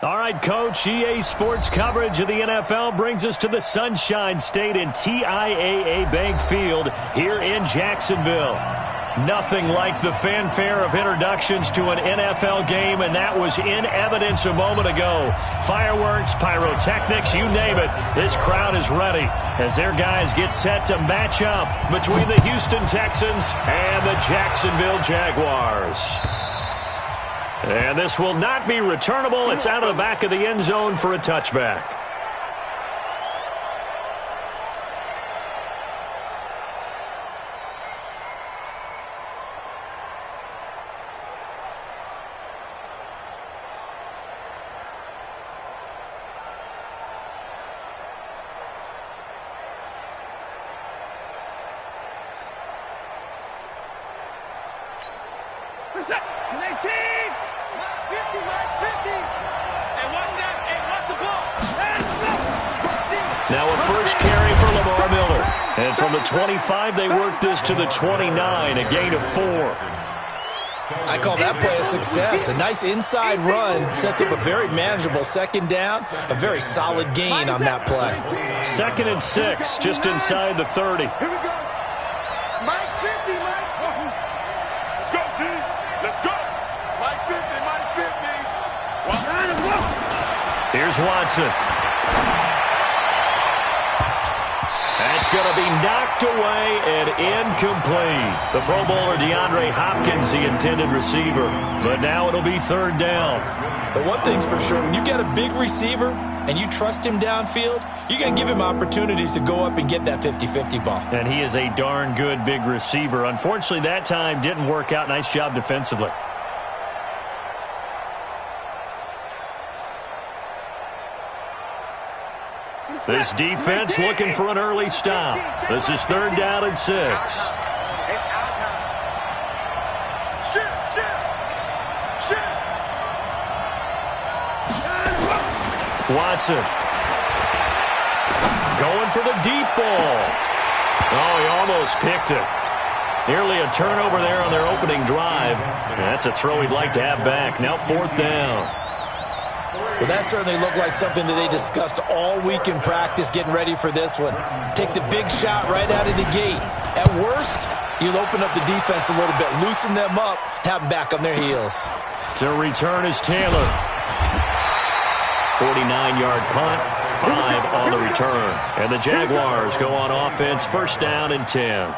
All right, Coach, EA Sports coverage of the NFL brings us to the Sunshine State in TIAA Bank Field here in Jacksonville. Nothing like the fanfare of introductions to an NFL game, and that was in evidence a moment ago. Fireworks, pyrotechnics, you name it. This crowd is ready as their guys get set to match up between the Houston Texans and the Jacksonville Jaguars. And this will not be returnable. It's out of the back of the end zone for a touchback. Now a first carry for Lamar Miller. And from the 25, they work this to the 29, a gain of 4. I call that play a success. A nice inside run sets up a very manageable second down. A very solid gain on that play. 2nd and 6, just inside the 30. Here we go. Mike's 50, Mike's. Let's go, D. Let's go. Mike 50, Mike 50. Here's Watson. That's going to be knocked away and incomplete. The Pro Bowler DeAndre Hopkins, the intended receiver. But now it'll be 3rd down. But one thing's for sure, when you get a big receiver and you trust him downfield, you're going to give him opportunities to go up and get that 50-50 ball. And he is a darn good big receiver. Unfortunately, that time didn't work out. Nice job defensively. This defense looking for an early stop. This is 3rd down and 6. It's our time. Shoot. Watson. Going for the deep ball. Oh, he almost picked it. Nearly a turnover there on their opening drive. That's a throw he'd like to have back. Now 4th down. Well, that certainly looked like something that they discussed all week in practice getting ready for this one. Take the big shot right out of the gate. At worst, you'll open up the defense a little bit, loosen them up, have them back on their heels. To return is Taylor. 49-yard punt, 5 on the return. And the Jaguars go on offense, 1st down and 10.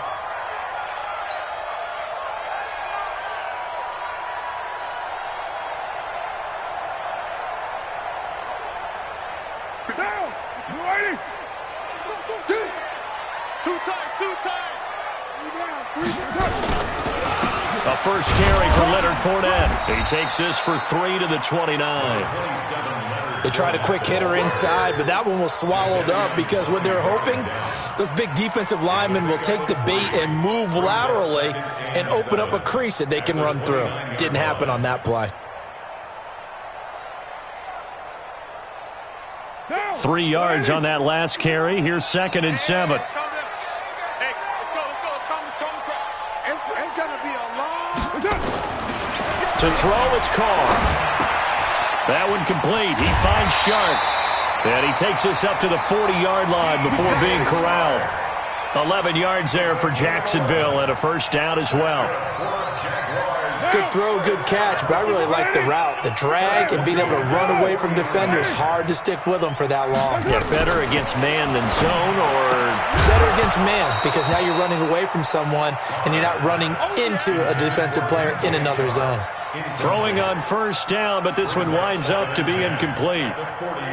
A first carry for Leonard Fournette. He takes this for 3 to the 29. They tried a quick hitter inside, but that one was swallowed up because what they're hoping, those big defensive linemen will take the bait and move laterally and open up a crease that they can run through. Didn't happen on that play. 3 yards on that last carry. Here's 2nd and 7. To throw, it's Carr. That one complete. He finds Sharp. And he takes us up to the 40-yard line before being corralled. 11 yards there for Jacksonville and a first down as well. Good throw, good catch, but I really like the route. The drag and being able to run away from defenders, hard to stick with them for that long. Yeah, better against man than zone, or better against man, because now you're running away from someone and you're not running into a defensive player in another zone. Throwing on 1st down, but this one winds up to be incomplete.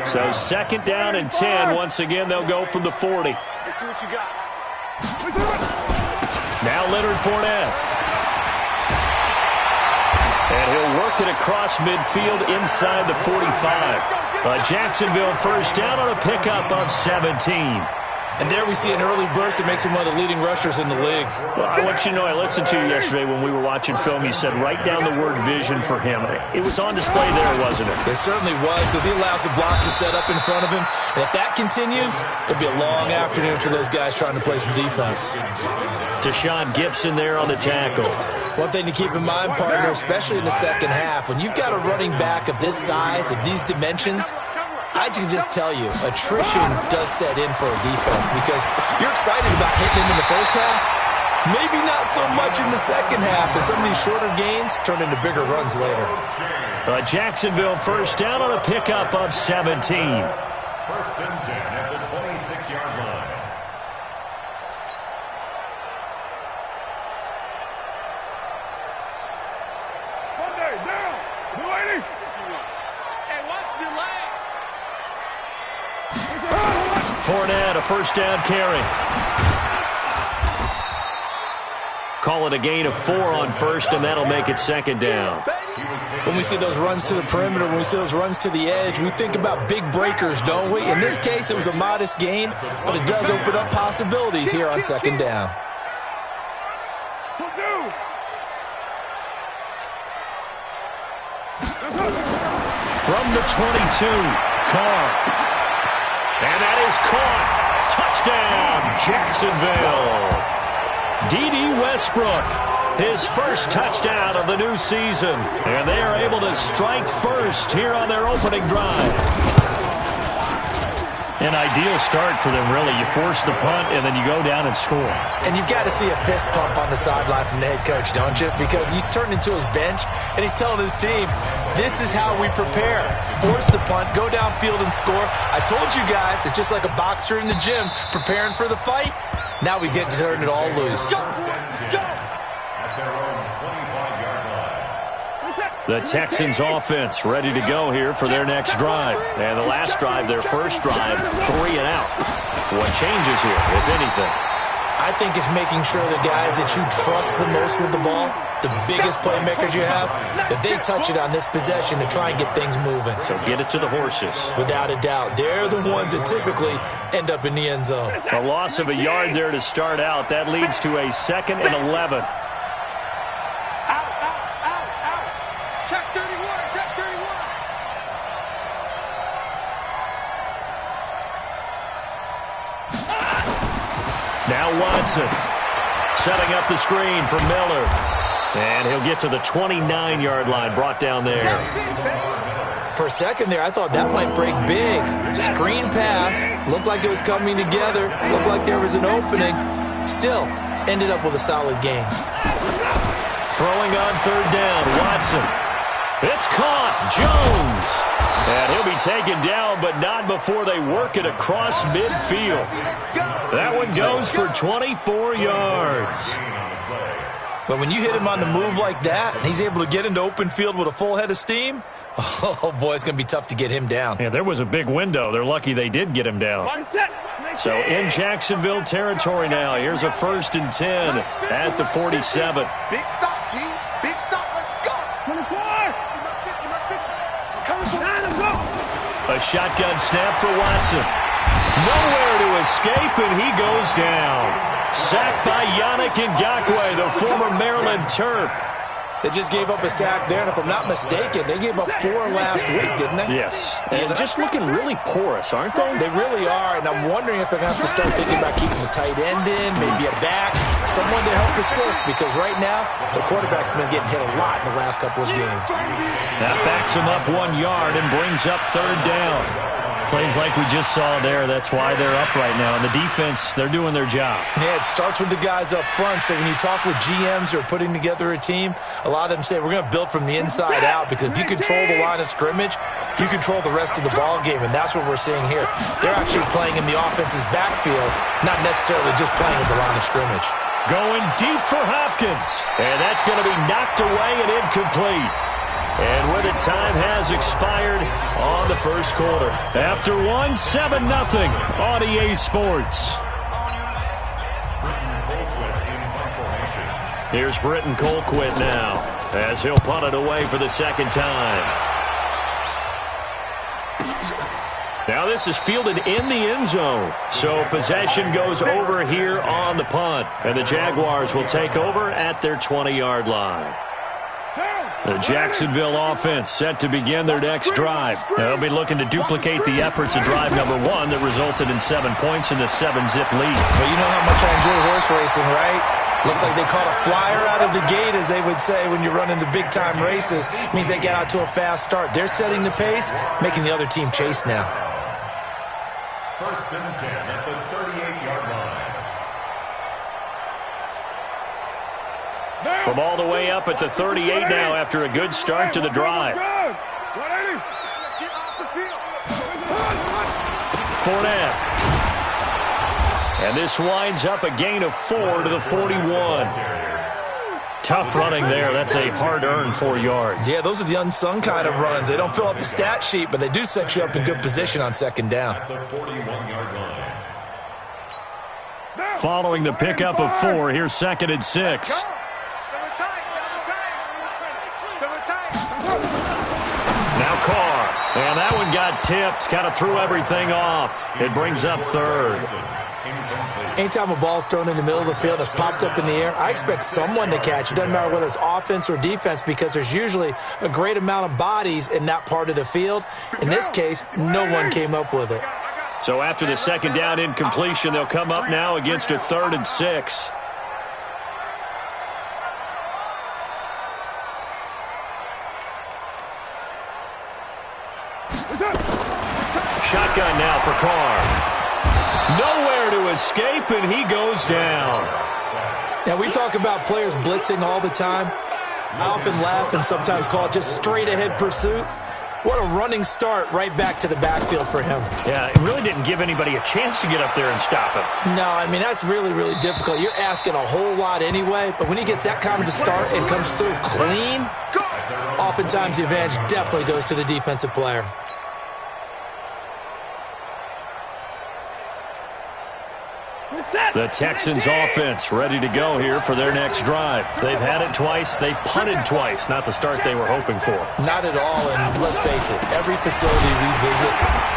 So 2nd down and 10. Once again, they'll go from the 40. Let's see what you got. Now Leonard Fournette. And he'll work it across midfield inside the 45. Jacksonville first down on a pickup of 17. And there we see an early burst that makes him one of the leading rushers in the league. Well, I want you to know, I listened to you yesterday when we were watching film. You said write down the word vision for him. It was on display there, wasn't it? It certainly was, because he allows the blocks to set up in front of him. And if that continues, it'll be a long afternoon for those guys trying to play some defense. Deshaun Gibson there on the tackle. One thing to keep in mind, partner, especially in the second half, when you've got a running back of this size, of these dimensions, I can just tell you, attrition does set in for a defense because you're excited about hitting him in the first half. Maybe not so much in the second half, and some of these shorter gains turn into bigger runs later. Jacksonville first down on a pickup of 17. First and 10 at the 26-yard line. Fournette, a first down carry. Call it a gain of 4 on first, and that'll make it second down. When we see those runs to the perimeter, when we see those runs to the edge, we think about big breakers, don't we? In this case, it was a modest gain, but it does open up possibilities here on second down. From the 22, Carr. And that is caught. Touchdown, Jacksonville. D.D. Westbrook, his first touchdown of the new season. And they are able to strike first here on their opening drive. An ideal start for them, really. You force the punt, and then you go down and score. And you've got to see a fist pump on the sideline from the head coach, don't you? Because he's turned into his bench, and he's telling his team, this is how we prepare. Force the punt, go downfield and score. I told you guys, it's just like a boxer in the gym preparing for the fight. Now we get to turn it all loose. The Texans offense ready to go here for their next drive. And the last drive, their first drive, 3 and out. What changes here, if anything? I think it's making sure the guys that you trust the most with the ball, the biggest playmakers you have, that they touch it on this possession to try and get things moving. So get it to the horses. Without a doubt. They're the ones that typically end up in the end zone. A loss of a yard there to start out. That leads to a 2nd and 11. Now Watson setting up the screen for Miller. And he'll get to the 29-yard line, brought down there. For a second there, I thought that might break big. Screen pass. Looked like it was coming together. Looked like there was an opening. Still, ended up with a solid game. Throwing on third down, Watson. It's caught. Jones. And he'll be taken down, but not before they work it across midfield. That one goes for 24 yards. But when you hit him on the move like that, and he's able to get into open field with a full head of steam, oh, boy, it's going to be tough to get him down. Yeah, there was a big window. They're lucky they did get him down. So in Jacksonville territory now. Here's a 1st and 10 at the 47. Big stop, G. Big stop. Let's go. 24. A shotgun snap for Watson. Nowhere to escape, and he goes down. Sacked by Yannick Ngakoue, the former Maryland Terp. They just gave up a sack there, and if I'm not mistaken, they gave up 4 last week, didn't they? Yes. And just looking really porous, aren't they? They really are, and I'm wondering if they're going to have to start thinking about keeping the tight end in, maybe a back, someone to help assist, because right now, the quarterback's been getting hit a lot in the last couple of games. That backs him up 1 yard and brings up third down. Plays like we just saw there. That's why they're up right now. And the defense, they're doing their job. Yeah, it starts with the guys up front. So when you talk with GMs who are putting together a team, a lot of them say, we're going to build from the inside out, because if you control the line of scrimmage, you control the rest of the ball game, and that's what we're seeing here. They're actually playing in the offense's backfield, not necessarily just playing at the line of scrimmage. Going deep for Hopkins. And that's going to be knocked away and incomplete. And with it, time has expired on the first quarter. After 7-0 on EA Sports. Here's Britton Colquitt now, as he'll punt it away for the second time. Now this is fielded in the end zone. So possession goes over here on the punt. And the Jaguars will take over at their 20-yard line. The Jacksonville offense set to begin their next drive. They'll be looking to duplicate the efforts of drive number 1 that resulted in 7 points in the 7-zip lead. But you know how much I enjoy horse racing, right? Looks like they caught a flyer out of the gate, as they would say when you're running the big-time races. Means they get out to a fast start. They're setting the pace, making the other team chase now. First and 10 at the 38-yard line. From all the way up at the 38 now after a good start to the drive. Fournette. And this winds up a gain of 4 to the 41. Tough running there. That's a hard-earned 4 yards. Yeah, those are the unsung kind of runs. They don't fill up the stat sheet, but they do set you up in good position on second down. Following the pickup of 4, here's 2nd and 6. Now Carr. And that one got tipped. Kind of threw everything off. It brings up 3rd. Anytime a ball's thrown in the middle of the field that's popped up in the air, I expect someone to catch. It doesn't matter whether it's offense or defense, because there's usually a great amount of bodies in that part of the field. In this case, no one came up with it. So after the 2nd down incompletion, they'll come up now against a 3rd and 6. Shotgun now for Carr. Nowhere to escape, and he goes down. Now, we talk about players blitzing all the time. I often laugh and sometimes call it just straight-ahead pursuit. What a running start right back to the backfield for him. Yeah, it really didn't give anybody a chance to get up there and stop him. No, I mean, that's really, really difficult. You're asking a whole lot anyway, but when he gets that kind of a start and comes through clean, oftentimes the advantage definitely goes to the defensive player. The Texans offense ready to go here for their next drive. They've had it twice. They've punted twice. Not the start they were hoping for. Not at all, and let's face it, every facility we visit,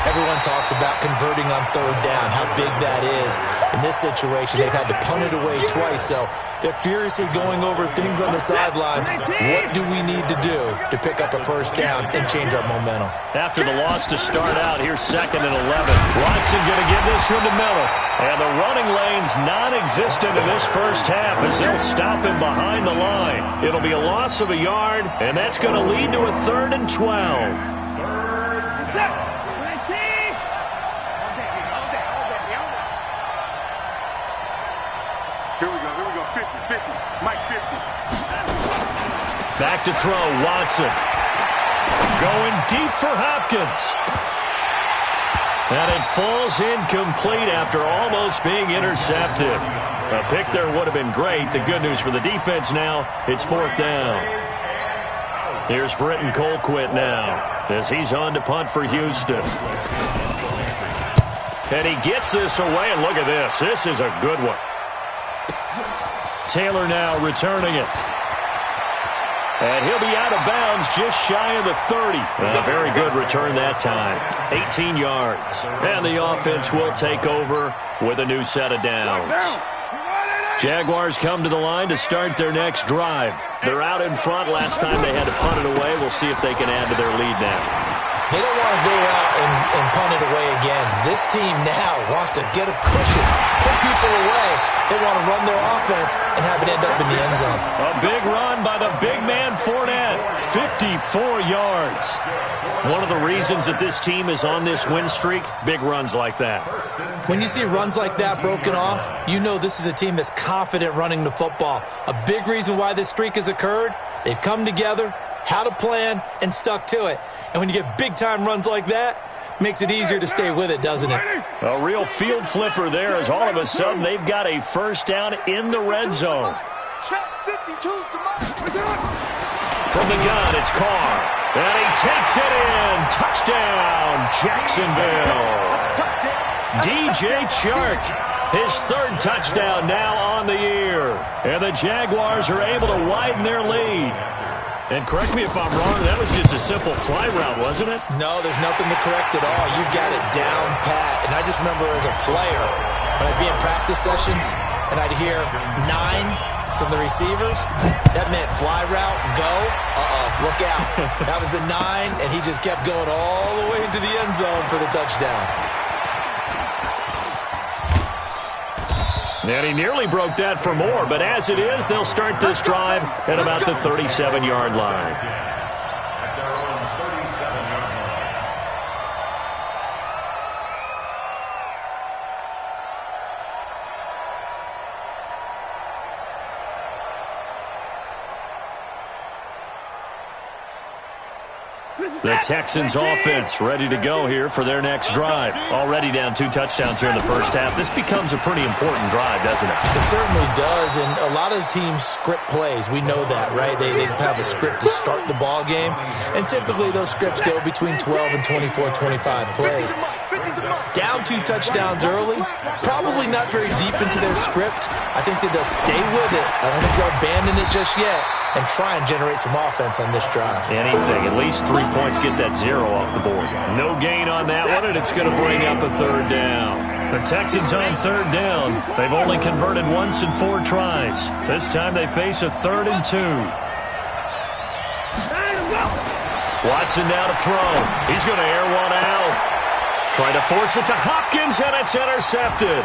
everyone talks about converting on 3rd down, how big that is. In this situation, they've had to punt it away twice, so they're furiously going over things on the sidelines. What do we need to do to pick up a 1st down and change our momentum? After the loss to start out, here's 2nd and 11. Watson going to give this one to Miller. And the running lane's non-existent in this first half as they'll stop him behind the line. It'll be a loss of a yard, and that's going to lead to a 3rd and 12. Here we go, 50, Mike 50. Back to throw, Watson. Going deep for Hopkins. And it falls incomplete after almost being intercepted. A pick there would have been great. The good news for the defense now, it's 4th down. Here's Britton Colquitt now as he's on to punt for Houston. And he gets this away, and look at this. This is a good one. Taylor now returning it. And he'll be out of bounds just shy of the 30. A very good return that time. 18 yards. And the offense will take over with a new set of downs. Jaguars come to the line to start their next drive. They're out in front. Last time they had to punt it away. We'll see if they can add to their lead now. They don't want to go out and punt it away again. This team now wants to get a cushion, put people away. They want to run their offense and have it end up in the end zone. A big run by the big man Fournette, 54 yards. One of the reasons that this team is on this win streak, big runs like that. When you see runs like that broken off, you know this is a team that's confident running the football. A big reason why this streak has occurred, they've come together, had a plan, and stuck to it. And when you get big-time runs like that, makes it easier to stay with it, doesn't it? A real field flipper there as all of a sudden they've got a 1st down in the red zone. From the gun, it's Carr. And he takes it in. Touchdown, Jacksonville. DJ Chark, his 3rd touchdown now on the year. And the Jaguars are able to widen their lead. And correct me if I'm wrong, that was just a simple fly route, wasn't it? No, there's nothing to correct at all. You've got it down pat. And I just remember as a player, when I'd be in practice sessions and I'd hear 9 from the receivers, that meant fly route, go, look out. That was the 9, and he just kept going all the way into the end zone for the touchdown. And he nearly broke that for more, but as it is, they'll start this drive at about the 37-yard line. At their own 37-yard line. The Texans offense ready to go here for their next drive. Already down 2 touchdowns here in the first half. This becomes a pretty important drive, doesn't it? It certainly does, and a lot of the teams script plays. We know that, right? They have a script to start the ball game, and typically those scripts go between 12 and 24, 25 plays. Down 2 touchdowns early, probably not very deep into their script. I think that they'll stay with it. I don't think they'll abandon it just yet and try and generate some offense on this drive. Anything, at least 3 points, get that 0 off the board. No gain on that one, and it's going to bring up a 3rd down. The Texans on 3rd down. They've only converted once in 4 tries. This time they face a 3rd and 2. Watson now to throw. He's going to air one out. Trying to force it to Hopkins, and it's intercepted.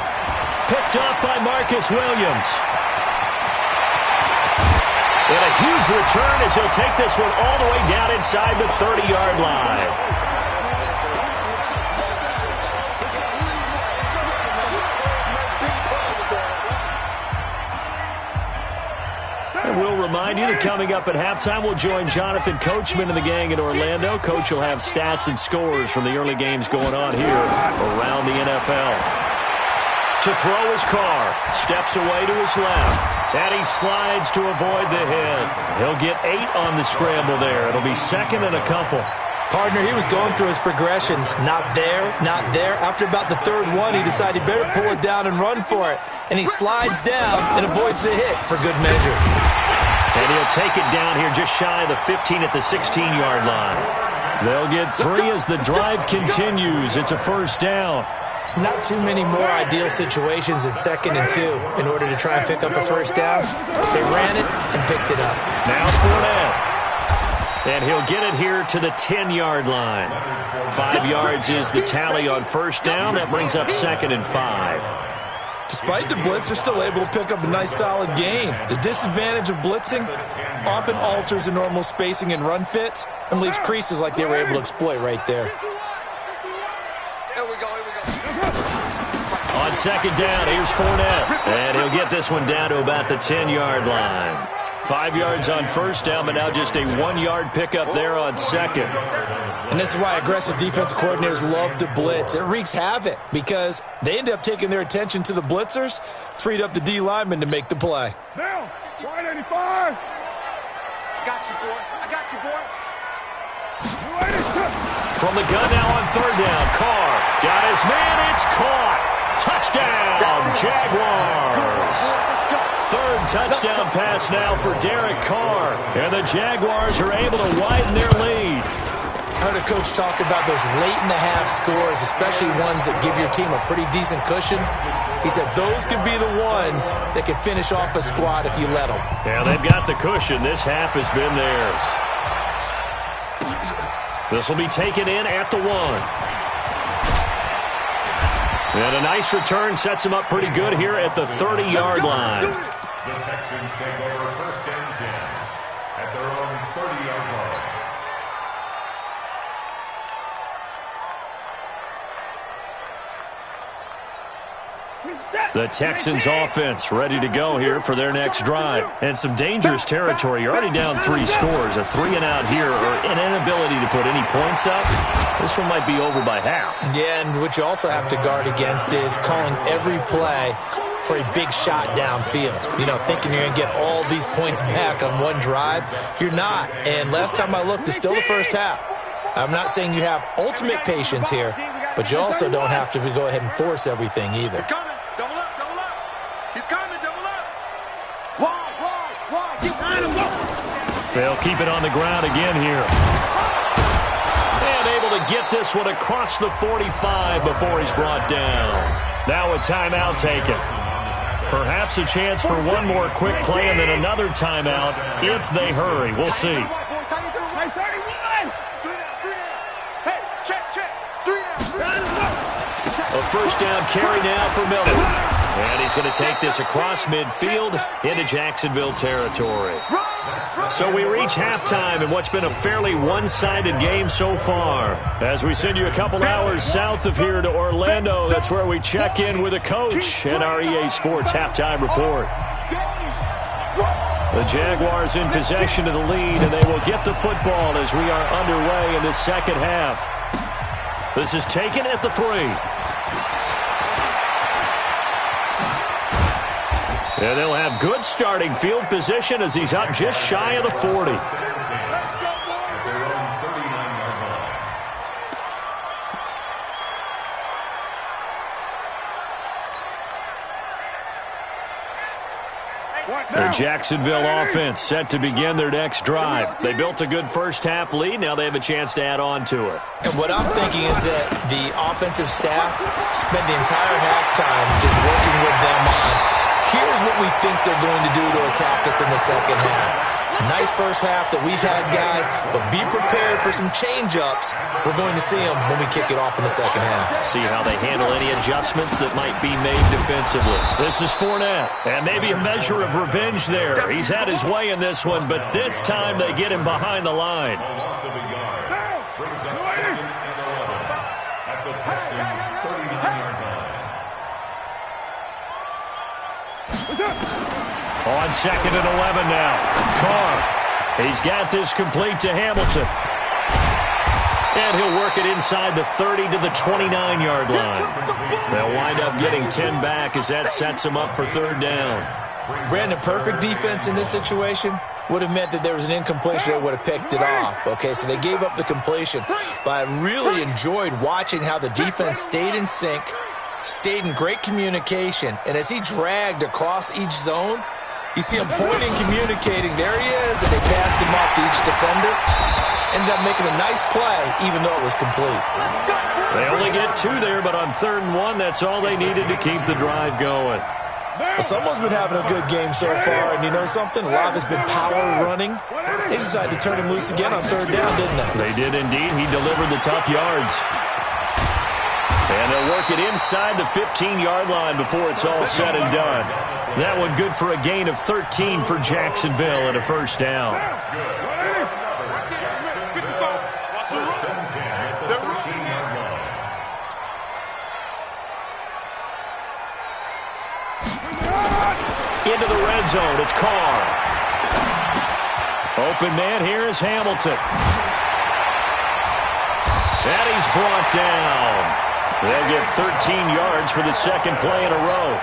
Picked up by Marcus Williams. And a huge return as he'll take this one all the way down inside the 30-yard line. And we'll remind you that coming up at halftime, we'll join Jonathan Coachman and the gang in Orlando. Coach will have stats and scores from the early games going on here around the NFL. To throw his car, steps away to his left, and he slides to avoid the hit. He'll get 8 on the scramble there. It'll be 2nd and a couple. Partner, he was going through his progressions. Not there, not there. After about the 3rd one, he decided he better pull it down and run for it. And he slides down and avoids the hit for good measure. And he'll take it down here just shy of the 15 at the 16-yard line. They'll get 3 as the drive continues. It's a 1st down. Not too many more ideal situations in 2nd and 2 in order to try and pick up a 1st down. They ran it and picked it up. Now Fournette. And he'll get it here to the 10-yard line. 5 yards is the tally on 1st down. That brings up 2nd and 5. Despite the blitz, they're still able to pick up a nice solid gain. The disadvantage of blitzing often alters the normal spacing and run fits and leaves creases like they were able to exploit right there. On 2nd down, here's Fournette. And he'll get this one down to about the 10-yard line. 5 yards on 1st down, but now just a 1-yard pickup there on 2nd. And this is why aggressive defensive coordinators love to blitz. It wreaks havoc because they end up taking their attention to the blitzers, freed up the D lineman to make the play. Now, 185. I got you, boy. I got you, boy. From the gun now on 3rd down. Carr got his man. It's caught. Touchdown, Jaguars. 3rd touchdown pass now for Derek Carr. And the Jaguars are able to widen their lead. I heard a coach talk about those late-in-the-half scores, especially ones that give your team a pretty decent cushion. He said those could be the ones that can finish off a squad if you let them. Yeah, they've got the cushion. This half has been theirs. This will be taken in at the 1. And a nice return sets him up pretty good here at the 30-yard line. The Texans take over 1st and 10 at their own 30-yard line. The Texans offense ready to go here for their next drive. And some dangerous territory. You're already down 3 scores. A 3-and-out here or an inability to put any points up. This one might be over by half. Yeah, and what you also have to guard against is calling every play for a big shot downfield. You know, thinking you're going to get all these points back on one drive. You're not. And last time I looked, it's still the first half. I'm not saying you have ultimate patience here, but you also don't have to go ahead and force everything either. He's coming. Double up, double up. He's coming, double up. Wide. Get behind him, go. They'll keep it on the ground again here. And able to get this one across the 45 before he's brought down. Now a timeout taken. Perhaps a chance for one more quick play and then another timeout if they hurry. We'll see. Hey, 31. Hey, check. 3 down. A 1st down carry now for Miller. And he's going to take this across midfield into Jacksonville territory. So we reach halftime in what's been a fairly one-sided game so far. As we send you a couple hours south of here to Orlando, that's where we check in with a coach and our EA Sports halftime report. The Jaguars in possession of the lead, and they will get the football as we are underway in the second half. This is taken at the 3. And they'll have good starting field position as he's up just shy of the 40. The Jacksonville offense set to begin their next drive. They built a good first-half lead. Now they have a chance to add on to it. And what I'm thinking is that the offensive staff spent the entire halftime just working with them on, here's what we think they're going to do to attack us in the second half. Nice first half that we've had, guys, but be prepared for some change-ups. We're going to see them when we kick it off in the second half. See how they handle any adjustments that might be made defensively. This is Fournette, and maybe a measure of revenge there. He's had his way in this one, but this time they get him behind the line. Loss of a yard. Brings up 2nd and 11 at the Texans' 39-yard line. On 2nd and 11 now. Carr. He's got this complete to Hamilton. And he'll work it inside the 30 to the 29-yard line. They'll wind up getting 10 back as that sets them up for 3rd down. Brandon, perfect defense in this situation would have meant that there was an incompletion that would have picked it off. Okay, so they gave up the completion. But I really enjoyed watching how the defense stayed in sync, stayed in great communication, and as he dragged across each zone, you see him pointing, communicating. There he is, and they passed him off to each defender. Ended up making a nice play, even though it was complete. They only get 2 there, but on 3rd and 1, that's all they needed to keep the drive going. Well, someone's been having a good game so far, and you know something? A lot of it's been power running. They decided to turn him loose again on 3rd down, didn't they? They did indeed. He delivered the tough yards. And they'll work it inside the 15-yard line before it's all said and done. That one good for a gain of 13 for Jacksonville and a 1st down. Into the red zone, it's Carr. Open man here is Hamilton. And he's brought down. They'll get 13 yards for the 2nd play in a row.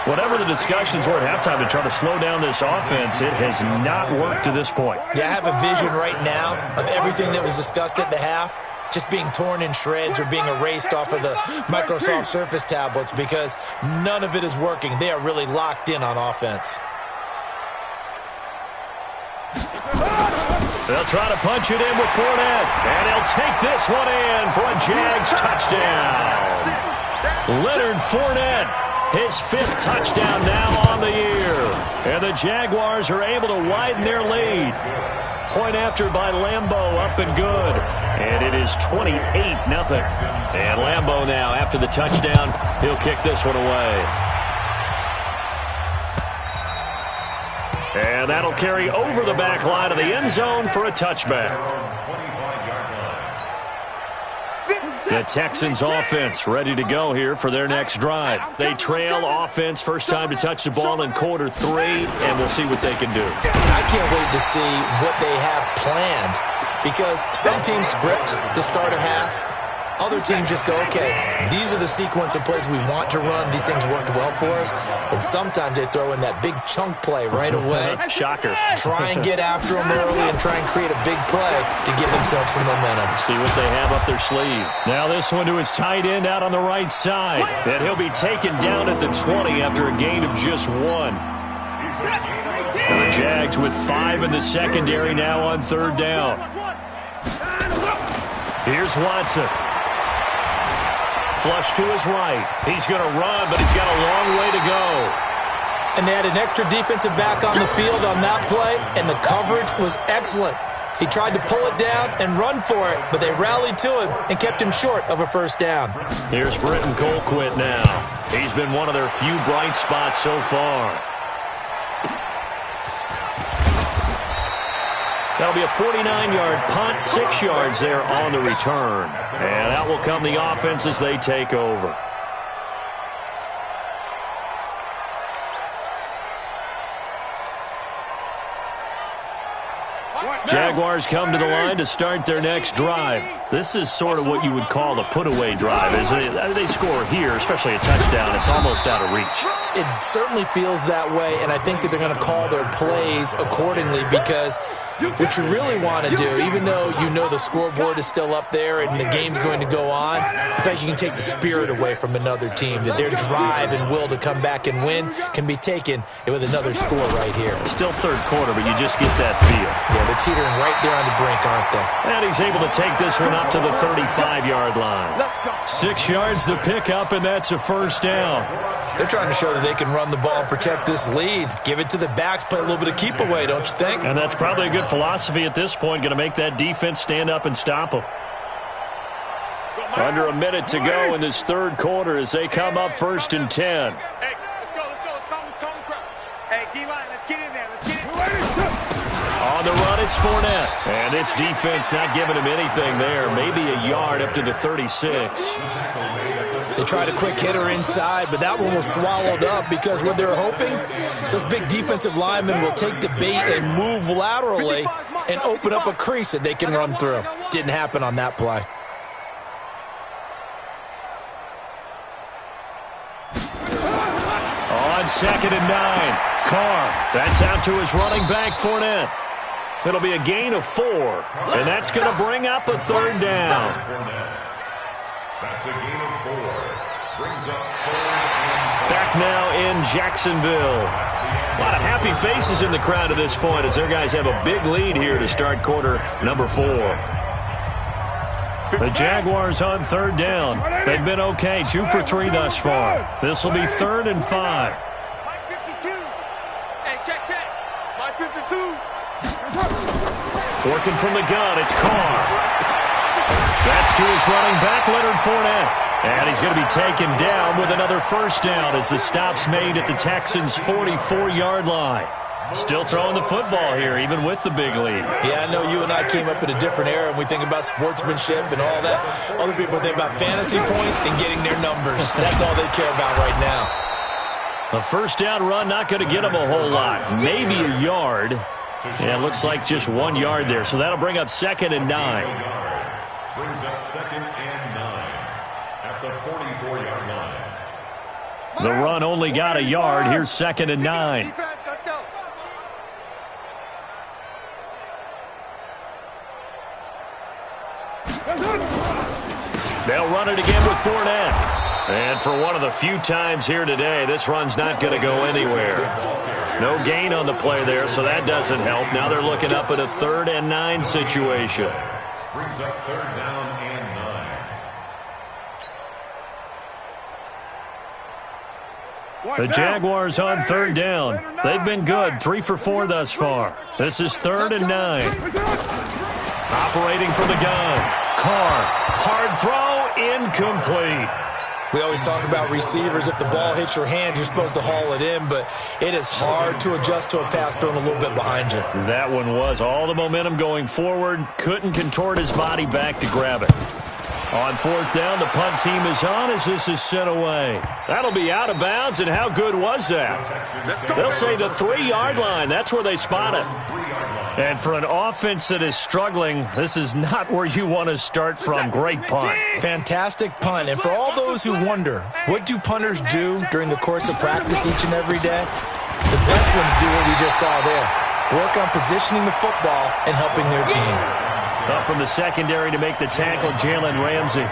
Whatever the discussions were at halftime to try to slow down this offense, it has not worked to this point. Yeah, I have a vision right now of everything that was discussed at the half just being torn in shreds or being erased off of the Microsoft Surface tablets because none of it is working. They are really locked in on offense. They'll try to punch it in with Fournette, and he'll take this one in for a Jags touchdown. Leonard Fournette, his 5th touchdown now on the year. And the Jaguars are able to widen their lead. Point after by Lambeau, up and good. And it is 28-0. And Lambeau now, after the touchdown, he'll kick this one away. And that'll carry over the back line of the end zone for a touchback. The Texans offense ready to go here for their next drive. They trail offense, first time to touch the ball in quarter 3, and we'll see what they can do. I can't wait to see what they have planned because some teams script to start a half. Other teams just go, okay, these are the sequence of plays we want to run. These things worked well for us. And sometimes they throw in that big chunk play right away. Shocker. Try and get after them early and try and create a big play to give themselves some momentum. See what they have up their sleeve. Now this one to his tight end out on the right side. And he'll be taken down at the 20 after a gain of just 1. And the Jags with 5 in the secondary now on 3rd down. Here's Watson. Flush to his right. He's going to run, but he's got a long way to go. And they had an extra defensive back on the field on that play, and the coverage was excellent. He tried to pull it down and run for it, but they rallied to him and kept him short of a 1st down. Here's Britton Colquitt now. He's been one of their few bright spots so far. That'll be a 49-yard punt, 6 yards there on the return. And out will come the offense as they take over. Jaguars come to the line to start their next drive. This is sort of what you would call a put-away drive, isn't it? They score here, especially a touchdown. It's almost out of reach. It certainly feels that way, and I think that they're going to call their plays accordingly because what you really want to do, even though you know the scoreboard is still up there and the game's going to go on, I think you can take the spirit away from another team, that their drive and will to come back and win can be taken with another score right here. Still third quarter, but you just get that feel. Yeah, they're teetering right there on the brink, aren't they? And he's able to take this one up to the 35-yard line. 6 yards the pickup, and that's a first down. They're trying to show that they can run the ball and protect this lead. Give it to the backs, play a little bit of keep away, don't you think? And that's probably a good philosophy at this point, going to make that defense stand up and stop them. Under a minute to go in this third quarter as they come up 1st and 10. Hey, let's go. Calm crowd. Hey, D-line, let's get in there. Let's get in. On the run, it's Fournette. And its defense not giving him anything there. Maybe a yard up to the 36. They tried a quick hitter inside, but that one was swallowed up because what they're hoping, those big defensive linemen will take the bait and move laterally and open up a crease that they can run through. Didn't happen on that play. On 2nd and 9, Carr. That's out to his running back, Fournette. It'll be a gain of 4, and that's going to bring up a third down. That's a gain of 4. Brings up 3rd. Back now in Jacksonville. A lot of happy faces in the crowd at this point as their guys have a big lead here to start quarter number 4. The Jaguars on 3rd down. They've been okay, 2 for 3 thus far. This will be 3rd and 5. Mike 52. Hey, check. Mike 52. Working from the gun, it's Carr. That's to his running back, Leonard Fournette. And he's going to be taken down with another first down as the stop's made at the Texans' 44-yard line. Still throwing the football here, even with the big lead. Yeah, I know you and I came up in a different era, and we think about sportsmanship and all that. Other people think about fantasy points and getting their numbers. That's all they care about right now. A first down run not going to get them a whole lot. Maybe a yard. Yeah, it looks like just 1 yard there. So that'll bring up 2nd and 9. Brings up 2nd and 9 at the 44-yard line. The run only got a yard. Here's 2nd and 9. Defense, let's go. They'll run it again with Fournette. And for one of the few times here today, this run's not going to go anywhere. No gain on the play there, so that doesn't help. Now they're looking up at a 3rd and 9 situation. Brings up 3rd down and 9. The Jaguars on 3rd down. They've been good, 3 for 4 thus far. This is 3rd and 9. Operating from the gun. Carr, hard throw, incomplete. We always talk about receivers. If the ball hits your hand, you're supposed to haul it in, but it is hard to adjust to a pass thrown a little bit behind you. That one was all the momentum going forward. Couldn't contort his body back to grab it. On 4th down, the punt team is on as this is sent away. That'll be out of bounds, and how good was that? They'll say the 3-yard line. That's where they spot it. And for an offense that is struggling, this is not where you want to start from. Great punt. Fantastic punt. And for all those who wonder, what do punters do during the course of practice each and every day? The best ones do what we just saw there. Work on positioning the football and helping their team. Up from the secondary to make the tackle, Jalen Ramsey.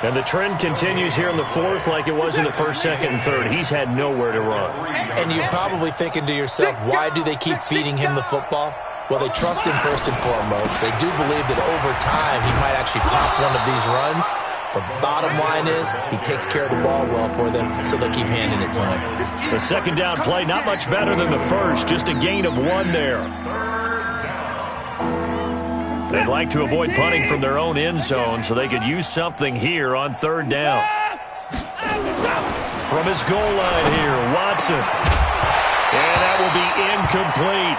And the trend continues here in the 4th like it was in the 1st, 2nd, and 3rd. He's had nowhere to run. And you're probably thinking to yourself, why do they keep feeding him the football? Well, they trust him first and foremost. They do believe that over time he might actually pop one of these runs. But bottom line is he takes care of the ball well for them, so they'll keep handing it to him. The 2nd down play, not much better than the 1st. Just a gain of 1 there. They'd like to avoid punting from their own end zone so they could use something here on 3rd down. From his goal line here, Watson. And that will be incomplete.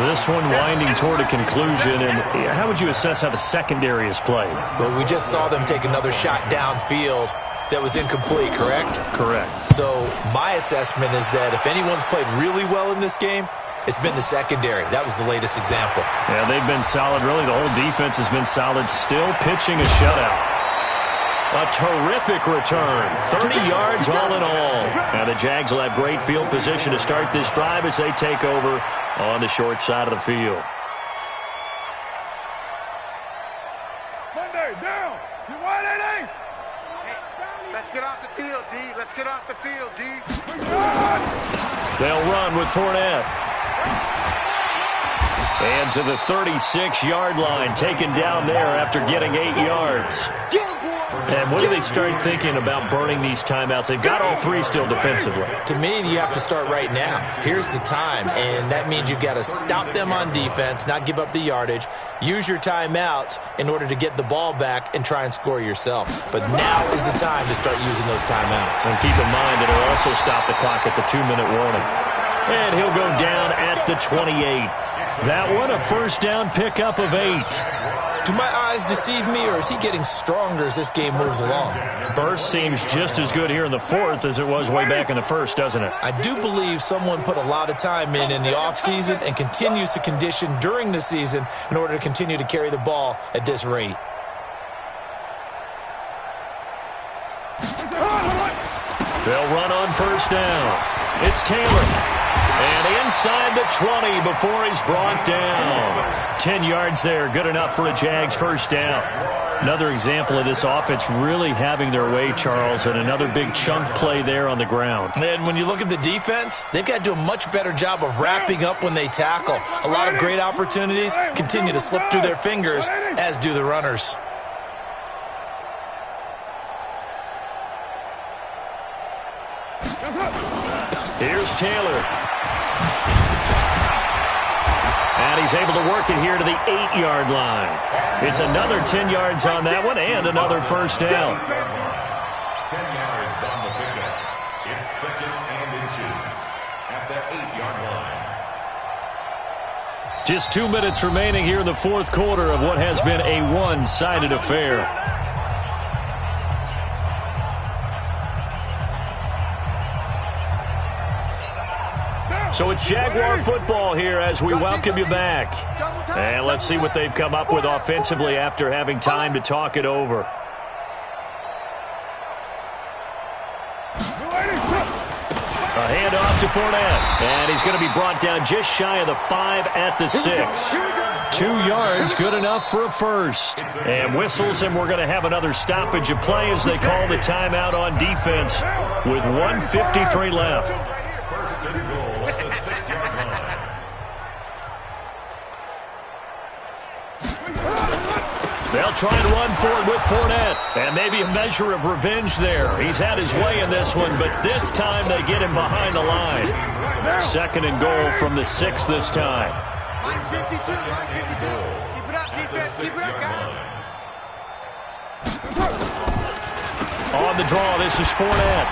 This one winding toward a conclusion. And how would you assess how the secondary has played? Well, we just saw them take another shot downfield that was incomplete, correct? Correct. So my assessment is that if anyone's played really well in this game, it's been the secondary. That was the latest example. Yeah, they've been solid. Really, the whole defense has been solid. Still pitching a shutout. A terrific return. 30 yards all in all. And the Jags will have great field position to start this drive as they take over on the short side of the field. Monday, down. You want it, Hey, let's get off the field, D. Let's get off the field, D. They'll run with Fournette. And to the 36-yard line, taken down there after getting 8 yards. And when do they start thinking about burning these timeouts? They've got all three still defensively. To me, you have to start right now. Here's the time, and that means you've got to stop them on defense, not give up the yardage, use your timeouts in order to get the ball back and try and score yourself. But now is the time to start using those timeouts. And keep in mind, it'll also stop the clock at the 2-minute warning. And he'll go down at the 28. That one, a first down pickup of 8. Do my eyes deceive me, or is he getting stronger as this game moves along? Burst seems just as good here in the fourth as it was way back in the first, doesn't it? I do believe someone put a lot of time in the offseason and continues to condition during the season in order to continue to carry the ball at this rate. They'll run on first down. It's Taylor. And inside the 20 before he's brought down. 10 yards there, good enough for a Jags first down. Another example of this offense really having their way, Charles, and another big chunk play there on the ground. And when you look at the defense, they've got to do a much better job of wrapping up when they tackle. A lot of great opportunities continue to slip through their fingers, as do the runners. Here's Taylor. And he's able to work it here to the 8-yard line. It's another 10 yards on that one and another first down. 10 yards on the pickup. It's second and inches at the 8-yard line. Just 2 minutes remaining here in the fourth quarter of what has been a one-sided affair. So it's Jaguar football here as we welcome you back. And let's see what they've come up with offensively after having time to talk it over. A handoff to Fournette. And he's going to be brought down just shy of the 5 at the 6. 2 yards, good enough for a first. And whistles, and we're going to have another stoppage of play as they call the timeout on defense with 1:53 left. First and goal at the 6-yard line. They'll try and run forward with Fournette. And maybe a measure of revenge there. He's had his way in this one, but this time they get him behind the line. Second and goal from the 6 this time. Line 52, line 52. Keep it up, defense. Keep it up, guys. On the draw, this is Fournette.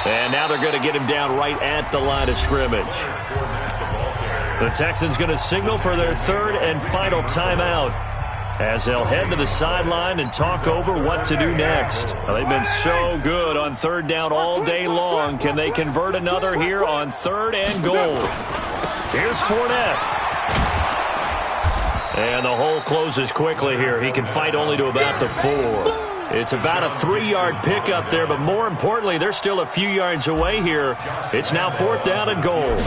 And now they're going to get him down right at the line of scrimmage. The Texans going to signal for their third and final timeout as they'll head to the sideline and talk over what to do next. Well, they've been so good on third down all day long. Can they convert another here on third and goal? Here's Fournette. And the hole closes quickly here. He can fight only to about the 4. It's about a 3-yard pickup there, but more importantly, they're still a few yards away here. It's now fourth down and goal. And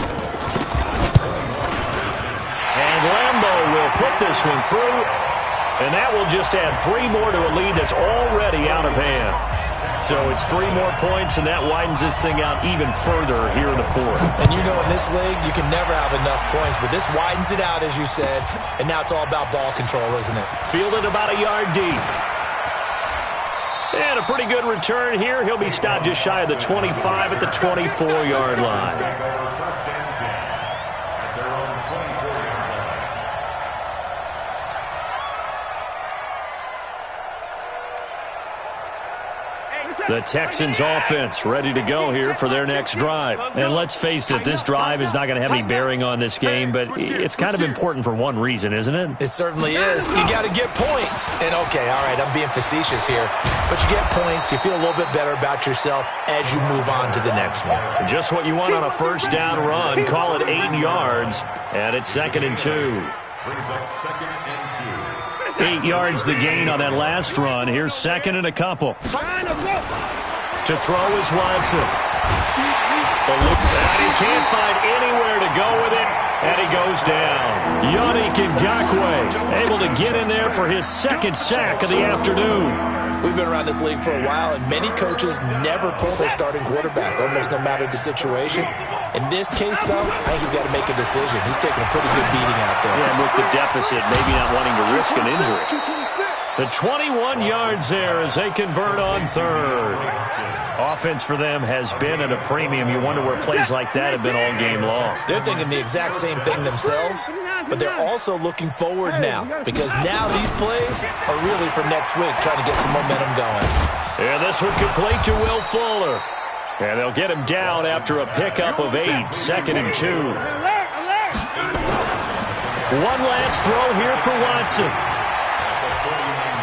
Lambeau will put this one through, and that will just add 3 more to a lead that's already out of hand. So it's 3 more points, and that widens this thing out even further here in the fourth. And you know in this league, you can never have enough points, but this widens it out, as you said, and now it's all about ball control, isn't it? Fielded about a yard deep. And a pretty good return here. He'll be stopped just shy of the 25 at the 24-yard line. First and 10 at their own 24-yard line. Hey, The Texans offense ready to go here for their next drive. And let's face it, this drive is not going to have any bearing on this game, but it's kind of important for one reason, isn't it? It certainly is. You got to get points. And okay, all right, I'm being facetious here, but you get points, you feel a little bit better about yourself as you move on to the next one. Just what you want on a first down run. Call it 8 yards, and it's 2nd and 2. Brings up 2nd and 2. 8 yards the gain on that last run. Here's 2nd and a couple. To throw is Watson. And he can't find anywhere to go with it, and he goes down. Yannick Ngakoue able to get in there for his 2nd sack of the afternoon. We've been around this league for a while, and many coaches never pull their starting quarterback, almost no matter the situation. In this case, though, I think he's got to make a decision. He's taking a pretty good beating out there. Yeah, and with the deficit, maybe not wanting to risk an injury. The 21 yards there as they convert on 3rd. Offense for them has been at a premium. You wonder where plays like that have been all game long. They're thinking the exact same thing themselves, but they're also looking forward now, because now these plays are really for next week, trying to get some momentum going. And this one complete to Will Fuller. And they'll get him down after a pickup of 8, 2nd and 2. One last throw here for Watson.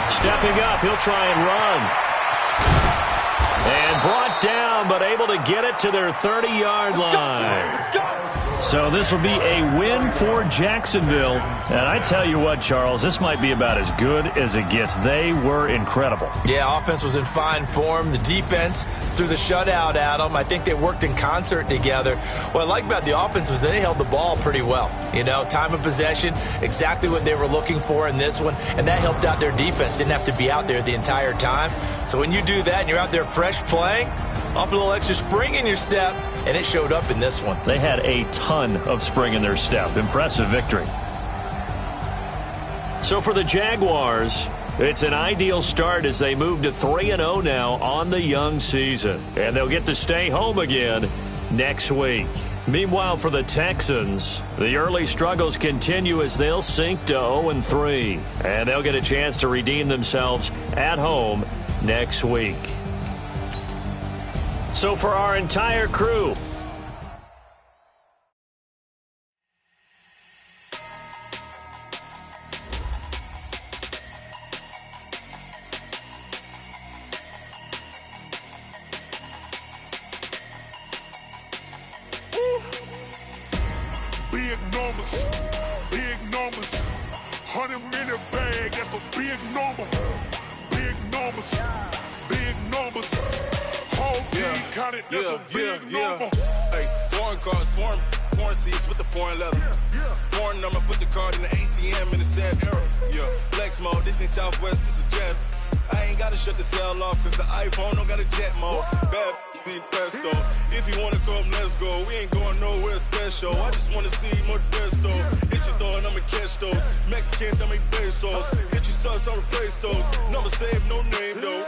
Stepping up, he'll try and run. And brought down, but able to get it to their 30-yard line. So this will be a win for Jacksonville. And I tell you what, Charles, this might be about as good as it gets. They were incredible. Yeah, offense was in fine form. The defense threw the shutout at them. I think they worked in concert together. What I like about the offense was they held the ball pretty well. You know, time of possession, exactly what they were looking for in this one. And that helped out their defense. Didn't have to be out there the entire time. So when you do that and you're out there fresh playing, off a little extra spring in your step, and it showed up in this one. They had a ton of spring in their step. Impressive victory. So for the Jaguars, it's an ideal start as they move to 3-0 now on the young season. And they'll get to stay home again next week. Meanwhile, for the Texans, the early struggles continue as they'll sink to 0-3. And they'll get a chance to redeem themselves at home next week. So for our entire crew, big numbers, 100-minute bag, that's a big number. Big numbers, whole team counted, that's a big number. Hey, foreign cars, foreign seats with the foreign leather. Foreign number, put the card in the ATM in the sad era. Yeah, flex mode, this ain't Southwest, this is Jet. I ain't gotta shut the cell off, cause the iPhone don't got a jet mode. Bad be pesto. If you wanna come, let's go. We ain't going nowhere special. I just wanna see more desto. Hit your throw and I'ma catch those. Mexican, dame pesos. Hit your sauce, I'll replace those. Number save, no name though.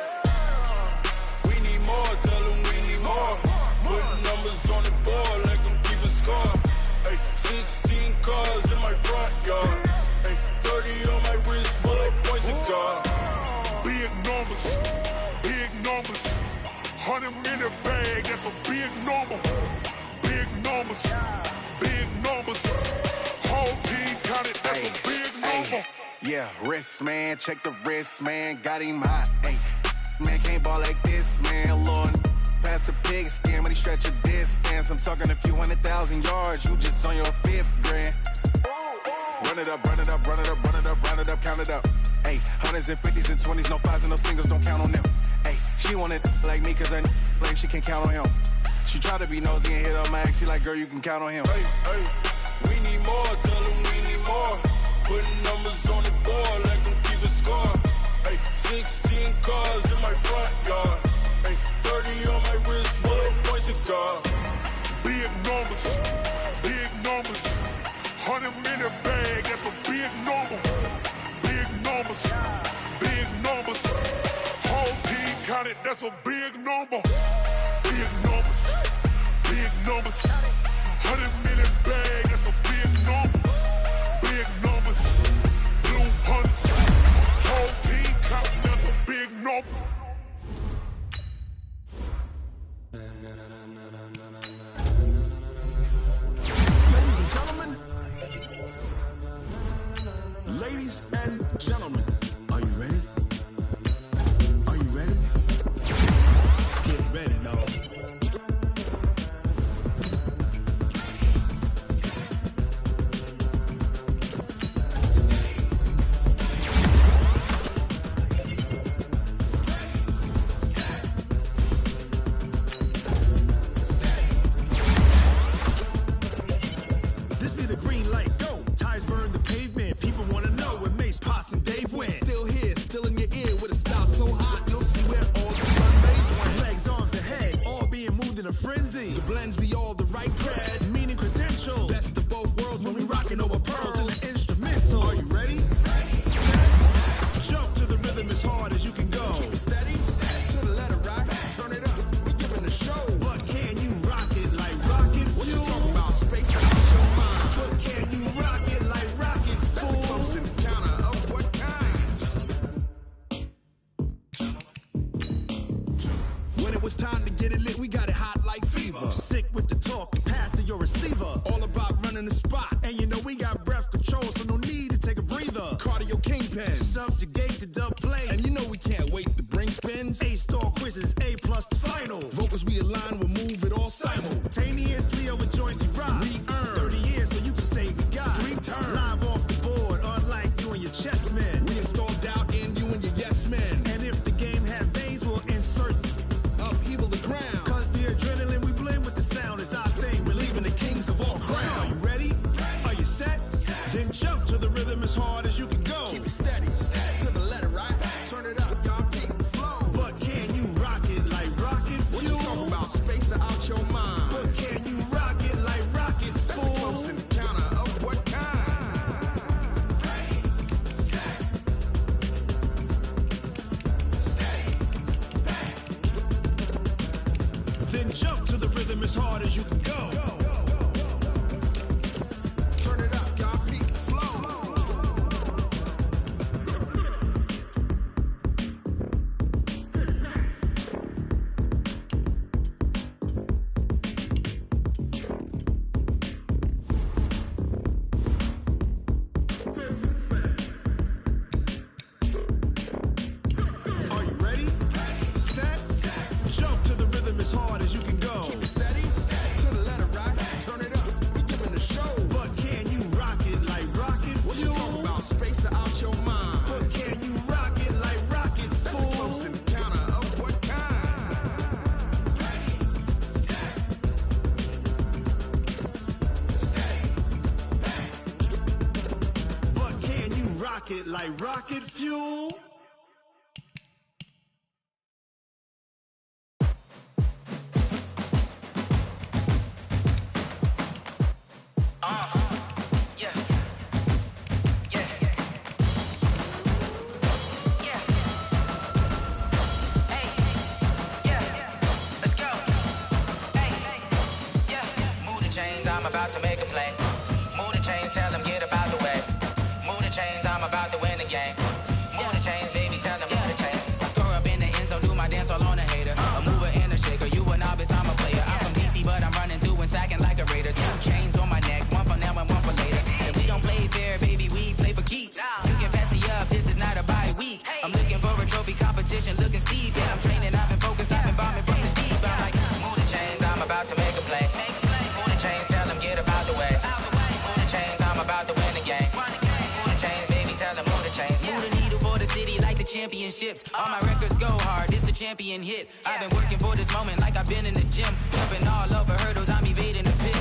We need more, tell them we need more. Put numbers on the board, let them keep a score. Hey, 16 cars in my front yard. Hey, 30 on my wrist, bullet point to God. Big numbers, 100-minute bag, that's a big number. Big numbers, whole team counted, that's a big number. Yeah, wrist man, check the wrist man, got him hot. Ay, man can't ball like this, man. Lord, past the pig skin when he stretch a distance. I'm talking a few 100,000 yards, you just on your 5th grand. Run it up, count it up. Ay, 100s and 50s and 20s, no 5s and no singles, don't count on them. Ay, she want it like me cause I like she can count on him. She try to be nosy and hit up my ex, she like, girl, you can count on him. Hey, we need more, tell them we need more. Putting numbers on the board, let them keep a score. Hey, 16 cars in my front yard. Hey, 30 on my wrist, bullet point to God. Big numbers, 100-minute bag, that's a big number. Big numbers, whole team counted, that's a big number. Big numbers, 100-minute bag, that's a big number. Big numbers, blue hunts, whole team counted, that's a big number. Gentlemen, are you ready? Are you ready? Get ready, dog. This be the green light, go. Tires burn the pavement. People want to know where Mace, Potts, and Dave went. Still here, still in your ear with a style so hot, you'll see where all the Sundays went. Legs, arms, the head, all being moved in a frenzy. The blends be all the right cred, meaning credentials. Best of both worlds when we rockin' over pearls in the instrumental. Are you ready? Jump to the rhythm as hard as you can go. Keep it steady, to the letter right. Turn it up, we giving the show. But can you rock it like rocket fuel? What you talking about? Space out your mind. But can you rock it like rockets, fool? That's a close encounter of what kind? When it was time to get it lit, we got it hot like fever. Sick with the talk, pass to your receiver. All about running the spot. And you know we got breath control, so no need to take a breather. Cardio kingpin, subjugate the dub play. And you know we can't wait to bring spins. A-star quizzes, A+ the final. Vocals we align, we'll move it all simultaneously over joints we rock. We earn 30 years so you can say we got 3 turns. Live off the board, unlike you and your chess men. We install doubt in you and your yes men. And if the game had veins, we'll insert upheaval the ground. Cause the adrenaline we blend with the sound is our thing. Relieving the kings of all crowns. So are you ready? Are you set? Then jump to the rhythm as hard as you can go. Keep it steady, to the letter right. Turn it up, y'all keep the flow. But can you rock it like rocket fuel? What you talking about? Space out your mind. But can you rock it like rockets, fool? That's a close encounter of what kind? Then jump to the rhythm as hard as you can go. Turn it up, y'all keep the flow. Are you ready? Set? Jump to the rhythm as hard as you can go. Keep it steady, to the letter right. Turn it up, we giving the show. But can you rock it like rocket fuel? What you talking about? Space out your mind. But can you rock it like rockets, fool? That's a close encounter of what kind? But can you rock it like rocket fuel? I'm about to make a play. Move the chains, tell them get about the way. Move the chains, I'm about to win the game. Move the chains, baby, tell them move the chains. I score up in the end zone, do my dance all on a hater. A mover and a shaker, you a novice, I'm a player. I'm from DC, but I'm running through and sacking like a raider. 2 chains on my neck, one for now and one for later. And we don't play fair, baby, we play for keeps. You can pass me up, this is not a bye week. I'm looking for a trophy competition, looking steep. And I'm training, I've been focused, I've been bombing from the deep. I'm like, move the chains, I'm about to make a play. Move the chains, tell them get about the way. Move the chains, I'm about to win the game. Move the chains, baby, tell them move the chains. Move the needle for the city like the championships. All my records go hard, this a champion hit. I've been working for this moment like I've been in the gym. Jumping all over hurdles, I'm evading the pit.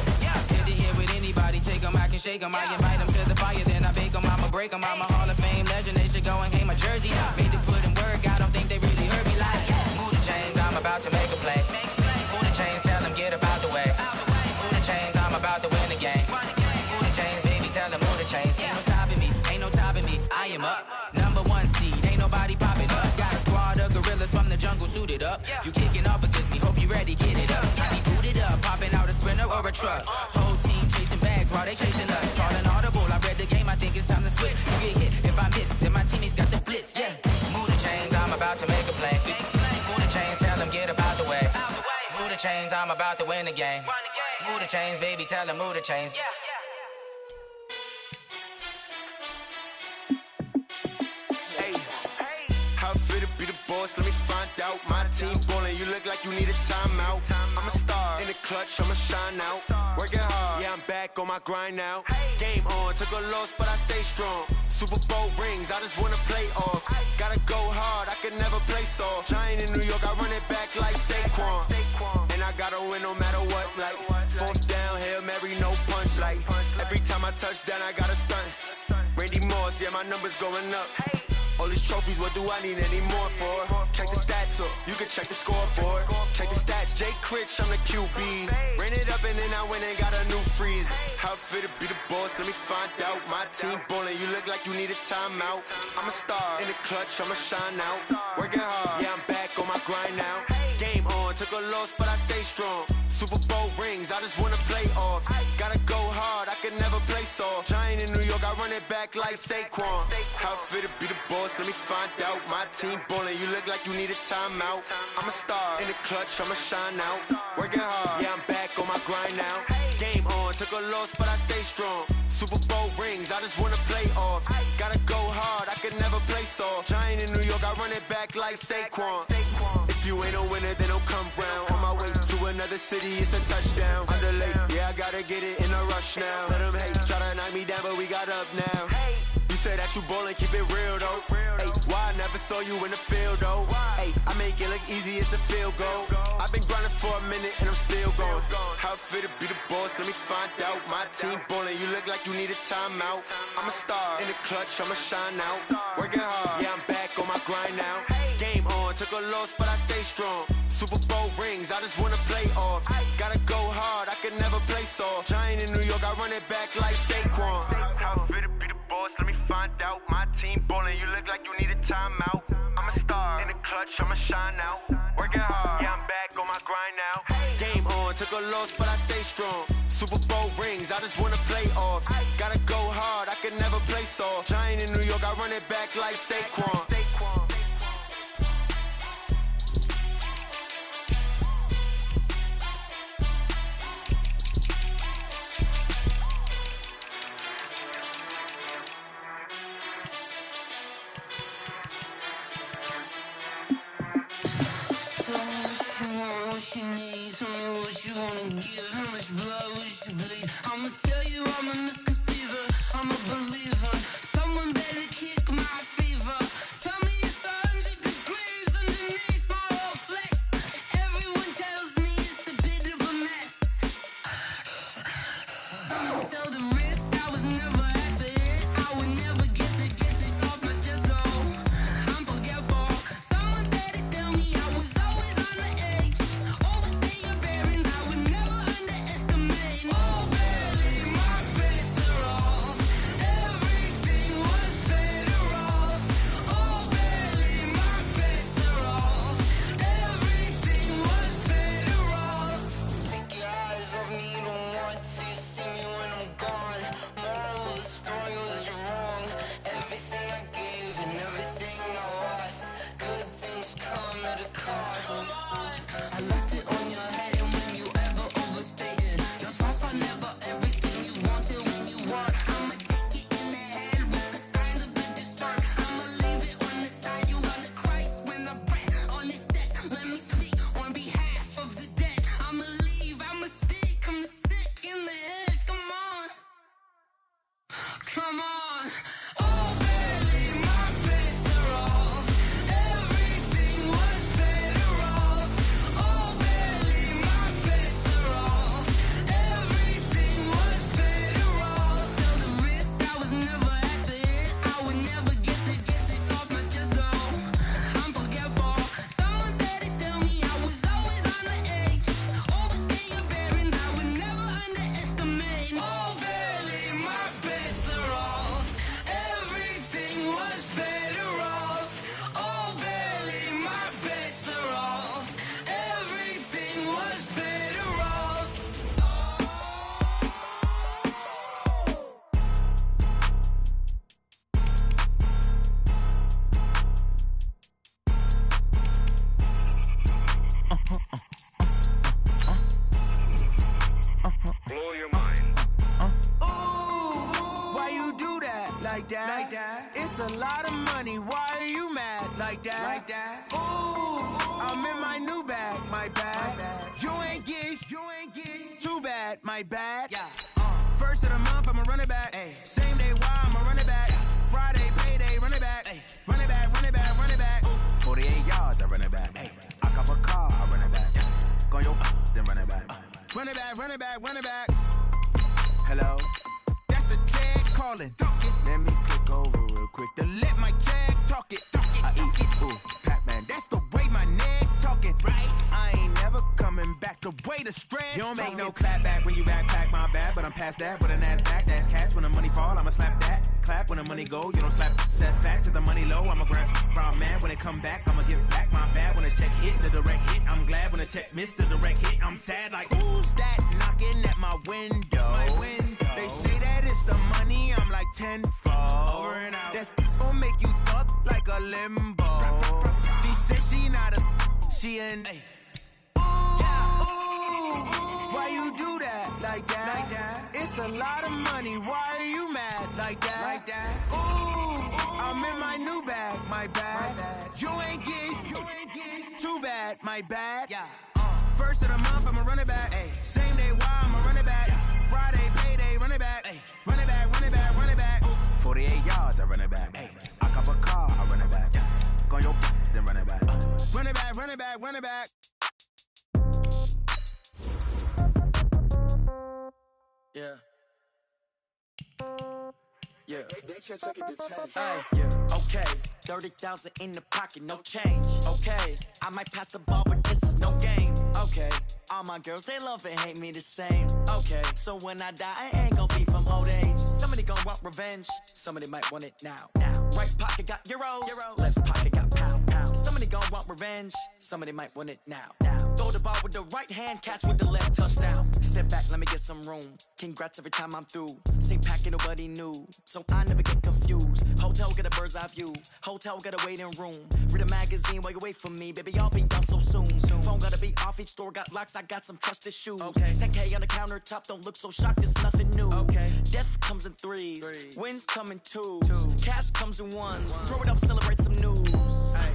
Hit to hit with anybody, take them, I can shake them. I invite them to the fire, then I bake them, I'ma break them. I'm a Hall of Fame legend, they should go and hang my jersey. Made to put in work, I don't think they really heard me like. Move the chains, I'm about to make a play. Move the chains, tell them get about the way. Move the chains, I'm about to win the game. Move the chains, baby, tell them move the chains. Ain't no stopping me, ain't no topping me. I am up, #1 seed, ain't nobody popping up. Got a squad of gorillas from the jungle suited up. You kicking off against me, hope you ready, get it up. I be booted up, popping out a sprinter or a truck. Whole team chasing bags while they chasing us. Calling audible, I read the game, I think it's time to switch. You get hit, if I miss, then my teammates got the blitz, yeah. Move the chains, I'm about to make a play. Move the chains, tell them get about the way. Move the chains, I'm about to win the game. Move the chains, baby, tell them move the chains. fit to be the boss? Let me find out. My team ballin', you look like you need a timeout. I'm a star in the clutch, I'ma shine out. Working hard, yeah, I'm back on my grind now. Game on, took a loss, but I stay strong. Super Bowl rings, I just wanna play off. Gotta go hard, I can never play soft. Giant in New York, I run it back like Saquon. And I gotta win no matter what, like fourth down, Hail Mary, no punch. Like every time I touch down, I gotta stunt. Randy Moss, yeah, my numbers going up. All these trophies, what do I need any more for? Check the stats up, you can check the scoreboard. Check the stats, Jay Critch, I'm the QB. Ran it up and then I went and got a new freeze. How fit to be the boss, let me find out. My team ballin', you look like you need a timeout. I'm a star in the clutch, I'ma shine out. Working hard, yeah, I'm back on my grind now. Game on, took a loss, but I stay strong. Super Bowl rings, I just wanna play off. Gotta go hard, I can never play soft. Giant in New York, I run it back like Saquon. How fit to be the boss, let me find out. My team ballin', you look like you need a timeout. I'm a star in the clutch, I'ma shine out. Working hard, yeah, I'm back on my grind now. Game on, took a loss, but I stay strong. Super Bowl rings, I just wanna play off. Gotta go hard, I can never play soft. Giant in New York, I run it back like Saquon. If you ain't a winner, then don't come round. On my way to another city, it's a touchdown. Underlay, yeah, I gotta get it in a rush now. Let them hate, try to knock me down, but we got up now. You say that you ballin', keep it real though. Ay, why I never saw you in the field though? Ay, I make it look easy, it's a field goal. I've been grinding for a minute and I'm still going. How fit to be the boss, let me find out. My team ballin', you look like you need a timeout. I'm a star in the clutch, I'ma shine out. Working hard, yeah, I'm back on my grind now. Game on, took a loss, but I stay strong. Super Bowl rings, I just wanna play off. Gotta go hard, I can never play soft. Giant in New York, I run it back like Saquon. How fit to be the boss, let me find out. My team ballin', you look like you need a timeout. I'm a star in the clutch, I'ma shine out. Working hard, yeah, I'm back on my grind now. Game on, took a loss, but I stay strong. Super Bowl rings, I just wanna play off. Gotta go hard, I can never play soft. Giant in New York, I run it back like Saquon. I'ma tell you I'm a misconceiver, I'm a believer. Someone better kick my fever. Tell me it's 100 degrees underneath my whole flesh. Everyone tells me it's a bit of a mess. I'ma tell the risk I was never at the end. I would never get this off my chest though. I'm forgetful. Someone better tell me I was always on the edge. Overstay your bearings, I would never underestimate. Oh baby, my bets are off. Everything was better off. Oh baby, my bets are off. Everything was better off. Take your eyes off me, don't want to see me when I'm gone. Moral of the story was you're wrong. Everything I gave and everything I lost. Good things come at a cost. I left it on your head and when you ever overstated your thoughts are never everything you wanted when you want. I'ma take it in the head with the signs of the distort. I'ma leave it on the side. You on the Christ when the breath on this set. Let me speak on behalf of the dead. I'ma leave, I'ma speak, I'm sick in the head. Come on, come on. Oh baby, my bets are off. Everything was better off. Oh baby, my bets are off. Everything was better off. Tell the risk I was never at the end. I would never get this off my chest though. I'm forgetful. Someone better tell me I was always on the edge. Overstay your bearings, I would never underestimate. Oh baby, my bets are off. Everything was better off. Oh baby, my bets are off. Everything was better off. Blow your mind. Why you do that? Like that? It's a lot of money. Why are you mad? like that. Ooh, I'm in my new bag, my bad. You ain't get too bad, my bad. Yeah. First of the month, I'ma run it back. Ay. Same day, why I'ma run it back. Friday, payday, run it back. Ay. Run it back, run it back, run it back. Ooh. 48 yards, I run it back. Ay. I cop a car, I run it back. Go your then run it back. Run it back, run it back, run it back. Hello, that's the jag calling. Let me click over real quick to let my jag talk it. I eat it, ooh, Pac-Man. That's the way my neck talking. Right, I ain't never coming back. The way the stress. You don't make no clap back when you backpack, my bad. But I'm past that with a NASDAQ. That's cash when the money fall. I'ma slap that. Clap when the money go. You don't slap. That's facts. If the money low, I'ma grab brown man. When it come back, I'ma give back my bad. When the check hit, the direct hit. I'm glad when the check missed the direct hit. I'm sad like who's that knocking at my window? They say that it's the money. I'm like tenfold. Over and out. That's gon' make you up like a limbo. She said she not a. She an. Ay. Why you do that like that? It's a lot of money. Why are you mad like that? Ooh, I'm in my new bag, my bad. You ain't get too bad, my bad. Yeah. First of the month, I'ma run it back. Ay. Same day, why I'ma run it back. Friday, payday, run it back. Ay. Run it back, run it back, run it back. Ooh. 48 yards, I run it back. Ay. I cop a car, I run it back. Go your then run it back. Run it back, run it back, run it back. Yeah. Yeah. Hey, yeah. Okay. 30,000 in the pocket, no change. Okay. I might pass the ball, but this is no game. Okay. All my girls, they love and hate me the same. Okay. So when I die, I ain't gon' be from old age. Somebody gon' want revenge. Somebody might want it now. Right pocket got euros. Left pocket got pound. Somebody gon' want revenge. Somebody might want it now. Throw the ball with the right hand, catch with the left, touchdown. Step back, let me get some room. Congrats every time I'm through. Same packet, nobody knew. So I never get confused. Hotel get a bird's eye view. Hotel get a waiting room. Read a magazine while you wait for me. Baby, I'll be done so soon. Phone gotta be off, each store got locks. I got some trusted shoes. Okay. 10K on the countertop, don't look so shocked, it's nothing new. Okay. Death comes in threes. Wins come in twos. Cash comes in ones. Throw it up, celebrate some news. Hey.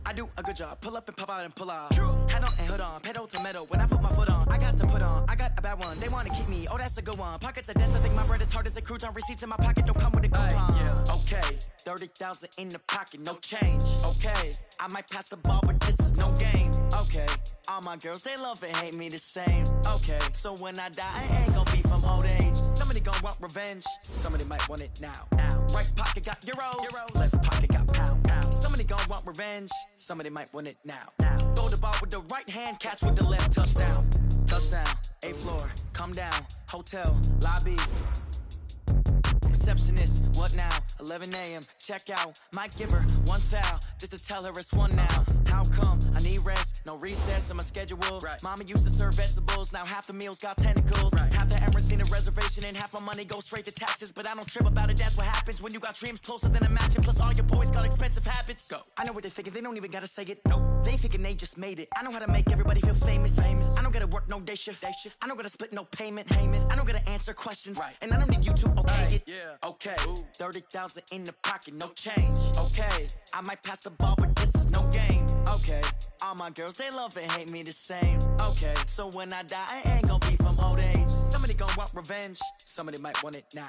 I do a good job, pull up and pop out and pull out. Head on and hood on, pedal to metal. When I put my foot on, I got to put on. I got a bad one, they wanna keep me, oh that's a good one. Pockets are dense, I think my bread is hard as a crouton. Receipts in my pocket don't come with a coupon. Yeah. Okay, 30,000 in the pocket, no change. Okay, I might pass the ball, but this is no game. Okay, all my girls, they love and hate me the same. Okay, so when I die, I ain't gon' be from old age. Somebody gon' want revenge, somebody might want it now. Right pocket got euros. Left pocket got pound. Somebody gon' want revenge, somebody might want it now. Throw the ball with the right hand, catch with the left, touchdown. Touchdown, 8th floor, come down, hotel, lobby. Receptionist, what now? 11 a.m., check out. Might give her one foul, just to tell her it's one now. How come? I need rest, no recess in my schedule. Right. Mama used to serve vegetables, now half the meals got tentacles. Right. Half the errands need a reservation, and half my money goes straight to taxes. But I don't trip about it, that's what happens when you got dreams closer than a match. And plus all your boys got expensive habits. Go. I know what they're thinking, they don't even gotta say it. Nope. They thinking they just made it. I know how to make everybody feel famous. I don't gotta work no day shift. I don't gotta split no payment. I don't gotta answer questions. Right. And I don't need you to okay it. Yeah. Okay, 30,000 in the pocket, no change. Okay, I might pass the ball, but this is no game. Okay, all my girls, they love and hate me the same. Okay, so when I die, I ain't gon' be from old age. Somebody gon' want revenge, somebody might want it now.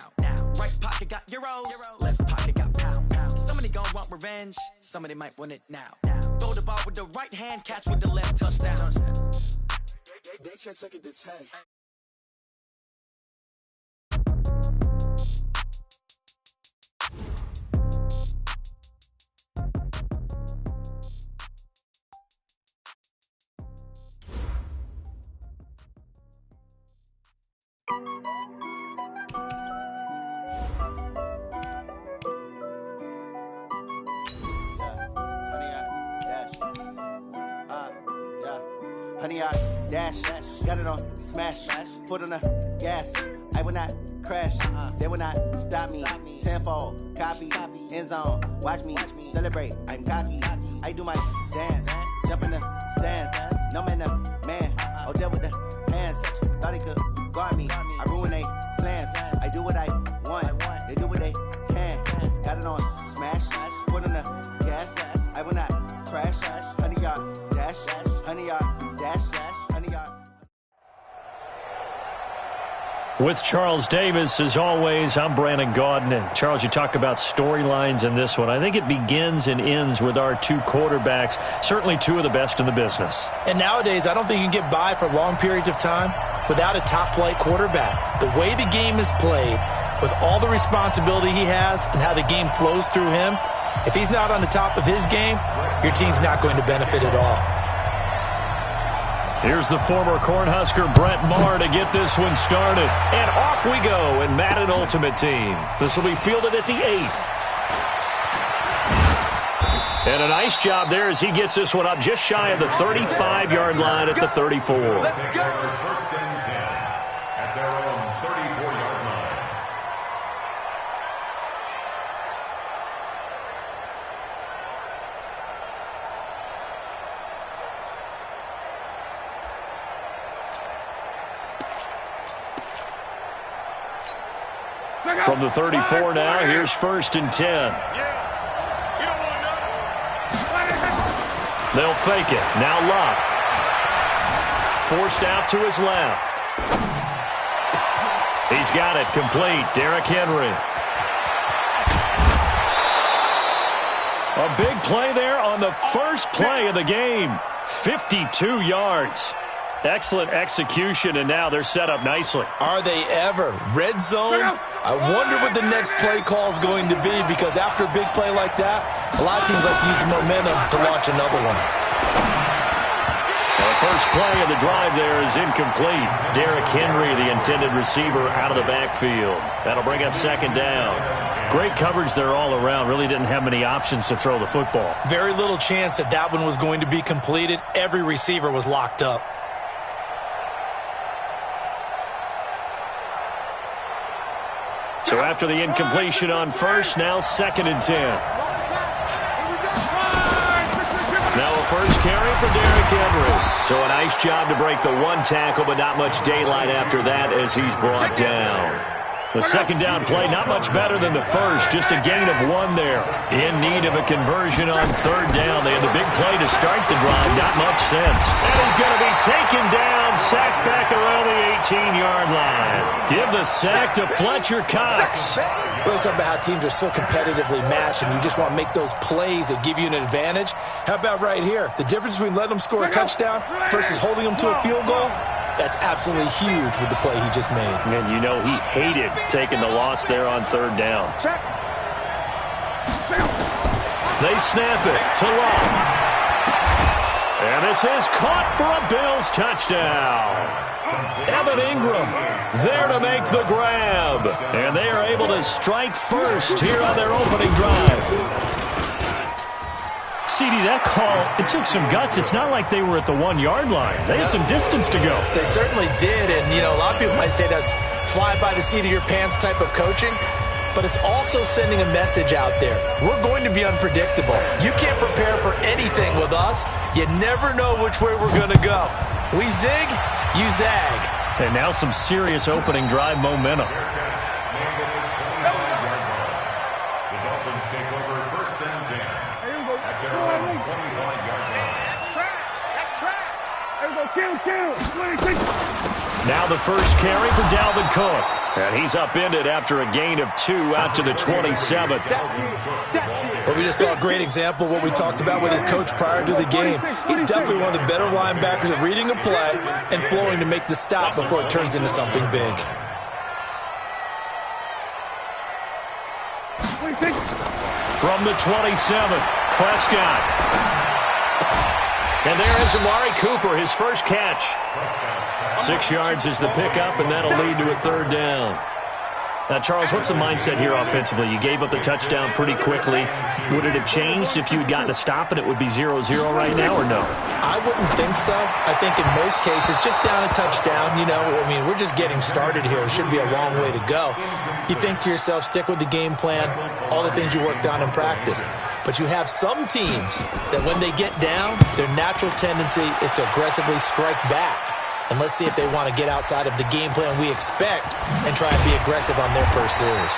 Right pocket got euros. Left pocket got pound. Somebody gon' want revenge, somebody might want it now. Throw the ball with the right hand, catch with the left, touchdown. They check second to 10. Honey, I dash, got it on smash, foot on the gas. I will not crash, they will not stop me. Tenfold, copy, end zone, watch me celebrate. I'm cocky, I do my dance, jump in the stands. No man, man, oh there with the hands. Thought he could guard me, I ruin they plans. I do what I want, they do what they can. Got it on smash, foot on the gas. I will not With Charles Davis, as always, I'm Brandon Gaudin. Charles, you talk about storylines in this one. I think it begins and ends with our two quarterbacks, certainly two of the best in the business. And nowadays, I don't think you can get by for long periods of time without a top-flight quarterback. The way the game is played, with all the responsibility he has and how the game flows through him, if he's not on the top of his game, your team's not going to benefit at all. Here's the former Cornhusker Brett Maher to get this one started. And off we go in Madden Ultimate Team. This will be fielded at the 8. And a nice job there as he gets this one up just shy of the 35-yard line at the 34. Let's go. First and 10 at their own 34-yard line. From the 34 now, here's first and 10. They'll fake it. Now Locke. Forced out to his left. He's got it complete. Derrick Henry. A big play there on the first play of the game. 52 yards. Excellent execution, and now they're set up nicely. Are they ever? Red zone? I wonder what the next play call is going to be, because after a big play like that, a lot of teams like to use the momentum to launch another one. The first play of the drive there is incomplete. Derrick Henry, the intended receiver, out of the backfield. That'll bring up second down. Great coverage there all around. Really didn't have many options to throw the football. Very little chance that that one was going to be completed. Every receiver was locked up. So after the incompletion on first, now second and 10. Now a first carry for Derrick Henry. So a nice job to break the one tackle, but not much daylight after that as he's brought down. The second down play, not much better than the first, just a gain of one there. In need of a conversion on third down. They had the big play to start the drive, not much sense. And he's going to be taken down, sacked back around the 18-yard line. Give the sack to Fletcher Cox. We're talking about how teams are so competitively matched, and you just want to make those plays that give you an advantage. How about right here? The difference between letting them score a touchdown versus holding them to a field goal? That's absolutely huge with the play he just made. And you know he hated taking the loss there on third down. They snap it to Locke. And this is caught for a Bills touchdown. Evan Ingram there to make the grab. And they are able to strike first here on their opening drive. CD, that call, it took some guts. It's not like they were at the 1-yard line. They had some distance to go. They certainly did, and, you know, a lot of people might say that's fly by the seat of your pants type of coaching, but it's also sending a message out there. We're going to be unpredictable. You can't prepare for anything with us. You never know which way we're going to go. We zig, you zag. And now some serious opening drive momentum. Now the first carry for Dalvin Cook. And he's upended after a gain of 2 out to the 27. Well, we just saw a great example of what we talked about with his coach prior to the game. He's definitely one of the better linebackers at reading a play and flowing to make the stop before it turns into something big. From the 27, Prescott. And there is Amari Cooper, his first catch. 6 yards is the pickup, and that'll lead to a third down. Now, Charles, what's the mindset here offensively? You gave up the touchdown pretty quickly. Would it have changed if you had gotten a stop and it would be 0-0 right now, or no? I wouldn't think so. I think in most cases, just down a touchdown, you know, I mean, we're just getting started here. It should be a long way to go. You think to yourself, stick with the game plan, all the things you worked on in practice. But you have some teams that when they get down, their natural tendency is to aggressively strike back. And let's see if they want to get outside of the game plan we expect and try and be aggressive on their first series.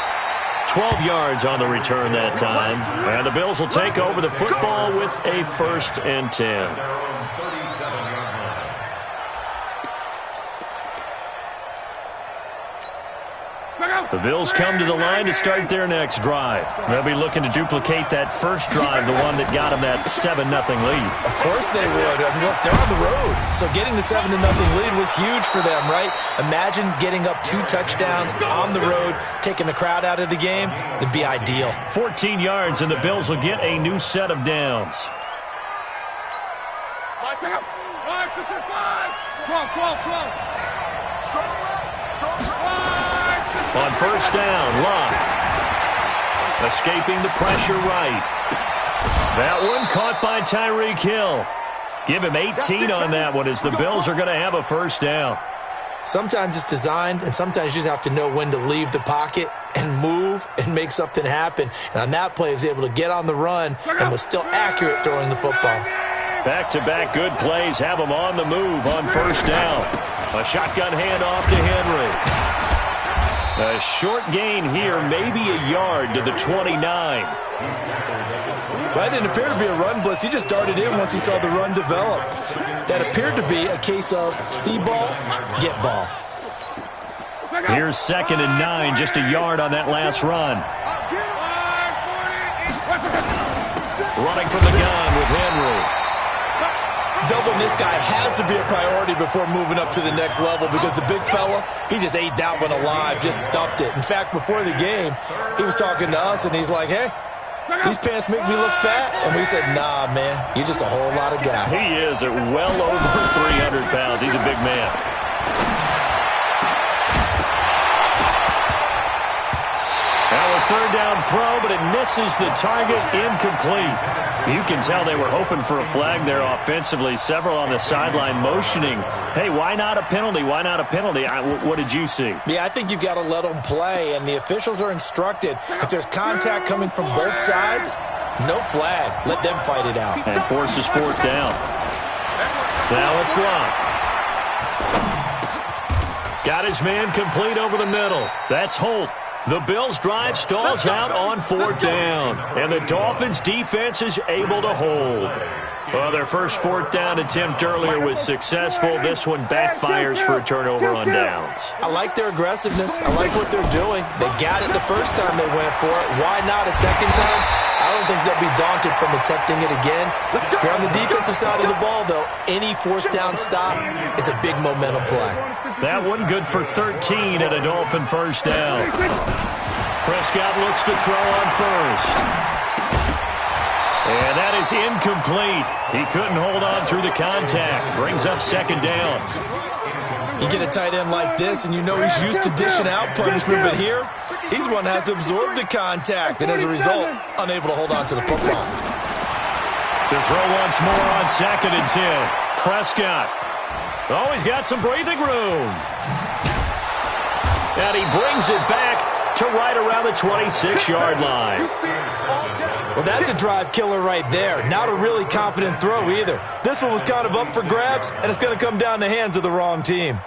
12 yards on the return that time. And the Bills will take over the football with a 1st and 10. The Bills come to the line to start their next drive. They'll be looking to duplicate that first drive, the one that got them that 7-0 lead. Of course they would. I mean, look, they're on the road. So getting the 7-0 lead was huge for them, right? Imagine getting up 2 touchdowns on the road, taking the crowd out of the game. It'd be ideal. 14 yards, and the Bills will get a new set of downs. 5, 6, 5. Come on. On first down, Locke. Escaping the pressure right. That one caught by Tyreek Hill. Give him 18 on that one as the Bills are going to have a first down. Sometimes it's designed, and sometimes you just have to know when to leave the pocket and move and make something happen. And on that play, he was able to get on the run and was still accurate throwing the football. Back-to-back good plays have him on the move on first down. A shotgun handoff to Henry. A short gain here, maybe a yard to the 29. That didn't appear to be a run blitz. He just darted in once he saw the run develop. That appeared to be a case of see ball, get ball. Here's 2nd and 9, just a yard on that last run. Running from the gun with Henry. Doubling this guy has to be a priority before moving up to the next level because the big fella, he just ate that one alive, just stuffed it. In fact, before the game, he was talking to us, and he's like, hey, these pants make me look fat. And we said, nah, man, you're just a whole lot of guy. He is at well over 300 pounds. He's a big man. Now a third down throw, but it misses the target, incomplete. You can tell they were hoping for a flag there offensively. Several on the sideline motioning, hey, why not a penalty? Why not a penalty? What did you see? Yeah, I think you've got to let them play, and the officials are instructed. If there's contact coming from both sides, no flag. Let them fight it out. And forces 4th down. Now it's Locke. Got his man complete over the middle. That's Holt. The Bills' drive stalls out on 4th down, and the Dolphins' defense is able to hold. Well, their first 4th down attempt earlier was successful. This one backfires for a turnover on downs. I like their aggressiveness. I like what they're doing. They got it the first time they went for it. Why not a second time? I don't think they'll be daunted from attempting it again. If you're on the defensive side of the ball, though, any 4th down stop is a big momentum play. That one good for 13 and a Dolphin first down. Prescott looks to throw on first. And that is incomplete. He couldn't hold on through the contact. Brings up 2nd down. You get a tight end like this, and you know he's used to dishing out punishment, but here, he's one that has to absorb the contact, and as a result, unable to hold on to the football. To throw once more on 2nd and 10. Prescott. Oh, he's got some breathing room. And he brings it back to right around the 26-yard line. Well, that's a drive killer right there. Not a really confident throw either. This one was kind of up for grabs, and it's going to come down the hands of the wrong team.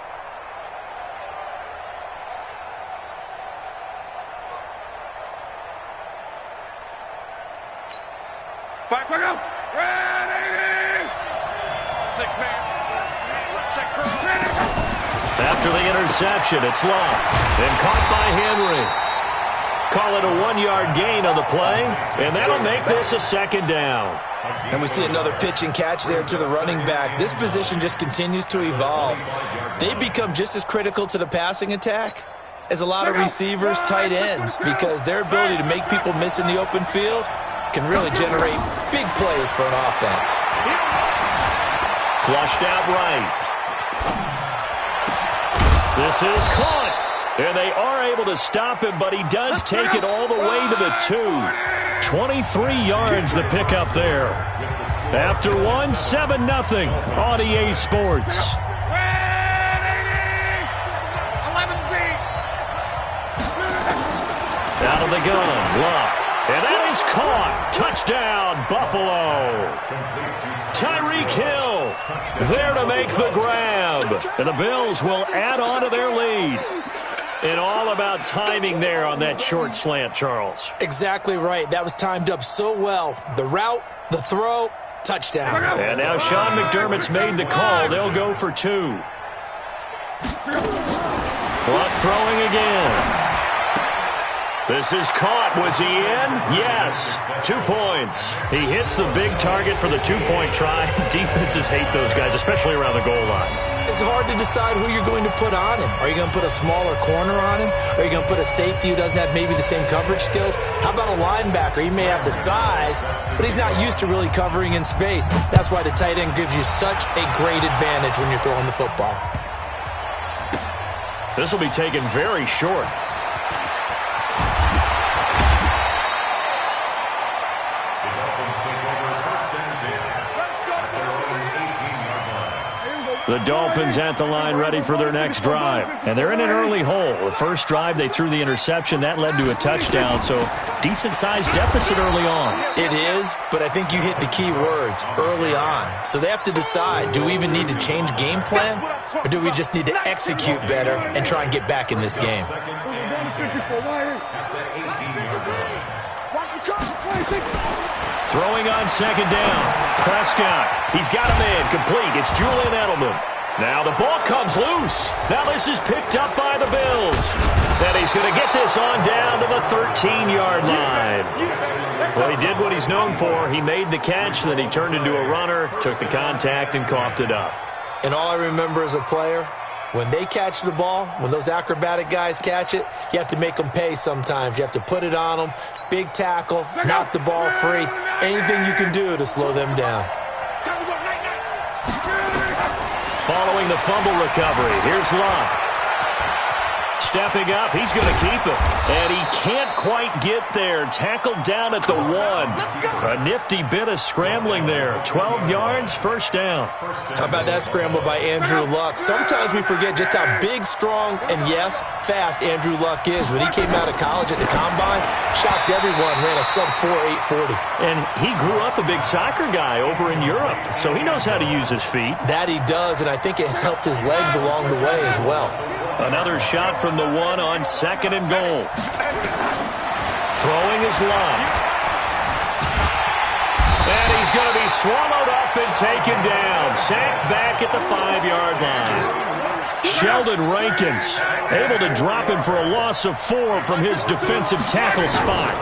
After the interception, it's Locke. And caught by Henry. Call it a 1-yard gain on the play, and that'll make this a 2nd down. And we see another pitch and catch there to the running back. This position just continues to evolve. They become just as critical to the passing attack as a lot of receivers, tight ends, because their ability to make people miss in the open field can really generate big plays for an offense. Flushed out right. This is caught, and they are able to stop him, but he does take it all the way to the 2. 23 yards the pickup there. After 7-0 on EA Sports. Out of the gun, Locke. And that is caught. Touchdown, Buffalo. Tyreek Hill there to make the grab. And the Bills will add on to their lead. And all about timing there on that short slant, Charles. Exactly right. That was timed up so well. The route, the throw, touchdown. And now Sean McDermott's made the call. They'll go for 2. Clock throwing again. This is caught. Was he in? Yes. 2 points. He hits the big target for the two-point try. Defenses hate those guys, especially around the goal line. It's hard to decide who you're going to put on him. Are you going to put a smaller corner on him? Are you going to put a safety who doesn't have maybe the same coverage skills? How about a linebacker? He may have the size, but he's not used to really covering in space. That's why the tight end gives you such a great advantage when you're throwing the football. This will be taken very short. The Dolphins at the line ready for their next drive. And they're in an early hole. The first drive, they threw the interception. That led to a touchdown, so decent-sized deficit early on. It is, but I think you hit the key words, early on. So they have to decide, do we even need to change game plan, or do we just need to execute better and try and get back in this game? Throwing on second down. Prescott. He's got him in. Complete. It's Julian Edelman. Now the ball comes loose. Now this is picked up by the Bills. And he's going to get this on down to the 13-yard line. Well, he did what he's known for. He made the catch, then he turned into a runner, took the contact, and coughed it up. And all I remember as a player, when they catch the ball, when those acrobatic guys catch it, you have to make them pay sometimes. You have to put it on them, big tackle, knock the ball free, anything you can do to slow them down. Following the fumble recovery, here's Love. Stepping up, he's going to keep it. And he can't quite get there. Tackled down at the 1. A nifty bit of scrambling there. 12 yards, first down. How about that scramble by Andrew Luck? Sometimes we forget just how big, strong, and yes, fast Andrew Luck is. When he came out of college at the Combine, shocked everyone, ran a sub-4 840. And he grew up a big soccer guy over in Europe, so he knows how to use his feet. That he does, and I think it has helped his legs along the way as well. Another shot from the 1 on second and goal. Throwing is Love. And he's going to be swallowed up and taken down. Sacked back at the 5-yard line. Sheldon Rankins able to drop him for a loss of 4 from his defensive tackle spot.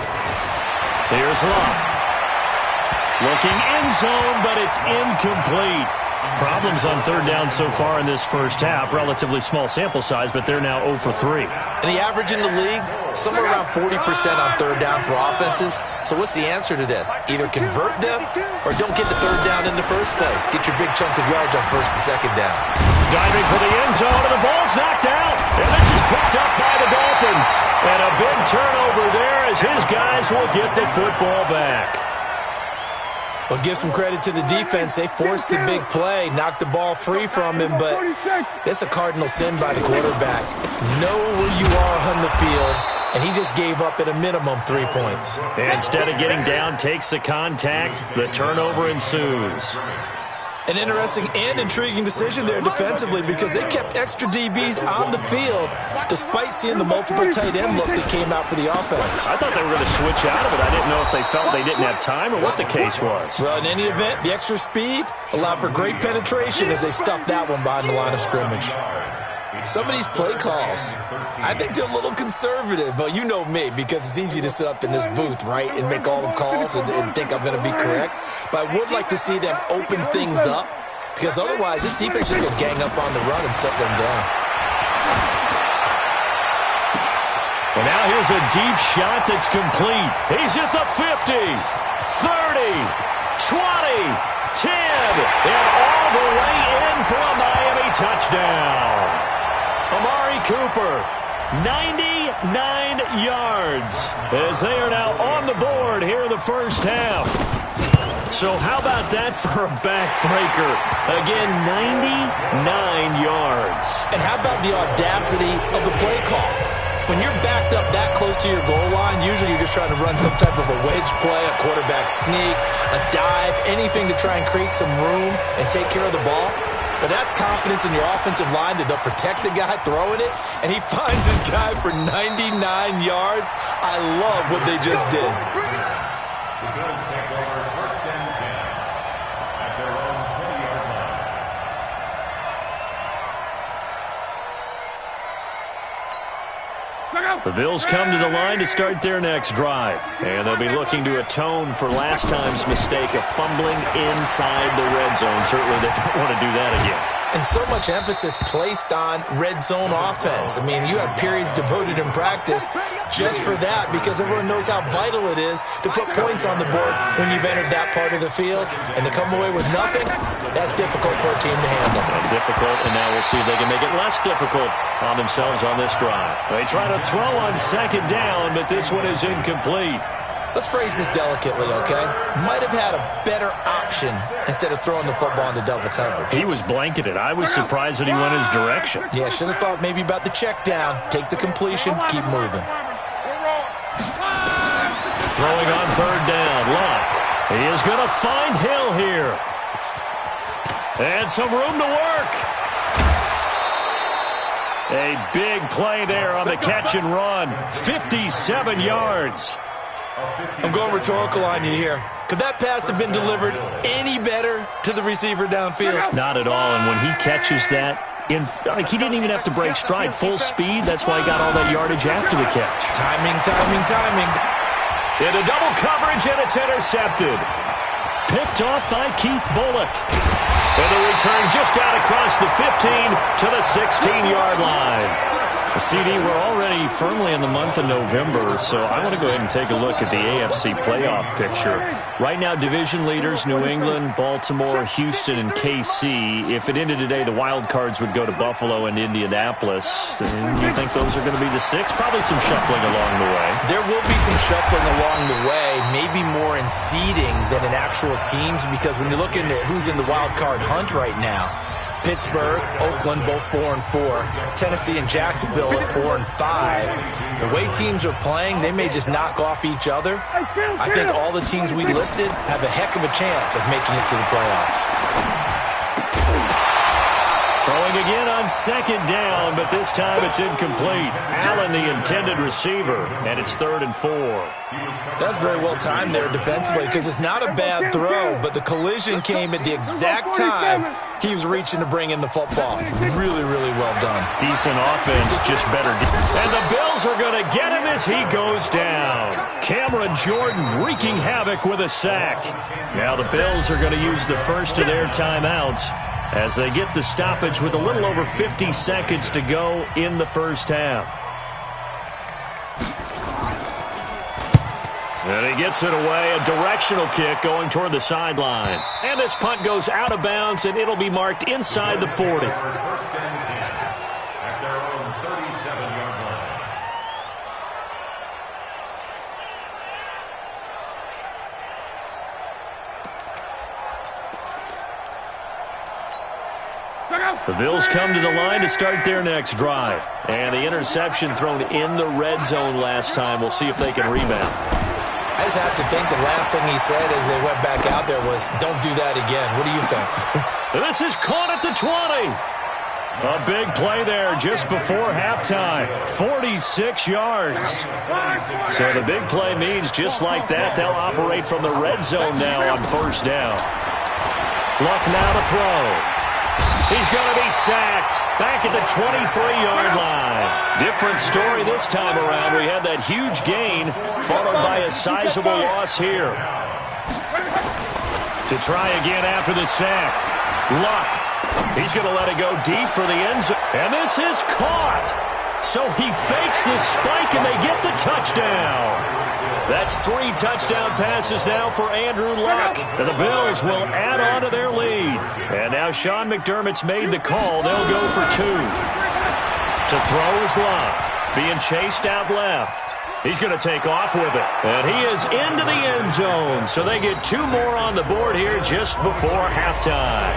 Here's Love. Looking end zone, but it's incomplete. Problems on third down so far in this first half. Relatively small sample size, but they're now 0 for 3. And the average in the league, somewhere around 40% on third down for offenses. So what's the answer to this? Either convert them or don't get the third down in the first place. Get your big chunks of yards on first and second down. Diving for the end zone, and the ball's knocked out. And this is picked up by the Dolphins. And a big turnover there as his guys will get the football back. Well, give some credit to the defense. They forced the big play, knocked the ball free from him, but it's a cardinal sin by the quarterback. Know where you are on the field, and he just gave up at a minimum 3 points. Instead of getting down, takes the contact. The turnover ensues. An interesting and intriguing decision there defensively because they kept extra DBs on the field despite seeing the multiple tight end look that came out for the offense. I thought they were going to switch out of it. I didn't know if they felt they didn't have time or what the case was. Well, in any event, the extra speed allowed for great penetration as they stuffed that one behind the line of scrimmage. Some of these play calls, I think they're a little conservative, but you know me because it's easy to sit up in this booth, right, and make all the calls and think I'm going to be correct. But I would like to see them open things up because otherwise this defense is just going to gang up on the run and shut them down. Well, now here's a deep shot that's complete. He's at the 50, 30, 20, 10, and all the way in for a Miami touchdown. Amari Cooper, 99 yards, as they are now on the board here in the first half. So how about that for a backbreaker? Again, 99 yards. And how about the audacity of the play call? When you're backed up that close to your goal line, usually you're just trying to run some type of a wedge play, a quarterback sneak, a dive, anything to try and create some room and take care of the ball. But that's confidence in your offensive line that they'll protect the guy throwing it, and he finds his guy for 99 yards. I love what they just did. The Bills take over first and 10 at their own 20-yard line. Check out. The Bills come to the line to start their next drive. And they'll be looking to atone for last time's mistake of fumbling inside the red zone. Certainly they don't want to do that again. And so much emphasis placed on red zone offense. I mean, you have periods devoted in practice just for that because everyone knows how vital it is to put points on the board when you've entered that part of the field. And to come away with nothing, that's difficult for a team to handle. Difficult, and now we'll see if they can make it less difficult on themselves on this drive. They try to throw on second down, but this one is incomplete. Let's phrase this delicately, okay? Might have had a better option instead of throwing the football into double coverage. He was blanketed. I was surprised that he went his direction. Yeah, should have thought maybe about the check down. Take the completion, keep moving. Throwing on third down, Locke. He is going to find Hill here. And some room to work. A big play there on the catch and run. 57 yards. I'm going rhetorical on you here. Could that pass have been delivered any better to the receiver downfield? Not at all, and when he catches that, he didn't even have to break stride. Full speed, that's why he got all that yardage after the catch. Timing, timing, timing. Into double coverage, and it's intercepted. Picked off by Keith Bullock. And the return just out across the 15 to the 16-yard line. CD, we're already firmly in the month of November, so I want to go ahead and take a look at the AFC playoff picture. Right now, division leaders, New England, Baltimore, Houston, and KC. If it ended today, the wild cards would go to Buffalo and Indianapolis. And you think those are going to be the six? Probably some shuffling along the way. There will be some shuffling along the way, maybe more in seeding than in actual teams, because when you're looking at who's in the wild card hunt right now, Pittsburgh, Oakland, both 4-4. Tennessee and Jacksonville at 4-5. The way teams are playing, they may just knock off each other. I think all the teams we listed have a heck of a chance of making it to the playoffs. Throwing again on second down, but this time it's incomplete. Allen, the intended receiver, and it's 3rd and 4. That's very well timed there defensively because it's not a bad throw, but the collision came at the exact time he was reaching to bring in the football. Really, really well done. Decent offense, just better. And the Bills are going to get him as he goes down. Cameron Jordan wreaking havoc with a sack. Now the Bills are going to use the first of their timeouts as they get the stoppage with a little over 50 seconds to go in the first half. And he gets it away, a directional kick going toward the sideline. And this punt goes out of bounds, and it'll be marked inside the 40. At their own 37-yard line. The Bills come to the line to start their next drive. And the interception thrown in the red zone last time. We'll see if they can rebound. I just have to think the last thing he said as they went back out there was, don't do that again. What do you think? This is caught at the 20. A big play there just before halftime. 46 yards. So the big play means just like that, they'll operate from the red zone now on first down. Luck now to throw. He's going to be sacked back at the 23-yard line. Different story this time around. We had that huge gain followed by a sizable loss here. To try again after the sack. Luck. He's going to let it go deep for the end zone. And this is caught. So he fakes the spike and they get the touchdown. That's 3 touchdown passes now for Andrew Luck. And the Bills will add on to their lead. And now Sean McDermott's made the call. They'll go for 2. To throw is Luck. Being chased out left. He's going to take off with it. And he is into the end zone. So they get 2 more on the board here just before halftime.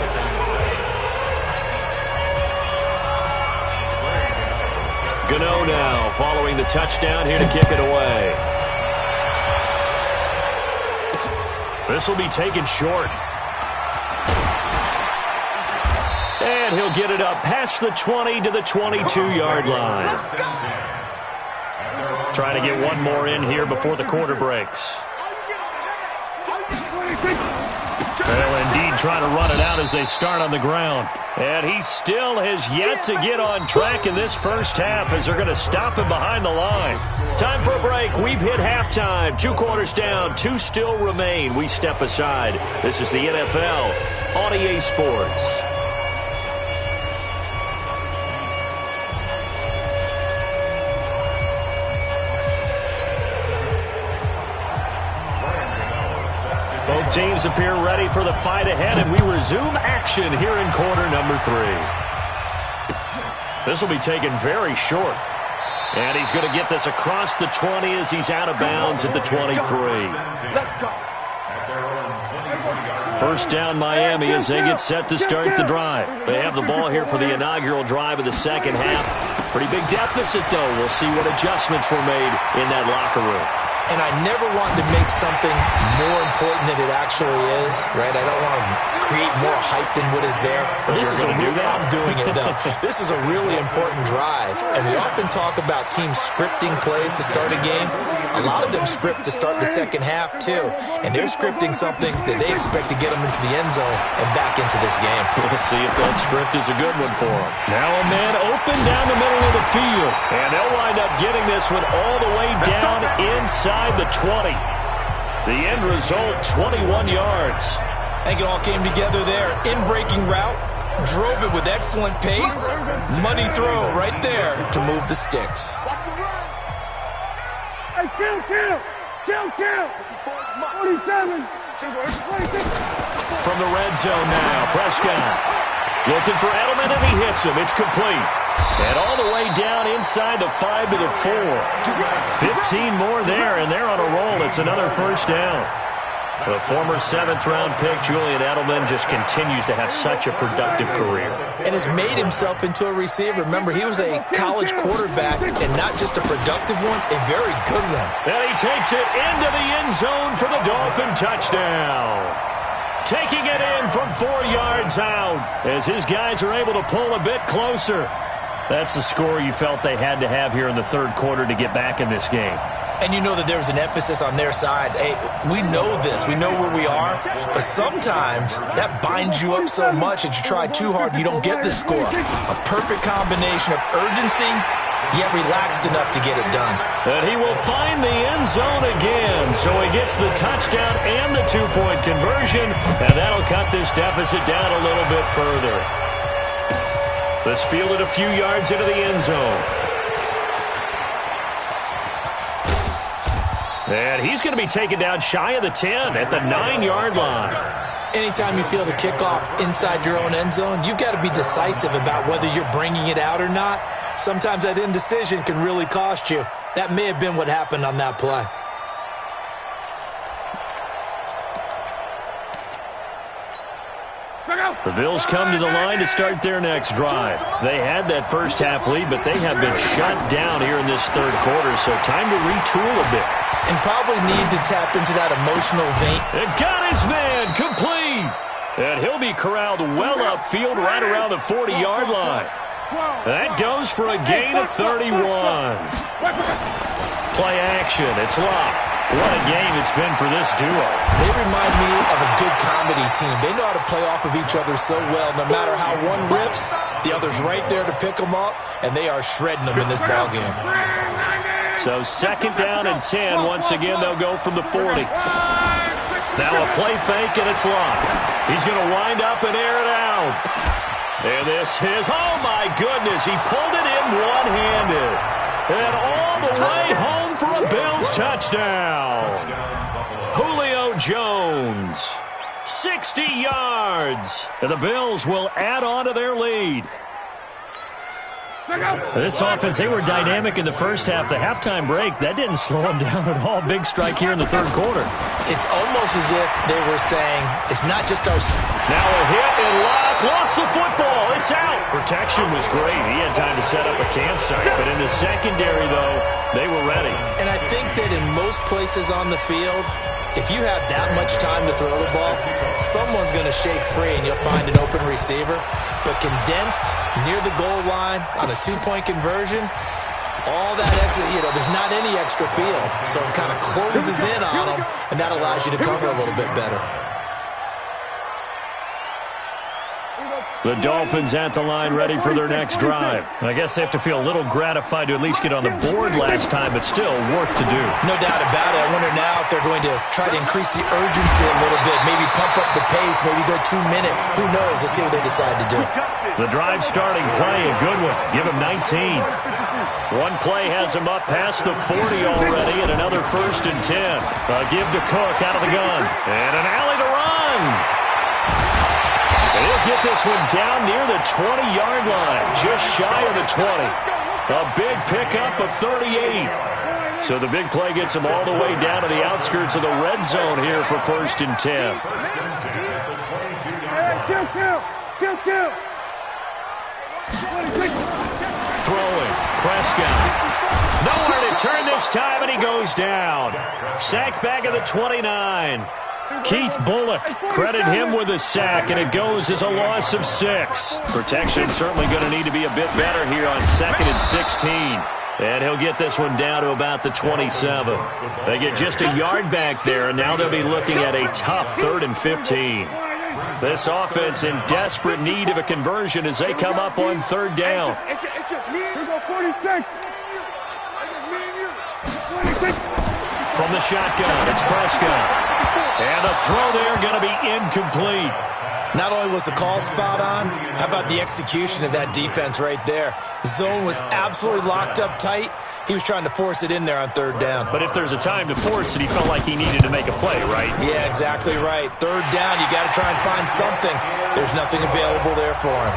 Gano now following the touchdown here to kick it away. This will be taken short. And he'll get it up past the 20 to the 22-yard line. Trying to get one more in here before the quarter breaks. They'll indeed try try to run it out as they start on the ground. And he still has yet to get on track in this first half as they're going to stop him behind the line. Time for a break. We've hit halftime. 2 quarters down. 2 still remain. We step aside. This is the NFL on EA Sports. Both teams appear ready for the fight ahead, and we resume action here in quarter number 3. This will be taken very short. And he's going to get this across the 20 as he's out of bounds at the 23. Let's go. First down Miami as they get set to start the drive. They have the ball here for the inaugural drive of the second half. Pretty big deficit, though. We'll see what adjustments were made in that locker room. And I never want to make something more important than it actually is, right? I don't want to create more hype than what is there. But this is I'm doing it, though. This is a really important drive. And we often talk about teams scripting plays to start a game. A lot of them script to start the second half, too. And they're scripting something that they expect to get them into the end zone and back into this game. We'll see if that script is a good one for them. Now a man open down the middle of the field. And they'll wind up getting this one all the way down inside the 20. The end result, 21 yards. I think it all came together there. In-breaking route, drove it with excellent pace. Money throw right there to move the sticks. Hey, kill. 47. From the red zone now, Prescott looking for Edelman, and he hits him. It's complete. And all the way down inside the 5 to the 4. 15 more there, and they're on a roll. It's another first down. The former 7th-round pick, Julian Edelman, just continues to have such a productive career. And has made himself into a receiver. Remember, he was a college quarterback, and not just a productive one, a very good one. And he takes it into the end zone for the Dolphin touchdown. Taking it in from 4 yards out as his guys are able to pull a bit closer. That's the score you felt they had to have here in the third quarter to get back in this game. And you know that there was an emphasis on their side. Hey, we know this. We know where we are. But sometimes that binds you up so much that you try too hard, you don't get this score. A perfect combination of urgency, yet relaxed enough to get it done. And he will find the end zone again. So he gets the touchdown and the 2-point conversion. And that'll cut this deficit down a little bit further. This fielded a few yards into the end zone. And he's going to be taken down shy of the 10 at the 9-yard line. Anytime you field a kickoff inside your own end zone, you've got to be decisive about whether you're bringing it out or not. Sometimes that indecision can really cost you. That may have been what happened on that play. The Bills come to the line to start their next drive. They had that first half lead, but they have been shut down here in this third quarter, so time to retool a bit. And probably need to tap into that emotional vein. It got his man complete. And he'll be corralled well upfield right around the 40-yard line. That goes for a gain of 31. Play action. It's locked. What a game it's been for this duo. They remind me of a good comedy team. They know how to play off of each other so well. No matter how one riffs, the other's right there to pick them up, and they are shredding them in this ballgame. So second down and 10. Once again, they'll go from the 40. Now a play fake, and it's locked. He's going to wind up and air it out. And this is, oh my goodness, he pulled it in one-handed. And all the way home for a Bills touchdown. Julio Jones, 60 yards. And the Bills will add on to their lead. This offense, they were dynamic in the first half. The halftime break, that didn't slow them down at all. Big strike here in the third quarter. It's almost as if they were saying, it's not just our... Now a hit and lock. Lost the football. It's out. Protection was great. He had time to set up a campsite. But in the secondary, though, they were ready. And I think that in most places on the field, if you have that much time to throw the ball, someone's going to shake free and you'll find an open receiver. But condensed near the goal line on a 2-point conversion, all that extra, there's not any extra field. So it kind of closes in on them, and that allows you to cover a little bit better. The Dolphins at the line ready for their next drive. I guess they have to feel a little gratified to at least get on the board last time, but still work to do. No doubt about it. I wonder now if they're going to try to increase the urgency a little bit, maybe pump up the pace, maybe go 2 minute. Who knows? Let's see what they decide to do. The drive starting play, a good one. Give him 19. One play has him up past the 40 already, and another 1st and 10. A give to Cook out of the gun. And an alley to run. He'll get this one down near the 20-yard line, just shy of the 20. A big pickup of 38. So the big play gets him all the way down to the outskirts of the red zone here for 1st and 10. Kill. Throwing, Prescott. Nowhere to turn this time, and he goes down. Sacked back at the 29. Keith Bullock, credit him with a sack, and it goes as a loss of 6. Protection certainly going to need to be a bit better here on 2nd and 16. And he'll get this one down to about the 27. They get just a yard back there, and now they'll be looking at a tough 3rd and 15. This offense in desperate need of a conversion as they come up on 3rd down. It's just me. Here go 46. It's just me and you. 46. From the shotgun, it's Prescott. And the throw there going to be incomplete. Not only was the call spot on, how about the execution of that defense right there? The zone was absolutely locked up tight. He was trying to force it in there on 3rd down. But if there's a time to force it, he felt like he needed to make a play, right? Yeah, exactly right. 3rd down, you got to try and find something. There's nothing available there for him.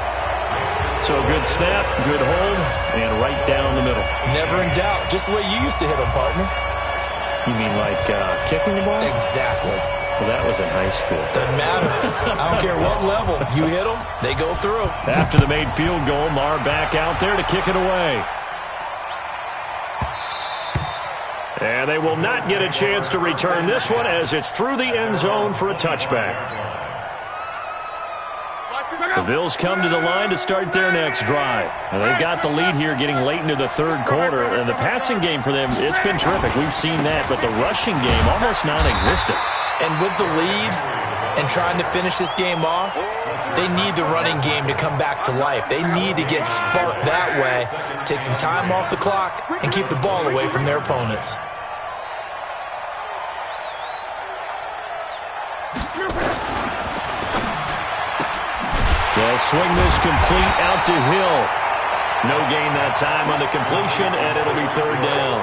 So good snap, good hold, and right down the middle. Never in doubt. Just the way you used to hit him, partner. You mean like kicking the ball? Exactly. Well, that was in high school. Doesn't matter. I don't care what level. You hit them, they go through. After the made field goal, Marr back out there to kick it away. And they will not get a chance to return this one as it's through the end zone for a touchback. The Bills come to the line to start their next drive. And they've got the lead here getting late into the 3rd quarter. And the passing game for them, it's been terrific. We've seen that. But the rushing game, almost non-existent. And with the lead and trying to finish this game off, they need the running game to come back to life. They need to get sparked that way, take some time off the clock, and keep the ball away from their opponents. They'll swing this complete out to Hill. No gain that time on the completion, and it'll be 3rd down.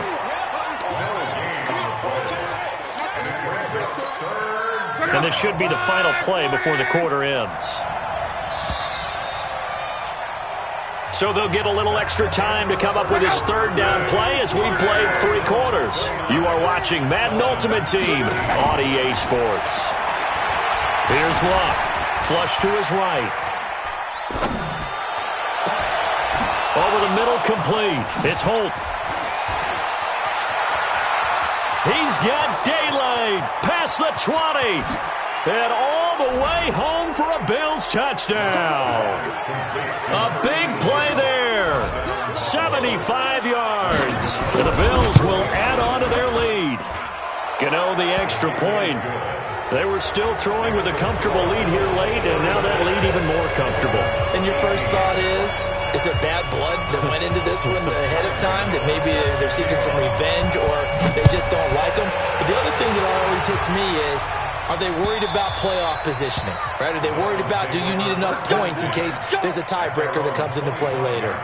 And this should be the final play before the quarter ends. So they'll get a little extra time to come up with his 3rd down play as we played 3 quarters. You are watching Madden Ultimate Team on EA Sports. Here's Luck. Flush to his right. Over the middle, complete. It's Holt. He's got daylight past the 20. And all the way home for a Bills touchdown. A big play there. 75 yards. And the Bills will add on to their lead. Gano the extra point. They were still throwing with a comfortable lead here late, and now that lead even more comfortable. And your first thought is there bad blood that went into this one ahead of time, that maybe they're seeking some revenge or they just don't like them? But the other thing that always hits me is, are they worried about playoff positioning? Right? Are they worried about, do you need enough points in case there's a tiebreaker that comes into play later?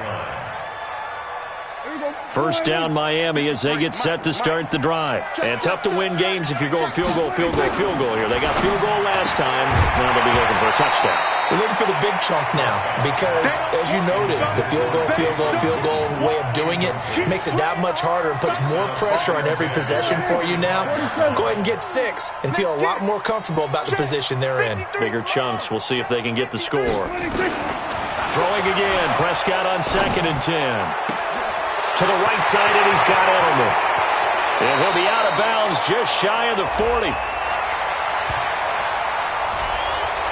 First down Miami as they get set to start the drive. And tough to win games if you're going field goal here. They got field goal last time. Now they'll be looking for a touchdown. They're looking for the big chunk now because, as you noted, the field goal way of doing it makes it that much harder and puts more pressure on every possession for you now. Go ahead and get 6 and feel a lot more comfortable about the position they're in. Bigger chunks. We'll see if they can get the score. Throwing again. Prescott on 2nd and 10. To the right side, and he's got Edelman. And he'll be out of bounds just shy of the 40.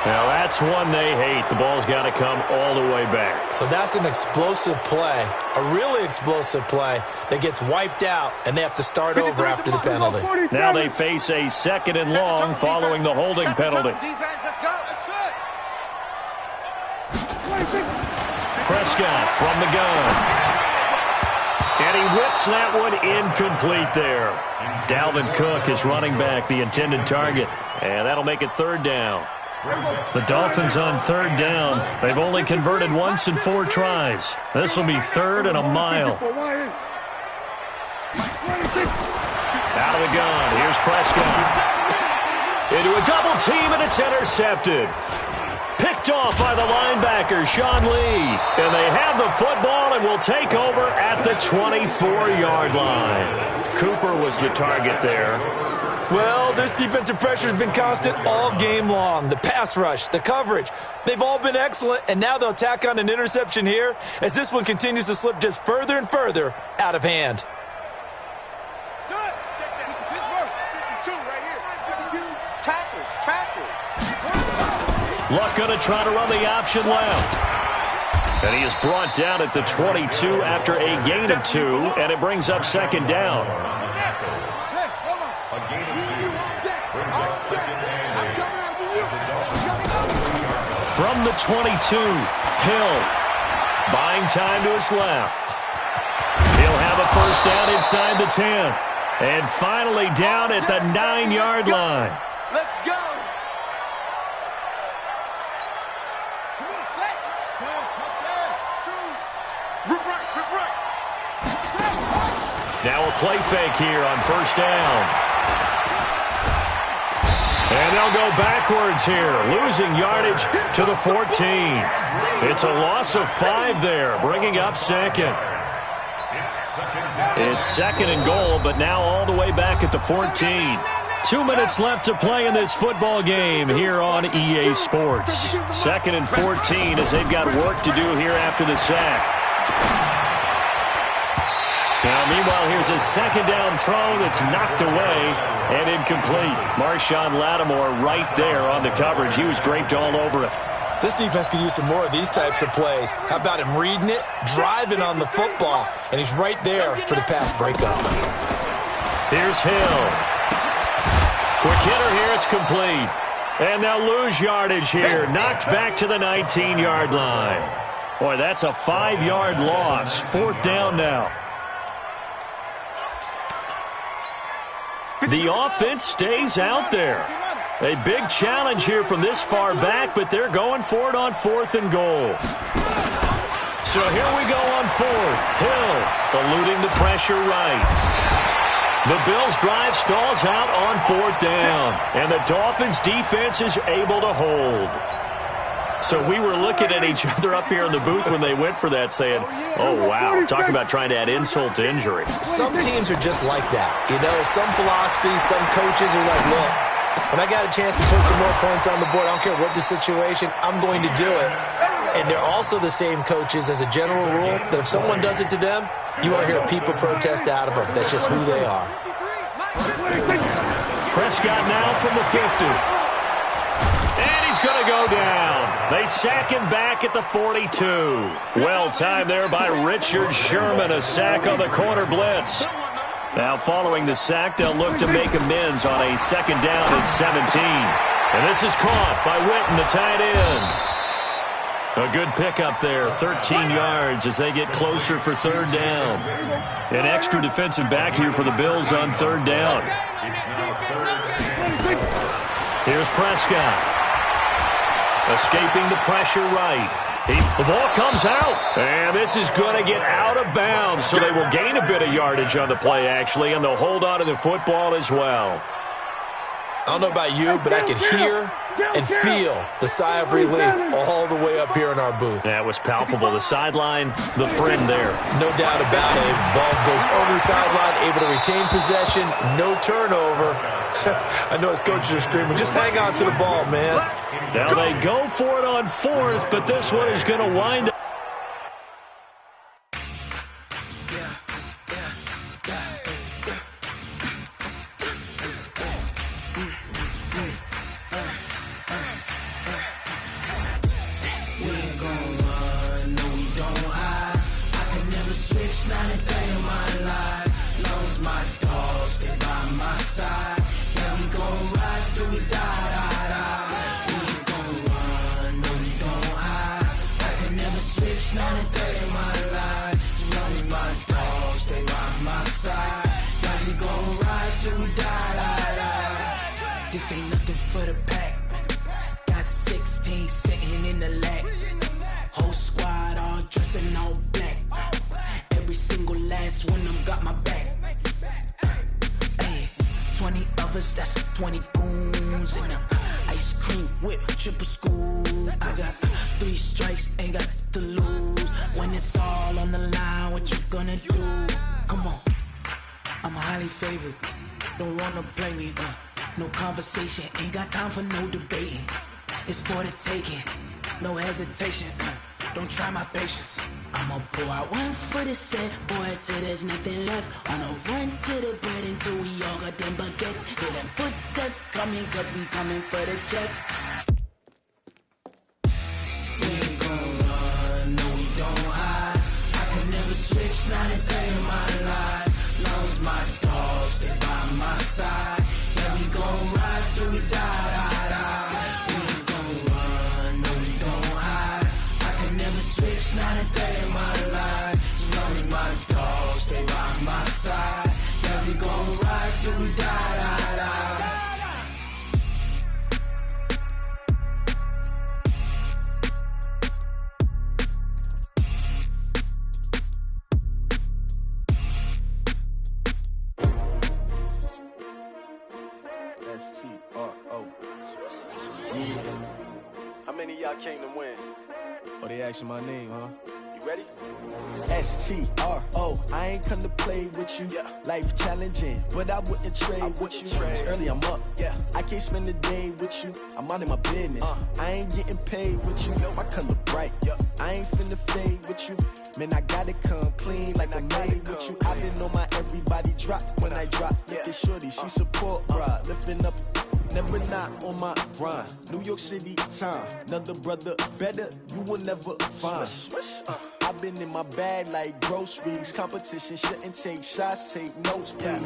Now, that's one they hate. The ball's got to come all the way back. So that's an explosive play, a really explosive play that gets wiped out, and they have to start over after the penalty. Now they face a 2nd and long following the holding penalty. Prescott from the gun. And he whips that one incomplete there. Dalvin Cook is running back, the intended target. And that'll make it third down. The Dolphins on third down. They've only converted once in 4 tries. This will be third and a mile. Out of the gun. Here's Prescott. Into a double team, and it's intercepted. Picked off by the linebacker, Sean Lee. And they have the football and will take over at the 24-yard line. Cooper was the target there. Well, this defensive pressure has been constant all game long. The pass rush, the coverage, they've all been excellent, and now they'll tack on an interception here as this one continues to slip just further and further out of hand. Luck going to try to run the option left. And he is brought down at the 22 after a gain of 2, and it brings up second down. A gain of 2 brings up second and 8. From the 22, Hill buying time to his left. He'll have a first down inside the 10. And finally down at the 9-yard line. Let's go. Now a play fake here on first down. And they'll go backwards here, losing yardage to the 14. It's a loss of 5 there, bringing up second. It's second and goal, but now all the way back at the 14. 2 minutes left to play in this football game here on EA Sports. Second and 14 as they've got work to do here after the sack. Now, meanwhile, here's a second down throw that's knocked away and incomplete. Marshawn Lattimore right there on the coverage. He was draped all over it. This defense could use some more of these types of plays. How about him reading it, driving on the football, and he's right there for the pass breakup. Here's Hill. Quick hitter here, it's complete. And they'll lose yardage here. Knocked back to the 19-yard line. Boy, that's a 5-yard loss. Fourth down now. The offense stays out there. A big challenge here from this far back, but they're going for it on 4th and goal. So here we go on 4th. Hill eluding the pressure right. The Bills' drive stalls out on 4th down, and the Dolphins' defense is able to hold. So we were looking at each other up here in the booth when they went for that, saying, oh, wow, talk about trying to add insult to injury. Some teams are just like that. You know, some philosophies, some coaches are like, look, when I got a chance to put some more points on the board, I don't care what the situation, I'm going to do it. And they're also the same coaches as a general rule that if someone does it to them, you won't hear people protest out of them. That's just who they are. Prescott now from the 50. And he's going to go down. They sack him back at the 42. Well timed there by Richard Sherman. A sack on the corner blitz. Now following the sack, they'll look to make amends on a second down at 17. And this is caught by Witten, the tight end. A good pickup there, 13 yards as they get closer for third down. An extra defensive back here for the Bills on third down. Here's Prescott. Escaping the pressure right. The ball comes out, and this is going to get out of bounds, so they will gain a bit of yardage on the play, actually, and they'll hold on to the football as well. I don't know about you, but I could hear and feel the sigh of relief all the way up here in our booth. That was palpable. The sideline, the friend there. No doubt about it. Ball goes over the sideline, able to retain possession, no turnover. I know his coaches are screaming, just hang on to the ball, man. Now they go for it on 4th, but this one is going to wind up. 20 goons in them. Ice cream whip, triple scoop. I got 3 strikes, ain't got to lose. When it's all on the line, what you gonna do? Come on, I'm highly favored. Don't wanna play me, no conversation, ain't got time for no debating. It's for the taking, no hesitation, don't try my patience. I'ma pour out one for the set, boy, till there's nothing left. On a run to the bread until we all got them baguettes. Hear them footsteps coming, cause we coming for the check. We ain't gon' run, no we don't hide. I can never switch, not a day in my life. Long as my dogs, they by my side. Yeah, we gon' ride till we die. We ain't gon' run, no we don't hide. I can never switch, not a day in my life. As long as my dogs, they by my side. Yeah, we gon' ride till we die. S-T-R-O. How many of y'all came to win? Oh, they asking my name, huh? You ready? S-T-R-O. I ain't come to play with you. Yeah. Life challenging, but I wouldn't trade with you. It's early, I'm up. Yeah. I can't spend the day with you. I'm minding my business. I ain't getting paid with you. My color bright. Yeah. I ain't finna fade with you. Man, I gotta come clean like I'm made with you. I've been on my everybody drop when I drop. Look at shorty, she support ride. Lifting up, never not on my grind. New York City time. Another brother better, you will never find. I've been in my bag like groceries. Competition shouldn't take shots, take notes, please.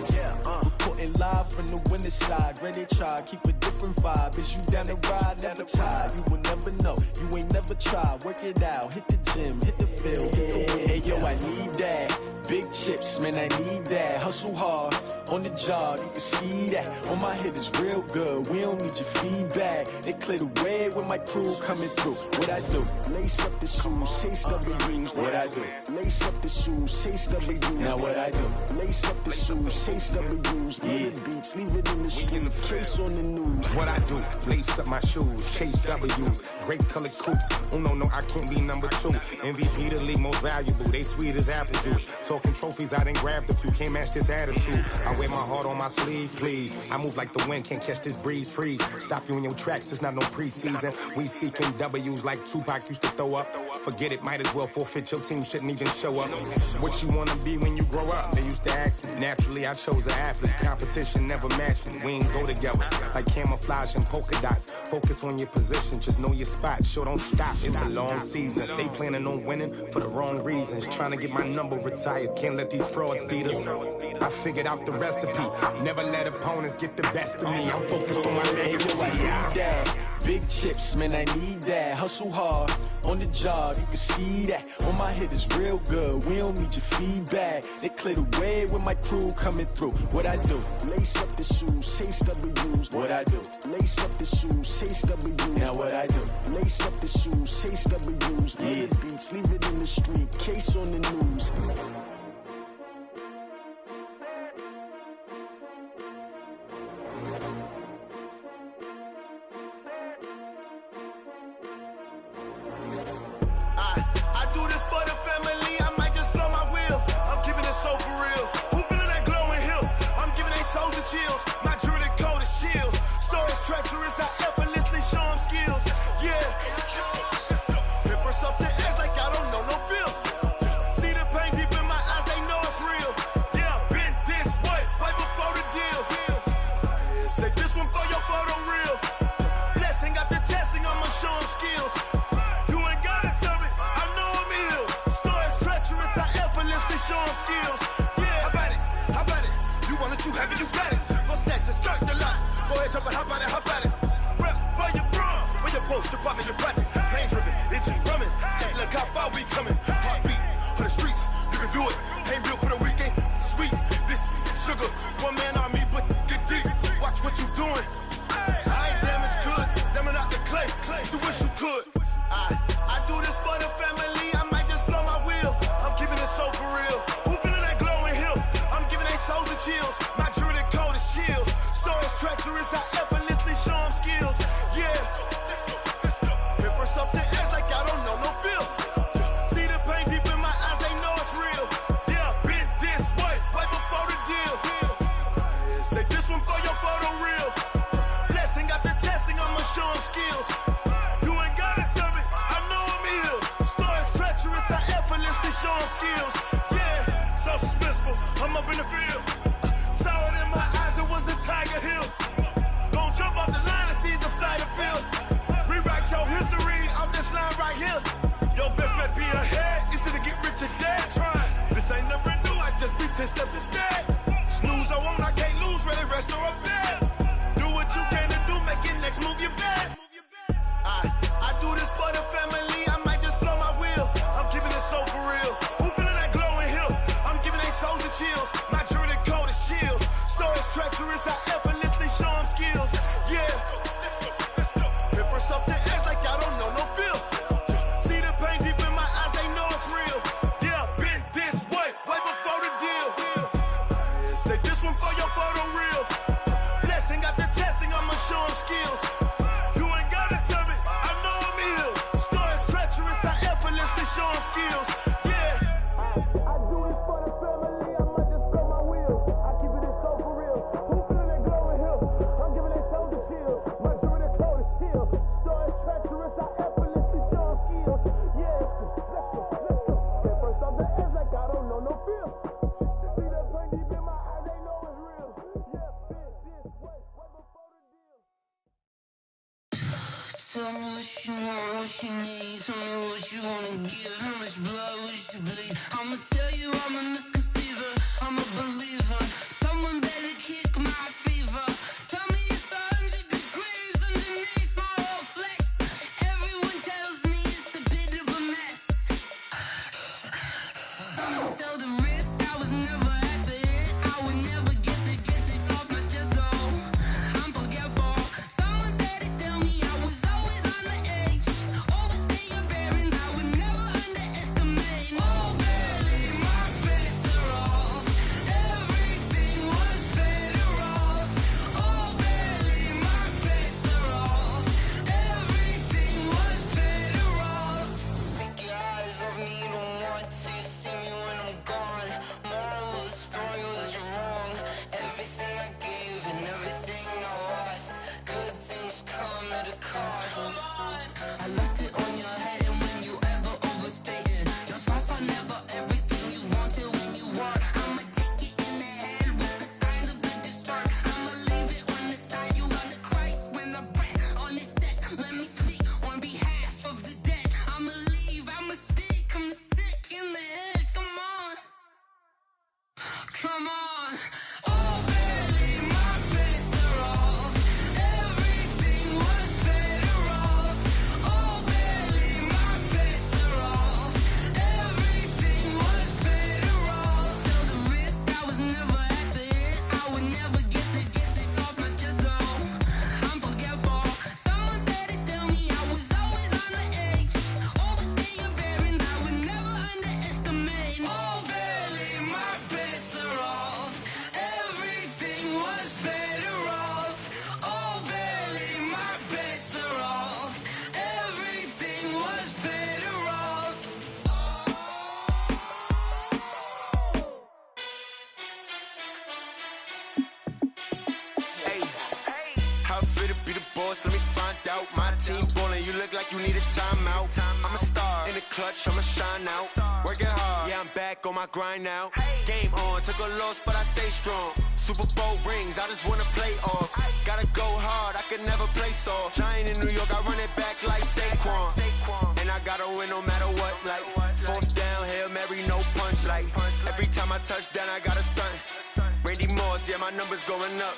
Reporting live from the winter side. Ready to try, keep a different vibe. Is you down the ride, never tired. You will never know, you ain't never tried. Work it out, hit the gym, hit the field, hit the wind. Hey yo, I need that. Big chips, man, I need that. Hustle hard, on the job, you can see that. On my head is real good, we don't need your feedback. They clear the way when my crew coming through. What I do? Lace up the shoes, chase W's. What I do? Lace up the shoes, chase W's. Now what I do? Lace up the shoes, chase W's. Yeah. Beats, leave it in the street, case on the news. What I do? Lace up my shoes, chase W's. Great colored coops. Oh no, I can't be number 2. MVP the league most valuable. They sweet as apple juice. Talking trophies, I didn't grab the few. Can't match this attitude. I wear my heart on my sleeve, please. I move like the wind, can't catch this breeze, freeze. Stop you in your tracks, there's not no preseason. We seeking W's like Tupac used to throw up. Forget it, might as well forfeit. Your team shouldn't even show up. What you wanna be when you grow up? They used to ask me. Naturally, I chose an athlete. Competition never matched me. We ain't go together like camouflage and polka dots. Focus on your position, just know your spot. Sure, don't stop. It's a long season. They planning on winning for the wrong reasons. Trying to get my number retired. Can't let these frauds beat us. I figured out the recipe. Never let opponents get the best of me. I'm focused on my legacy. I need that. Big chips, man, I need that. Hustle hard, on the job, you can see that. On my head is real good, we don't need your feedback. They clear the way when my crew coming through. What I do? Lace up the shoes, chase W's. What I do? Lace up the shoes, chase W's. Now what I do? Lace up the shoes, chase W's. Yeah. Beats, leave it in the street, case on the news. Chills. My jewelry coat is chill. Stories treacherous, I effortlessly show them skills. Yeah. Pepper stuff the edge like I don't know no feel. See the pain deep in my eyes, they know it's real. Yeah, been this way, right before the deal. Say this one for your photo real. Blessing after testing, I'ma show them skills. You ain't gotta tell me, I know I'm ill. Stories treacherous, I effortlessly show them skills. Yeah, how about it? You want it, you have it, you got it. Start the lot. Go ahead, jump and hop on it, hop at it. Rep for your bro, when you're posted, popping your projects. Pain driven, itching, drumming. Look how far we coming. Heartbeat on the streets, you can do it. Ain't built for the weekend. Sweet, this sugar, one man army, but get deep. Watch what you doing. I ain't damaged goods, damn it out the clay. You wish you could. I do this for the family. I might just blow my wheel. I'm keeping it so for real. Who feeling that glowing hill? I'm giving they soldier chills. My jewelry coat is chill. Stories treacherous, treacherous, I effortlessly show them skills. Yeah. Hit first off the edge like I don't know no feel. See the pain deep in my eyes, they know it's real. Yeah, been this way, way before the deal. Say this one for your photo reel. Blessing after testing, I'ma show them skills. You ain't gotta tell me, I know I'm ill. Story's treacherous, I effortlessly show them skills. Yeah, so suspenseful, I'm up in the field. Saw it in my eyes, it was the Tiger Hill. Gon' jump off the line and see the flight of field. Rewrite your history off this line right here. Your best bet be ahead, easy to get rich or dead trying. This ain't never new, I just be 10 steps instead. Snooze I won't, I can't lose, ready, rest or up bed. Do what you can to do, make it next move your best. I do this for the family, I might just flow my wheel. I'm keeping it so for real. Who feeling that glowing hill? I'm giving they soldier chills. My jury the code is chill. Story's treacherous, I effortlessly show them skills. Yeah. Hit first off the edge like I don't know no feel. See the pain deep in my eyes, they know it's real. Yeah, been this way, way before the deal. Say this one for your photo reel. Blessing after testing, I'ma show them skills. You ain't gotta tell me, I know I'm ill. Story's treacherous, I effortlessly show them skills. Yeah. I do this for the family, I might just blow my wheel. I keep it so for real. Who feeling that glowing hill? I'm giving they soldier chills. My jury the code is chill. Story's treacherous, I effortlessly show them skills. Yeah. Let's go. Hit first off the edge like I don't know no feel. See the pain deep in my eyes, they know it's real. Yeah, been this way, way before the deal. Tell me what you want, what you need. Tell me what you wanna give. How much blood would you bleed? I'ma tell you I'm a misconceiver. I'm a believer. Someone better kick my fever. Tell me it's 100 degrees underneath my whole flesh. Everyone tells me it's a bit of a mess. Someone tell the risk I was never at the hit. I would never get it off my chest though. I'm forgetful. Someone better tell me I was always on the edge. Overstay your bearings, I would never underestimate. Oh, barely, my bets are off. Everything was better off. Oh, barely, my bets are off. Everything was better off. Take your eyes off me, don't want to see me when I'm gone. Moral of the story was you're wrong. Everything I gave and everything I lost. Good things come at a cost. I left it on your head, and when you ever overstated, your thoughts are never everything you wanted when you want. I'ma take it in the head with the signs of the distort. I'ma leave it on the side. You on the Christ when the breath on this set. Let me speak on behalf of the dead. I'ma leave, I'ma speak. I'm the sick in the head. Come on, come on. Oh, barely, my bets are off. Everything was better off. Oh, barely, my bets are off. Everything was better off. Tell the risk I was never at the hit. I would never get it off my chest though. I'm forgetful. Someone better tell me I was always on the edge. Overstay your bearings, I would never underestimate. Oh, barely, my bets are off. Everything was better off. Oh, barely, my bets are off. Everything was better off. Hey, how it feel to be the boss? Let me find out. My team ballin', you look like you need a timeout. I'm a star in the clutch, I'ma shine out. Working hard, yeah, I'm back on my grind now. Game on, took a loss, but I stay strong. Super Bowl rings, I just wanna play off. Gotta go hard, I can never play soft. Giant in New York, I run it back like Saquon. And I gotta win no matter what, like fourth down, Hail Mary, no punch. Like every time I touch down, I gotta stunt. Randy Moss, yeah, my numbers going up.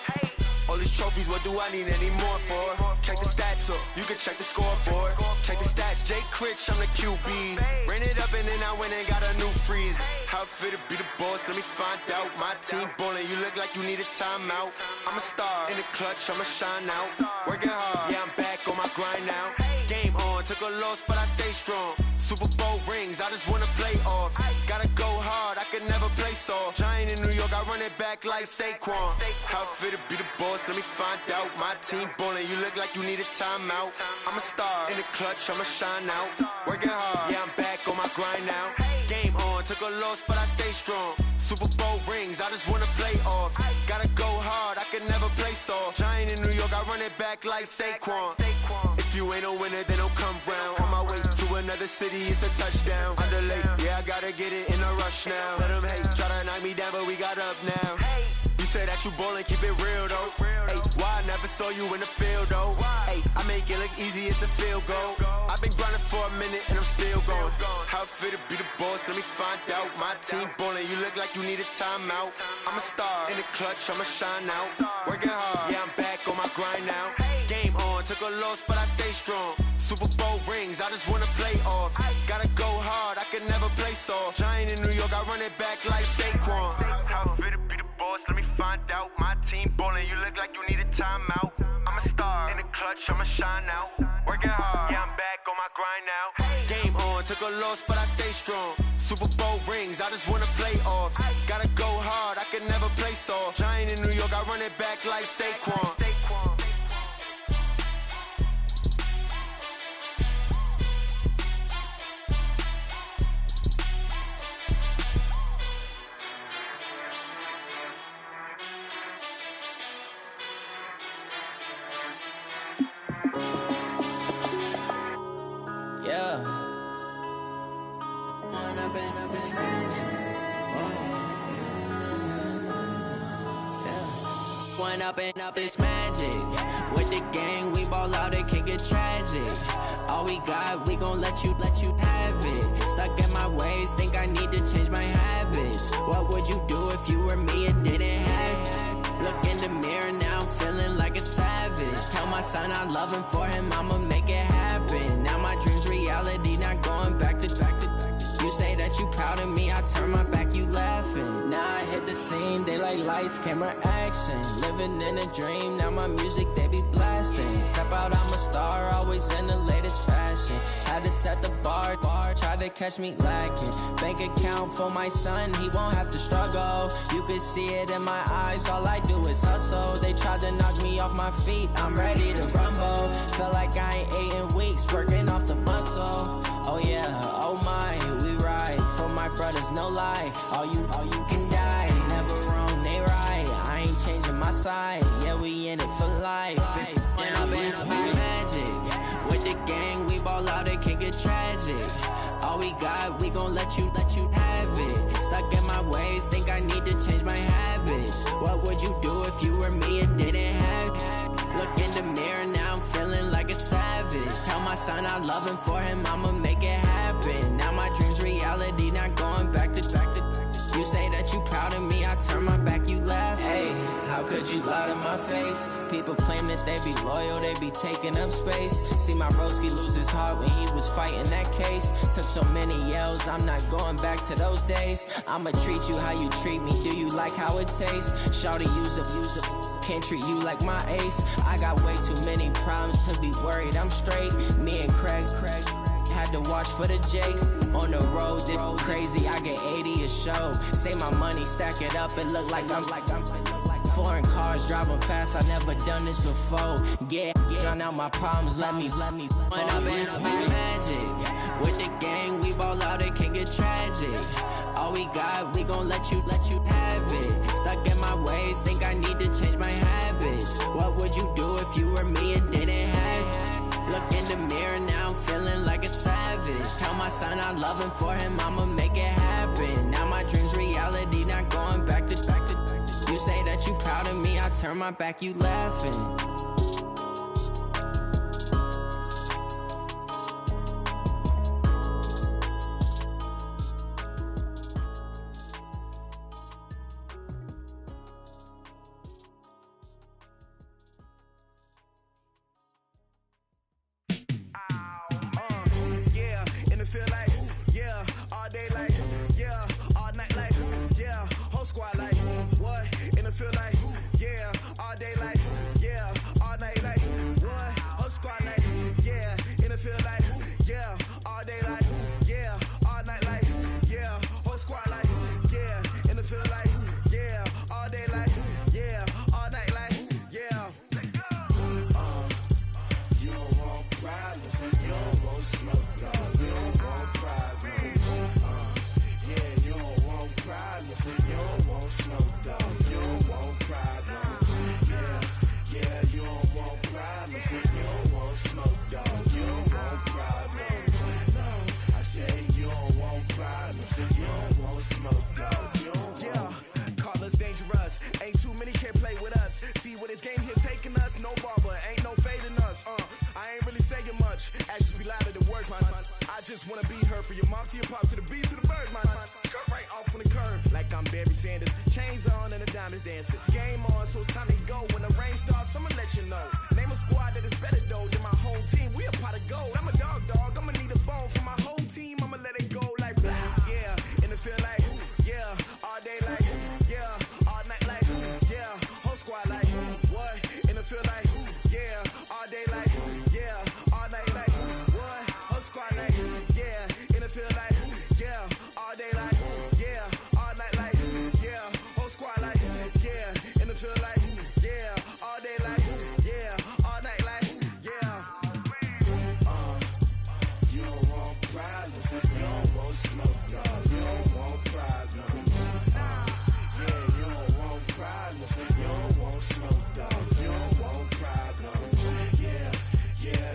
All these trophies, what do I need any more for? Check the stats up, you can check the scoreboard. Check the stats, Jake Critch, I'm the QB. Ran it up and then I went and got a new freeze. How it feel to be the boss, let me find out. My team ballin', you look like you need a timeout. I'm a star in the clutch, I'ma shine out. Working hard, yeah, I'm back on my grind now. Game on, took a loss, but I stay strong. Super Bowl rings, I just wanna play off. Gotta go hard, I can can never play soft. Giant in New York, I run it back like Saquon. How fit to be the boss, let me find out. My team ballin', you look like you need a timeout. I'm a star, in the clutch, I'ma shine out. Working hard, yeah, I'm back on my grind now. Game on, took a loss, but I stay strong. Super Bowl rings, I just wanna play off. Gotta go hard, I can never play soft. Giant in New York, I run it back like Saquon. If you ain't a winner, then don't come round. On my way to another city, it's a touchdown. Underlay, yeah, I gotta get it in a rush now. Let them hate, try to knock me down, but we got up now. You say that you ballin', keep it real though. Hey, why I never saw you in the field though? Hey, I make it look easy, it's a field goal. I've been grinding for a minute and I'm still going. How fit to be the boss, let me find out. My team ballin', you look like you need a timeout. I'm a star, in the clutch, I'ma shine out. Working hard, yeah, I'm back on my grind now. Game on, took a loss, but I stay strong. Super Bowl rings, I just wanna play off. Gotta go hard, I can never play soft. Giant in New York, I run it back like Saquon. How fit to be the boss, let me find out. My team ballin', you look like you need a timeout. I'm a star, in the clutch, I'ma shine out. Working hard, yeah, I'm back on my grind now. Game on, took a loss, but I stay strong. Super Bowl rings, I just wanna play off. Gotta go hard, I can never play soft. Giant in New York, I run it back like Saquon. Up this magic. With the gang, we ball out, it can get tragic. All we got, we gon' let you have it. Stuck in my ways, think I need to change my habits. What would you do if you were me and didn't have it? Look in the mirror, now I'm feeling like a savage. Tell my son I love him, for him I'ma make it happen. Now my dream's reality, not going back to. You say that you proud of me, I turn my back, you laughing. Now I hit the scene, they like lights, camera, action. Living in a dream, now my music, they be blasting. Step out, I'm a star, always in the latest fashion. Had to set the bar, try to catch me lacking. Bank account for my son, he won't have to struggle. You can see it in my eyes, all I do is hustle. They tried to knock me off my feet, I'm ready to rumble. Feel like I ain't ate in weeks, working off the muscle. Oh yeah, oh my, we ride for my brothers, no lie. All you can die, never wrong, they right. I ain't changing my side, yeah, we in it for life. When I've been up is magic. With the gang, we ball out, it can get tragic. All we got, we gon' let you have it. Stuck in my ways, think I need to change my habits. What would you do if you were me and didn't have it? Look in the mirror, now I'm feeling like a savage. Tell my son I love him, for him I'ma make it happen. Now my dream's reality, not going back to. You say that you proud of me, I turn my back, you laugh. Hey, how could you lie to my face? People claim that they be loyal, they be taking up space. See my broski lose his heart when he was fighting that case. Took so many yells, I'm not going back to those days. I'ma treat you how you treat me, do you like how it tastes? Shawty, use up, can't treat you like my ace. I got way too many problems to be worried, I'm straight. Me and Craig had to watch for the Jakes. On the road, this crazy, I get 80 a show. Say my money, stack it up, it look like I'm foreign cars, driving fast, I never done this before. Get drown out my problems, let me When I've been up is magic. With the gang, we ball out, it can get tragic. All we got, we gon' let you have it. Stuck in my ways, think I need to change my habits. What would you do if you were me and didn't have it? Look in the mirror, now I'm feeling like a savage. Tell my son I love him, for him I'ma make it happen. Now my dream's reality, not going back to. You say that you proud of me, I turn my back, you laughing. All day like, yeah, all night like, yeah, whole squad like, yeah. don't want smoke, no. You don't want problems. Yeah, you don't want problems. You don't want smoke, dog. You don't want problems. Yeah, you don't want problems. You don't want smoke, dog. You don't want problems. No, I say you don't want problems. You don't want smoke, dog. You don't want. Yeah, call us dangerous. Ain't too many can play with us. See what this game here taking us. No barber, ain't no fading us. I ain't really saying much. Actions be louder than words, man. I just wanna be heard. For your mom to your pop to the beat to the bird, man. Cut right off on the curb like I'm Barry Sanders. Chains on and the diamonds dancing. Game on, so it's time to go. When the rain starts, I'ma let you know. Name a squad that is better though than my whole team. We a pot of gold. I'm a dog. I'ma need a bone for my whole team. I'ma let it go like yeah. And it feel like yeah. All day like yeah. All night like yeah. Whole squad like what? And it feel like yeah. All day like yeah. All night like what? Whole squad like yeah. And it feel like yeah. All day like yeah. All night like yeah. Whole squad like yeah. And it feel like yeah. All day like yeah. All night like yeah. You don't want problems. You don't want smoke, no. You don't want problems. Yeah, you don't want problems. You don't want smoke, dog. You don't want problems. Yeah,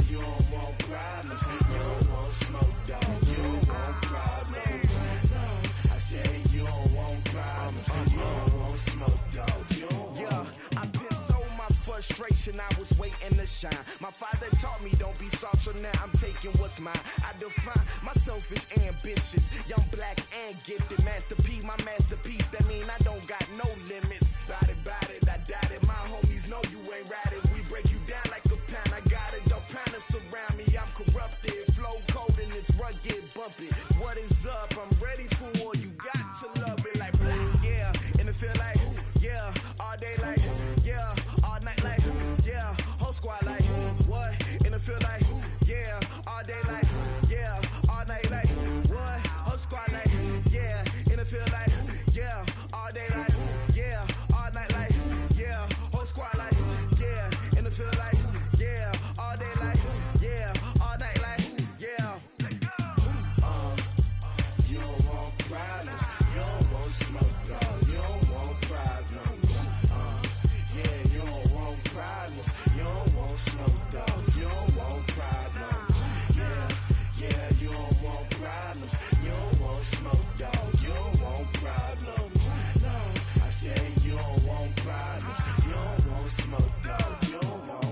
you don't want problems. You don't want smoke, dog. You don't want problems. No, I say you don't want problems. You don't want smoke, dog. You don't want. Yeah, I been so my frustration. I was waiting to shine. My father taught me don't be soft, so now I'm taking what's mine. I define myself as ambitious, young, black, and gifted. Master P, my masterpiece. That mean I don't got no limits. Bout it, I doubt it. My homies know you ain't ratted. We break you down like a pound. I got it, don't pound to surround me. I'm corrupted, flow cold and it's rugged, bumpy. What is up? I'm ready for war. You got to love it like black, yeah. And it feel like yeah. All day like yeah. All night like yeah. Whole squad like what? And it feel like yeah. All day like yeah. All night like what? Whole squad like yeah. And it feel like yeah. All day like yeah. All night like yeah. Whole squad like yeah. And it feel like yeah. All day like yeah. All night like yeah. You don't want problems. You don't want smoke, no. You don't want problems. Yeah, you don't want problems. You don't want smoke, dog. You don't want problems. Yeah, you don't want problems. You don't want smoke, dog. You don't want problems. No, I say you don't want problems. You don't want smoke, dog. You don't want.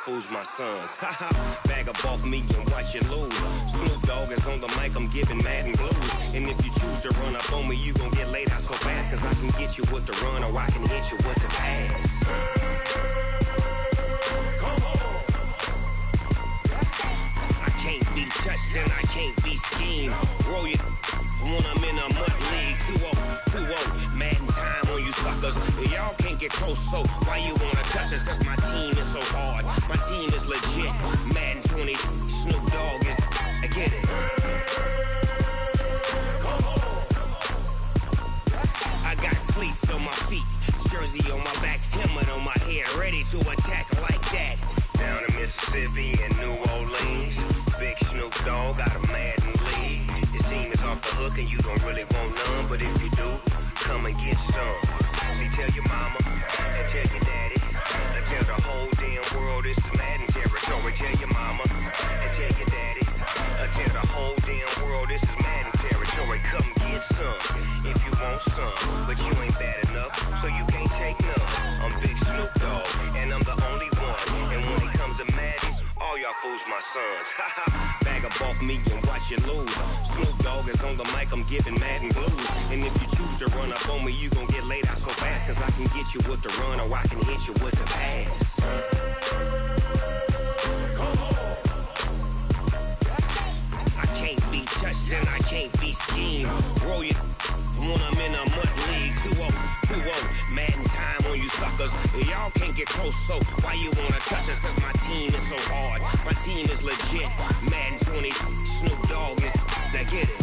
Fools my sons. Haha, bag up off me and watch you lose. Snoop Dogg is on the mic, I'm giving Madden blues. And if you choose to run up on me, you gon' get laid out so fast. Cause I can get you with the run or I can hit you with the pass. Come on. I can't be touched and I can't be schemed. Roll you when I'm in a mud league. 2-0, Madden time on you suckers. Y'all can't get close, so why you wanna touch us? Cause my team is so hard. My team is legit. Madden 20, Snoop Dogg is. I get it. Come on. I got cleats on my feet. jersey on my back, helmet on my head, ready to attack like that. Down in Mississippi and New Orleans, Big Snoop Dogg got a Madden league. His team is off the hook and you don't really want none, but if you do, come and get some. See, tell your mama and tell your daddy, and tell the whole damn world this is Madden territory. Tell your mama and tell your daddy, and tell the whole damn world this is Madden territory. Come get some if you want some, but you ain't bad enough, so you can't take none. I'm Big Snoop Dogg, and I'm the only one. And when it comes to Madden, all y'all fools my sons. Bag a bulk me and watch you lose. Snoop Dogg is on the mic, I'm giving Madden blues. And if you choose to run up on me, you gon' get laid out so fast, cause I can get you with the run or I can hit you with the pass. I can't be touched and I can't be schemed. Roll you when I'm in a mud league. 2-0, Madden time on you suckers. Y'all can't get close, so why you wanna touch us? Cause my team is so hard, my team is legit. Madden 20, Snoop Dogg is, now get it.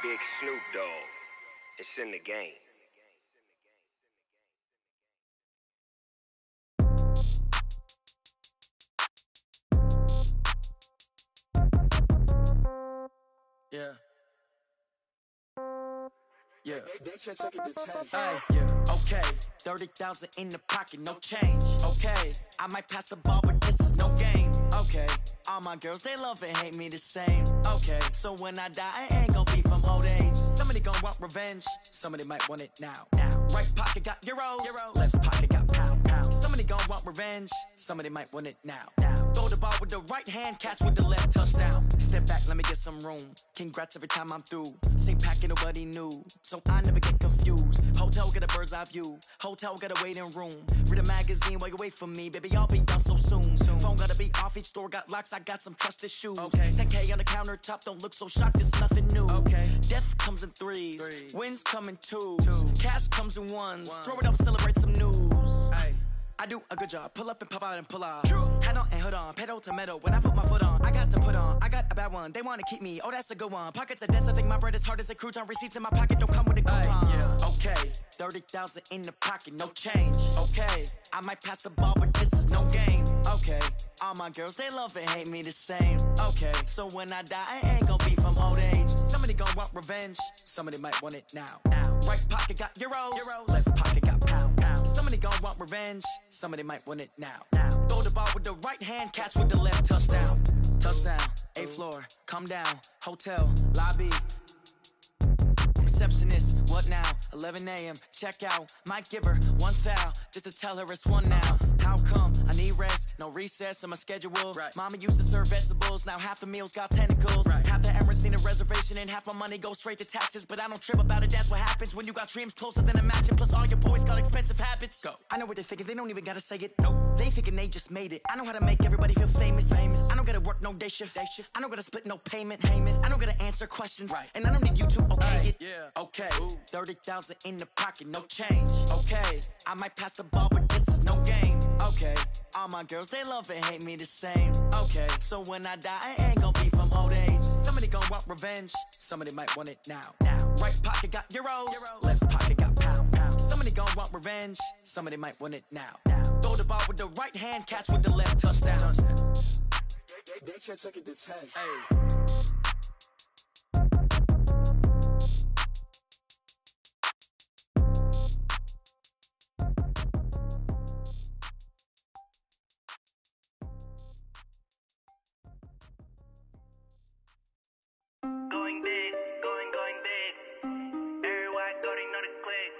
Big Snoop Dogg, it's in the game. Yeah. Yeah. Hey, yeah. Okay. 30,000 in the pocket, no change. Okay. I might pass the ball, but this is no game. Okay. All my girls, they love and hate me the same. Okay. So when I die, I ain't gonna be from old age. Somebody gon' want revenge. Somebody might want it now. Right pocket got euros. Left pocket got pound. Somebody gon' want revenge. Somebody might want it now. Throw the ball with the right hand, catch with the left, touchdown. Step back, let me get some room. Congrats every time I'm through. Same packet, nobody knew, so I never get confused. Hotel get a bird's eye view. Hotel get a waiting room. Read a magazine while you wait for me, baby. I'll be done so soon. Phone gotta be off. Each store got locks. I got some trusted shoes. Okay. 10K on the countertop. Don't look so shocked. It's nothing new. Okay. Death comes in threes. Wins come in twos. Cash comes in ones. Throw it up, celebrate some news. Hey. I do a good job, pull up and pop out and pull out. Hat on and hood on, pedal to metal. When I put my foot on, I got to put on. I got a bad one, they wanna keep me. Oh, that's a good one. Pockets are dense, I think my bread is hard as a crouton. Receipts in my pocket don't come with a coupon. Yeah. Okay, 30,000 in the pocket, no change. Okay, I might pass the ball, but this is no game. Okay, all my girls, they love and hate me the same. Okay, so when I die, I ain't gonna be from old age. Somebody gon' want revenge, somebody might want it now. Right pocket got euros. Left pocket got pound. Somebody gon' want revenge, somebody might want it now. Throw the ball with the right hand, catch with the left, touchdown. Touchdown, 8th floor, come down, hotel, lobby. Receptionist, what now? 11 a.m., check out. Might give her one foul, just to tell her it's one now. How come? I need rest, no recess in my schedule. Mama used to serve vegetables, now half the meals got tentacles. Half the errands need a reservation and half my money goes straight to taxes. But I don't trip about it, that's what happens when you got dreams closer than a match. And plus all your boys got expensive habits. Go. I know what they're thinking, they don't even gotta say it. Nope. They thinking they just made it. I know how to make everybody feel famous. I don't gotta work no day shift. I don't gotta split no payment. I don't gotta answer questions. And I don't need you to okay it. Okay, 30,000 in the pocket, no change. Okay, I might pass the ball, but this is no game. Okay, all my girls, they love and hate me the same. Okay, so when I die, I ain't gonna be from old age. Somebody gon' want revenge, somebody might want it now. Right pocket got euros. Left pocket got pound. Somebody gon' want revenge, somebody might want it now. Throw the ball with the right hand, catch with the left, touchdown. They can't take it to 10. Hey. Going big, going big. Everywhere I go, they know the click.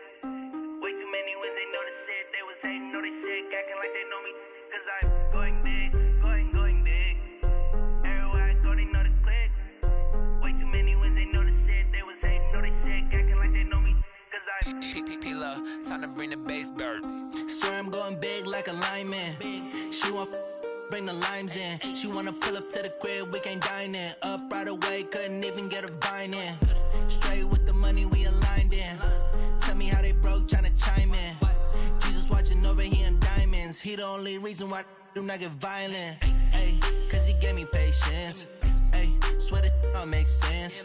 Way too many wins, they know the shit. They was hating, know they sick, acting like they know me. Cause I'm going big, going big. Everywhere I go, they know the click. Way too many wins, they know the shit. They was hating, know they sick, acting like they know me. Cause I'm P-P-P-Love, time to bring the bass bird. Swear I'm going big like a lineman. She want bring the limes in. She wanna pull up to the crib, we can't dine in. Up right away, couldn't even get a vine in. Straight with the money, we aligned in. Tell me how they broke, tryna chime in. Jesus watching over here in diamonds. He the only reason why do not get violent. Ayy, cause he gave me patience. Ayy, swear the all makes sense.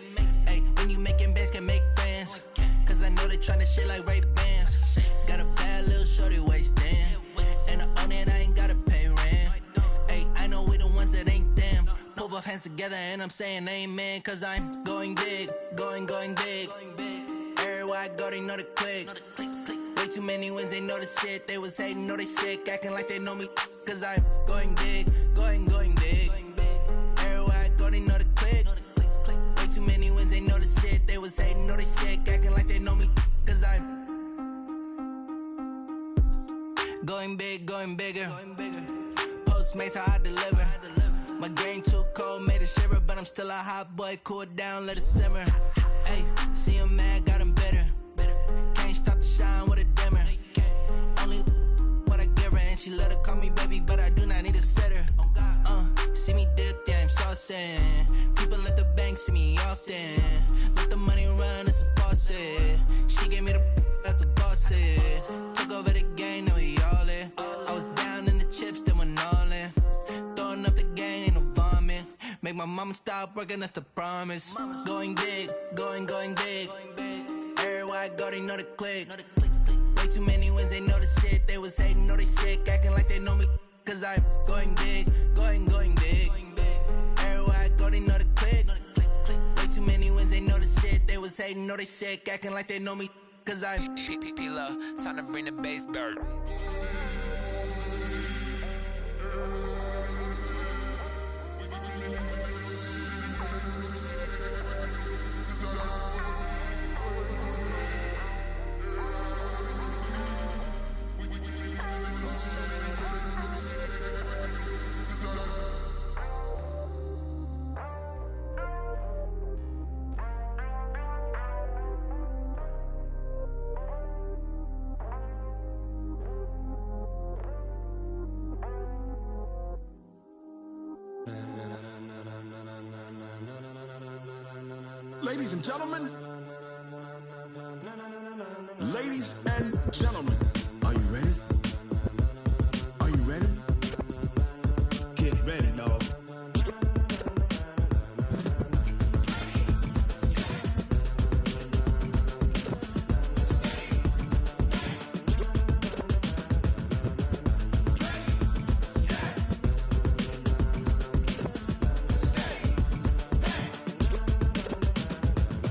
Ayy, when you making bands can make friends. Cause I know they tryna shit like Ray-Bans. Got a bad little shorty wasting. And I own it, I ain't gotta pay rent. Ayy, I know we the ones that ain't them. Put both hands together and I'm saying amen. Cause I'm going big, going big. Everywhere I go, they know the click. Way too many wins, they know the shit. They was hating, know they sick, acting like they know me. Cause I'm going big, going big. Everywhere I go, they know the click. Way too many wins, they know the shit. They was hating, know they sick, acting like they know me. Cause I'm going big, going bigger. Postmates, how I deliver. My game too cold, made it shiver. But I'm still a hot boy, cool it down, let it simmer. Hey, see him mad, got him bitter. Can't stop the shine with a dimmer. Only what I give her, and she let her call me baby, but I do not need a sitter. See me dip, yeah, I'm saucing. People at the bank see me often. Let the money run, it's a faucet. She gave me the that's a faucet. Took over the game, now we all in. I was down in the chips, then went all in. Throwing up the game, ain't no vomit. Make my mama stop working, that's the promise. Going big, going big. Everywhere I go, they know the click. Way too many wins, they know the shit. They was hating, know they sick, acting like they know me. Cause I'm going big, going big. Everywhere I go, they know the click. Way too many wins, they know the shit. They was hating, know they sick, acting like they know me. Cause I'm P-P-P-Love, time to bring the bass bird. Ladies and gentlemen, ladies and gentlemen, are you ready? Are you ready? Get ready, dog.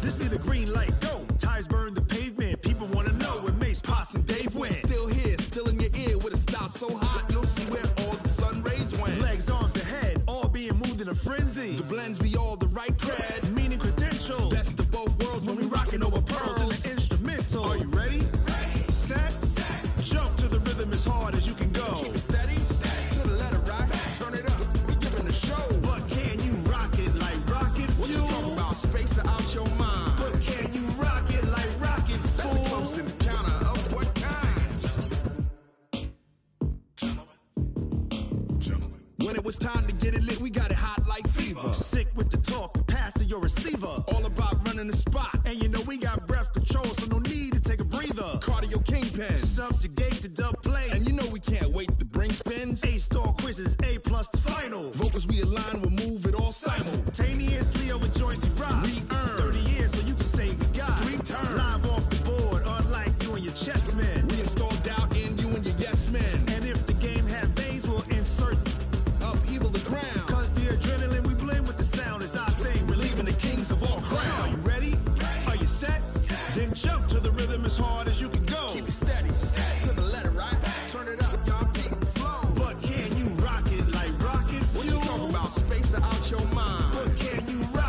This be the green light, go. Tires burn the pavement. People wanna know where Mace, Potts, and Dave went. Still here, still in your ear with a style so hot, you'll see where all the sun rays went. Legs, arms, and head, all being moved in a frenzy. The blends be all the right cred, meaning credentials. Best of both worlds when we rockin' over pearls in the instrumental. Are you ready? Set, jump to the rhythm as hard as you can go. Keep it steady, to the letter rock, turn it up, we giving the show. But can you rock it like rocket fuel? What you talking about, space out your mind? But can you rock it like rockets, fool? That's a close encounter of what kind? Gentlemen. When it was time to get it lit, we got it hot like fever. Sick with the talk, pass to your receiver. All about running the spot. And you know we got breath control, so no need to take a breather. Cardio kingpin, subjugate the dub play. And you know we can't wait to bring spins. A-star quizzes, A+ the final. Vocals we align, we'll move it all simultaneously over joints we rock. We earn 30 years, so you can say we got 3 turns. Live off the board, unlike you and your chess men. We install doubt in you and your yes men. And if the game had veins, we'll insert upheaval the ground. Cause the adrenaline we blend with the sound is our thing, relieving the kings of all crowns. So are you ready? Are you set? Then jump to the rhythm as hard as you can go. Keep it steady, to the letter right. Turn it up, y'all keep the flow. But can you rock it like rocket fuel? What you talking about, space out your mind? But can you rock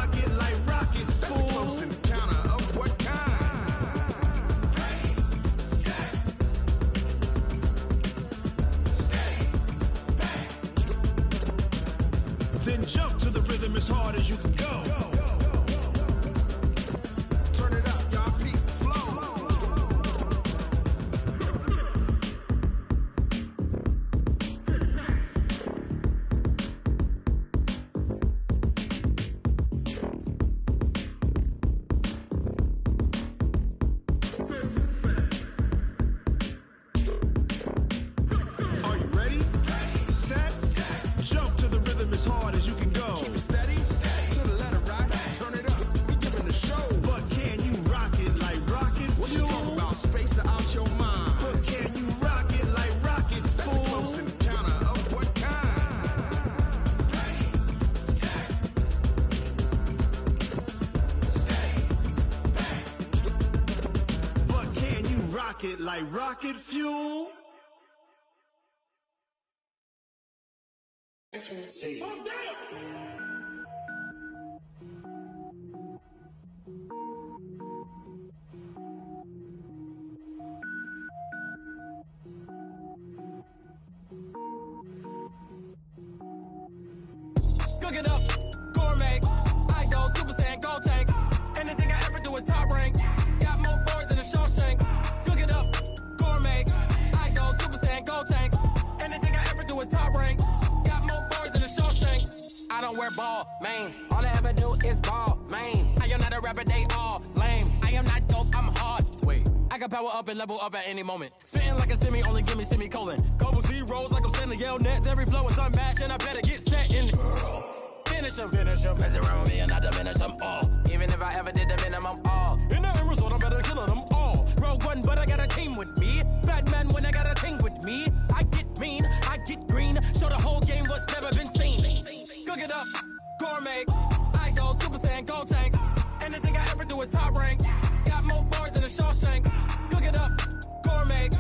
rocket like rocket fuel. Cook it up, gourmet. I go Super Saiyan, go tank. Anything I ever do is top rank. Got more boards than a Shawshank. Cook it up, gourmet. I go Super Saiyan, go tank. Anything I ever do is top rank. Got more boards than a Shawshank. I don't wear ball mains. All I ever do is ball main. I am not a rapper, they all lame. I am not dope, I'm hard. Wait, I can power up and level up at any moment. Spitting like a semi, only give me semicolon. Couple zeros like I'm sending Yale Nets. Every flow is unmatched and I better get set in. Finish them. Mess around with me and I diminish them all. Even if I ever did the minimum all. In the end result, I'm better killing them all. Rogue One, but I got a team with me. Batman when I got a team with me. I get mean, I get green. Show the whole game what's never been seen. Cook it up, gourmet. I go Super Saiyan, go tank. Anything I ever do is top rank. Got more bars than a Shawshank. Cook it up, gourmet.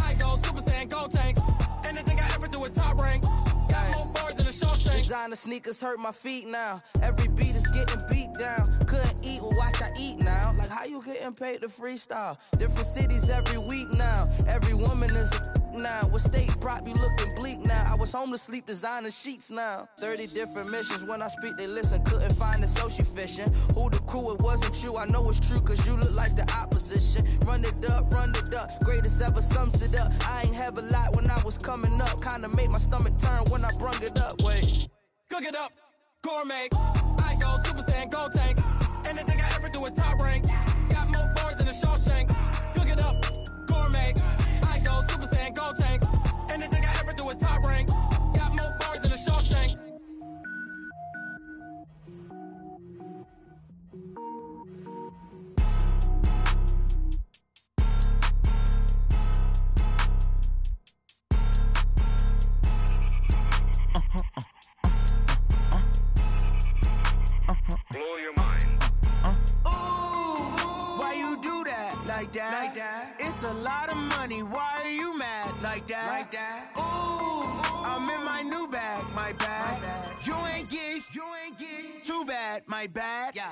I go Super Saiyan, go tank. Anything I ever do is top rank. Got more bars than a Shawshank. Designer sneakers hurt my feet now. Every beat is getting beat down. Couldn't eat, well watch I eat now. Like how you getting paid to freestyle? Different cities every week now. Every woman is a now. What state brought me looking bleak now? I was home to sleep designer sheets now. 30 different missions. When I speak they listen. Couldn't find the social fishing. Who the crew? It wasn't you. I know it's true cause you look like the opposition. Run it up. Greatest ever sums it up. I ain't have a lot when I was coming up. Kinda made my stomach turn when I brung it up. Wait. Cook it up, gourmet. I go Super Saiyan, go tank. Anything I ever do is top rank. Got more bars than a Shawshank. Cook it up, gourmet. I go Super Saiyan, go tank. Anything I ever do is top rank. Got more bars than a Shawshank. Blow your mind. Why you do that? Like that? It's a lot of money. Why are you mad? Like that? Ooh, I'm in my new bag. My bad. You ain't get. Too bad. My bad. Yeah.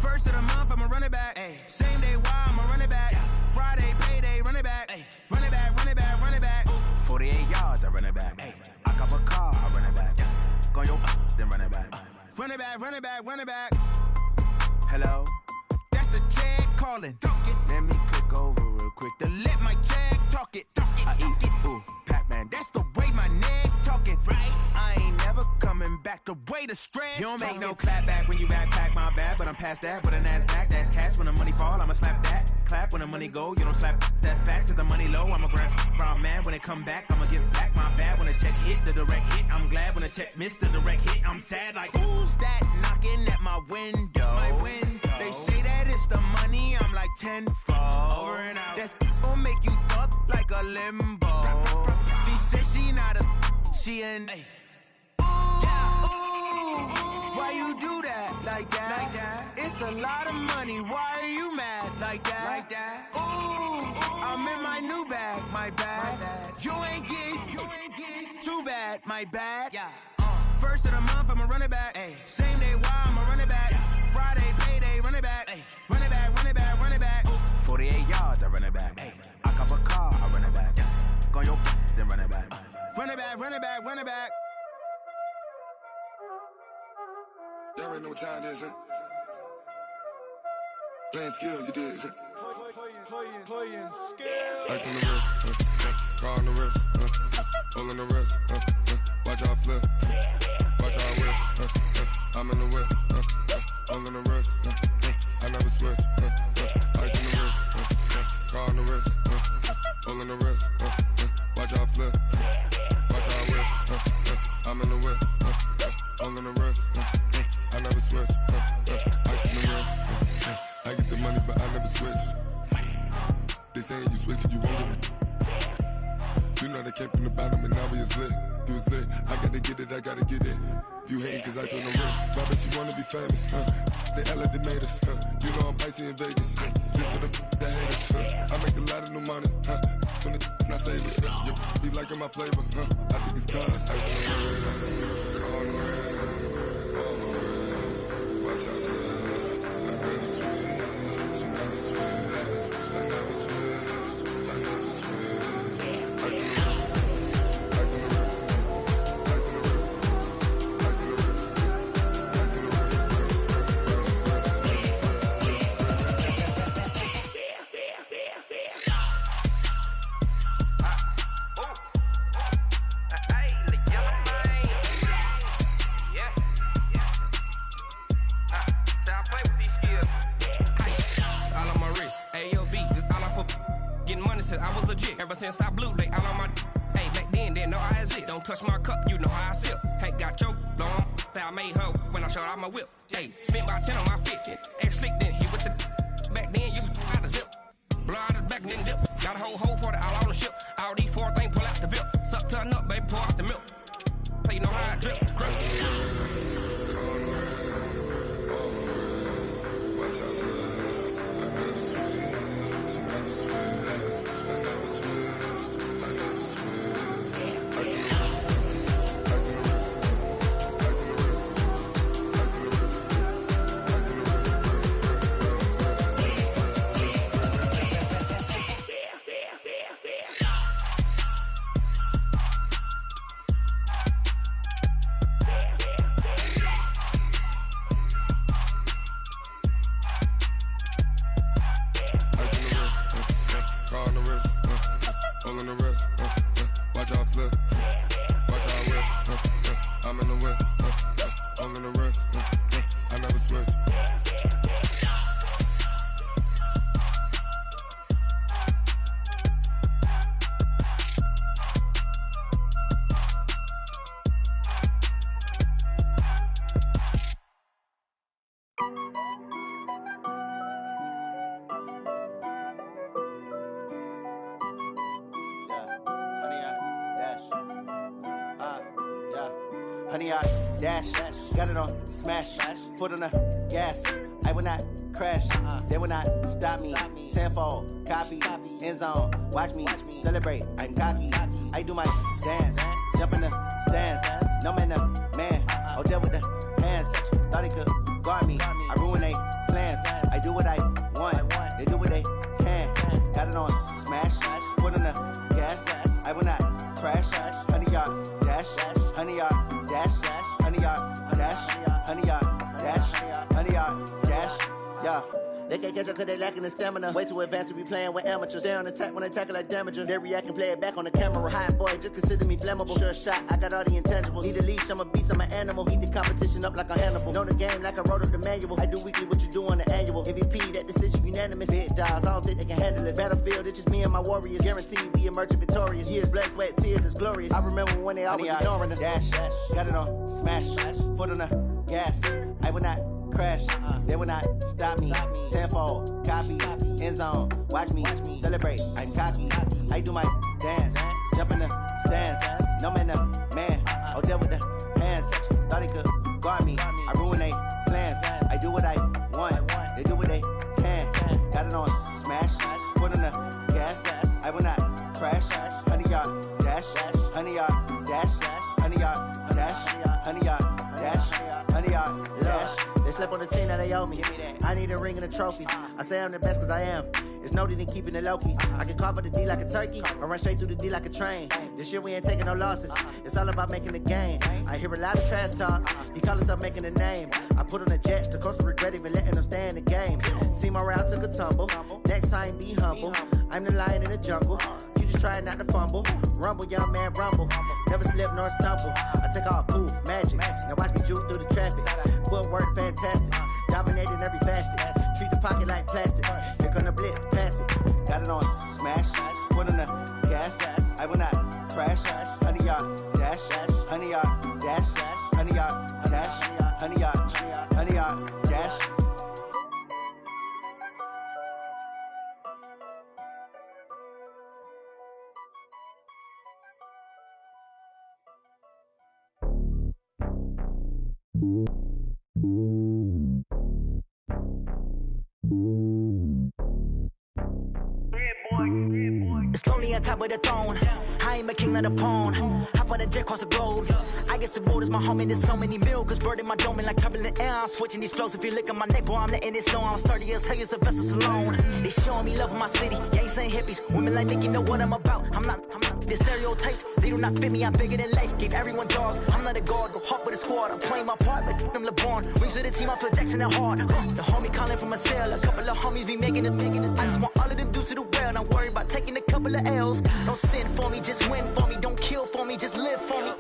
First of the month, I'ma run it back. Ay. Same day, why I'ma run it back. Friday, payday, run it back. Ay. Run it back. 48 yards, I run it back. Ay. I cop a car, I run it back. Go yo, then run it back. Run it back. Hello? That's the Jag calling. Let me click over real quick to let my Jag talk it. I eat it, ooh, Pac-Man. That's the way my neck talking. Right? I ain't never coming back the way the stress. You don't make no clap back when you backpack, my bad. But I'm past that with a NASDAQ. That's cash when the money fall, I'ma slap that. Clap when the money go, you don't slap. That's facts. If the money low, I'ma grab round man. When it come back, I'ma give back my bad. When the check hit, the direct hit. I'm glad when the check missed the direct hit. I'm sad like, who's that knocking at my window? They say that it's the money, I'm like tenfold. Over and out. That's gon' make you up like a limbo. She said she not a, she an. Why you do that? Like that? It's a lot of money. Why are you mad? Like that? Ooh, I'm in my new bag. My bad. You ain't get. Too bad. My bad. Yeah. First of the month, I'ma run it back. Ay. Same day, why I'ma run it back. Friday, payday, run it back. Ay. Run it back. 48 yards, I run it back. Ay. I cop a car, I run it back. Go yo, then run it back. Run it back. Y'all already know what time it is, huh? Playing skills, you did. Playing skills. Ice on the wrist, car on the wrist, hole in the wrist, watch out flip, watch out whip, I'm in the whip, hole in the wrist, I never switch, ice on the wrist, car on the wrist, hole in the wrist, watch out flip, watch out whip, I'm in the whip, hole in the wrist, I never switch, ice on the wrist, I get the money but I never switch. They saying you switch cause you won't get it. You know they came from the bottom and now we is lit. You was lit, I gotta get it. You hating cause I on the wrist. Why bet you wanna be famous, huh? they act like they made us. You know I'm icy in Vegas. This for the haters. I make a lot of new money. When it's not savers. You be liking my flavor. I think it's cause. Ice on the wrist, on the wrist, on the wrist. Watch out, cuz I never switch, you never switch. I never switch, I never switch. Ice on the wrist, ice on the wrist, ice on the wrist, ice on the wrist, ice on the wrist. I was legit. Ever since I blew, they all on my hey, back then, didn't know I exist. Don't touch my cup, you know how I sip. Hey, got your long, say I made her when I showed out my whip. Hey, spent about 10 on my fit. Ex slick, then hit with the back then, used to out the zip. Blow out his back, then dip. Got a whole party all on the ship. All these 4 things pull out the VIP. Suck to a nut, baby, pour out the milk. So you know how I drip. Grip. Honey, I dash, got it on smash, foot on the gas. I will not crash, they will not stop me. Tenfold, copy, end zone, watch me celebrate. I'm cocky, I do my dance, jump in the stands. No man, man, oh there with the hands. Thought he could guard me, I ruin they plans. I do what I want, they do what they can. Got it on smash, foot on the gas. I will not crash, honey, y'all dash, honey, y'all dash, honey, y'all dash, honey, y'all dash, honey, y'all dash, yeah. They can't catch up cause they lacking the stamina. Way too advanced to be playing with amateurs. They on attack when they tackle like damager. They react and play it back on the camera. Hot boy, just consider me flammable. Sure shot, I got all the intangibles. Need a leash, I'm a beast, I'm an animal. Eat the competition up like a Hannibal. Know the game like I wrote up the manual. I do weekly what you do on the annual. MVP, that decision unanimous. Big dogs, I don't think they can handle it. Battlefield, it's just me and my warriors. Guaranteed we emerge victorious. Years, blood, sweat, tears, it's glorious. I remember when they always ignoring us. Dash, got it on smash, foot on the gas. I will not crash, they will not stop me. Tenfold, copy, end zone, watch me celebrate. I'm cocky, I do my dance, jump in the stands. No man, man, oh there with the hands. Thought he could guard me, I ruin they plans. I do what I want, they do what they can. Got it on smash, foot on the gas. I will not crash, honey, y'all dash, honey, y'all dash, honey, y'all dash, honey, y'all dash, honey, y'all dash. They slept on the team that they owe me. I need a ring and a trophy. I say I'm the best cause I am. It's no need in keeping it low-key. I can carve up the D like a turkey or run straight through the D like a train. This year we ain't taking no losses. It's all about making the game. I hear a lot of trash talk. He call himself making a name. I put on the Jets. The coach will regret even letting them stay in the game. Team morale took a tumble. Next time be humble. I'm the lion in the jungle. You just try not to fumble. Rumble, young man, rumble. Never slip nor stumble. I take off, poof, magic. Now watch me juke through the traffic. Footwork fantastic. Dominating every facet. Treat the pocket like plastic. Here come the blitz, pass it. Got it on smash. Foot on the gas. I will not crash. Honey, y'all dash. Honey, y'all dash. Honey, y'all dash. Honey, y'all dash. It's lonely on top of the throne. I ain't a king of the pawn. Hop on a jet across the globe. I guess the road is my home and there's so many milk. Bird in my dome and like turbulent air. I'm switching these flows. If you look at my neck, boy, I'm letting it slow. I'm sturdy as hell as a vessel alone. They showing me love in my city. Gangsta hippies. Women like Nick, you know what I'm about. I'm not the stereotypes. They do not fit me. I'm bigger than life. Gave everyone dogs. I'm not a guard, but hawk with a squad. I'm playing my part, but I'm LeBron. Wings of the team, I feel Jackson and hard. The homie calling from a cell. A couple of homies be making it. I just want all of them dudes to the well. Not worry about taking a couple of L's. Don't sin for me, just win for me. Don't kill for me, just live for me.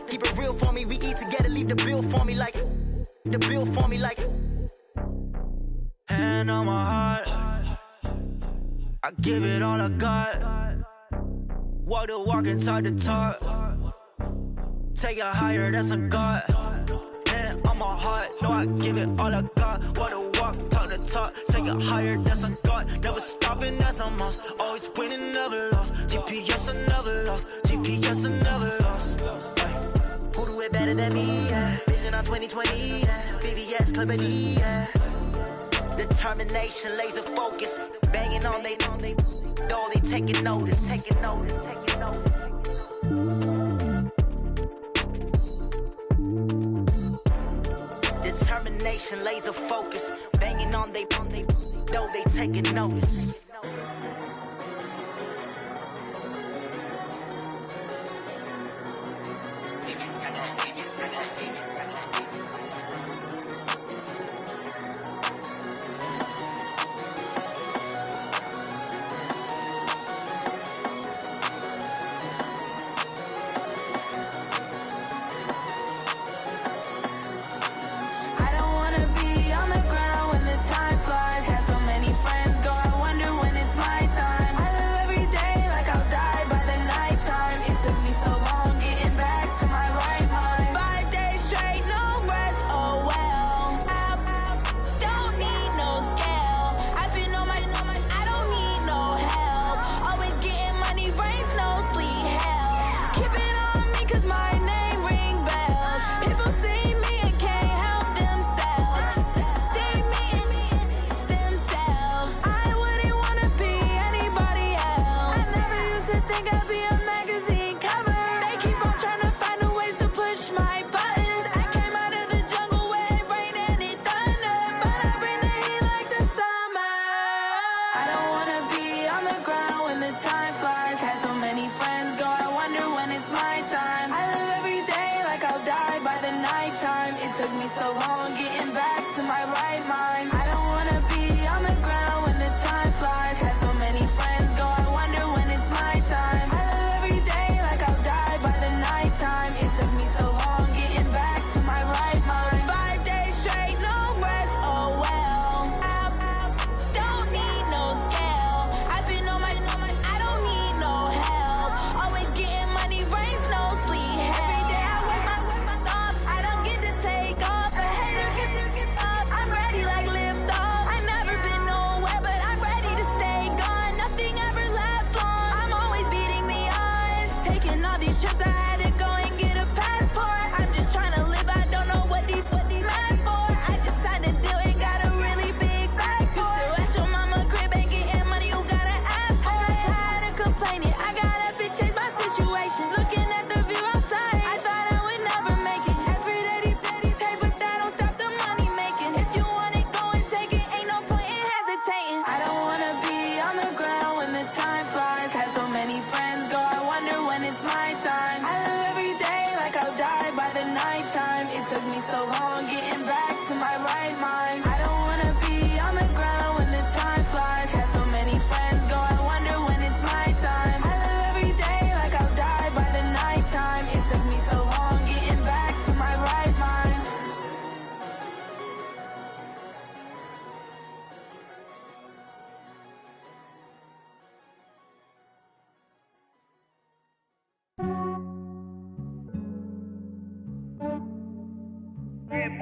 Keep it real for me. We eat together, leave the bill for me like. The bill for me like. Hand on my heart, I give it all I got. Walk the walk inside the talk. Take it higher, that's a God. Hand on my heart, no, I give it all I got. Walk the walk, talk the talk. Take it higher, that's a God. Never stopping, that's a must. Always winning, never lost. GPS, I never lost. GPS, I never lost. Who do it better than me? Yeah. Vision on 2020. Yeah. VVS, Clarity. Yeah. Determination, laser focus. Banging on they though they taking notice. Taking notice. Taking notice. Determination, laser focus. Banging on they though they taking notice.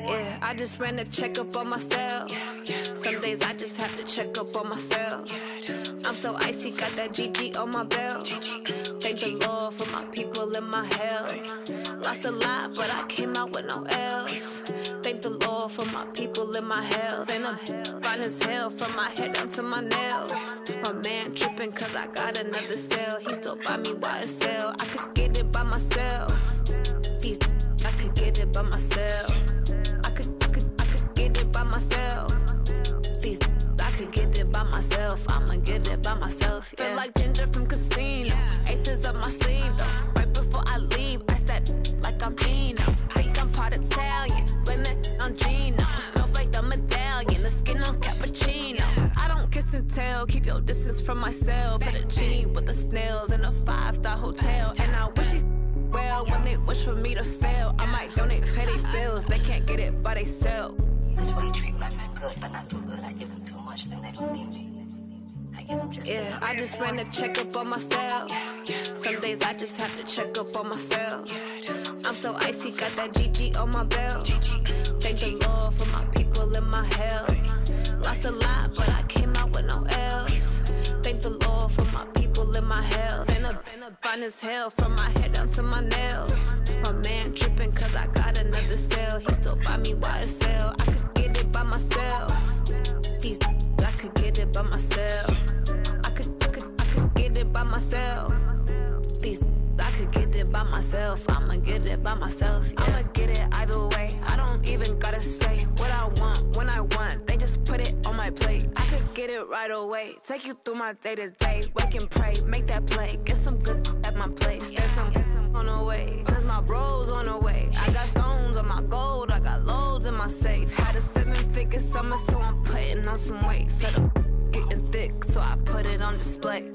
Yeah, I just ran a checkup on myself. Some days I just have to check up on myself. I'm so icy, got that GG on my belt. Thank the Lord for my people in my health. Lost a lot, but I came out with no L's. Thank the Lord for my people in my health. And I'm fine as hell from my head down to my nails. My man tripping cause I got another cell. He still buy me YSL. I could get it by myself. These I could get it by myself. I could get it by myself. These I could get it by myself. I'ma get it by myself. Yeah. Feel like Ginger from Casino. Aces up my sleeve though. Right before I leave, I start like I'm Eno. Think I'm part Italian. Blame it on Gino. Snowflake the medallion. The skin on cappuccino. I don't kiss and tell. Keep your distance from myself. Fettuccine with the snails in a 5-star hotel. And I wish he's well when they wish for me to fail. I might donate petty bills. They can't get it by themselves. That's why you treat my friend good, but not too good. I give them too much, then they don't need me. I give them just yeah, I just ran to check up on myself. Some days I just have to check up on myself. I'm so icy, got that GG on my belt. Thank the Lord for my people in my health. Lost a lot, but I came out with no L's. Thank the Lord for my people in my health. And I'm fine as hell from my head down to my nails. My man tripping cause I got another cell. He still buy me YSL. I could get it by myself. These I could get it by myself. I could get it by myself. These I could get it by myself. I'ma get it by myself. Yeah. I'ma get it either way. I don't even gotta say what I want when I want. They just put it on my plate. I could get it right away. Take you through my day to day. Wake and pray, make that play. Get some good at my place. There's some on the way. Cause my bro's on the way. I got stones on my gold. I got loads in my safe. Had a 7-figure summer, so I'm putting on some weight. Set up getting thick, so I put it on display.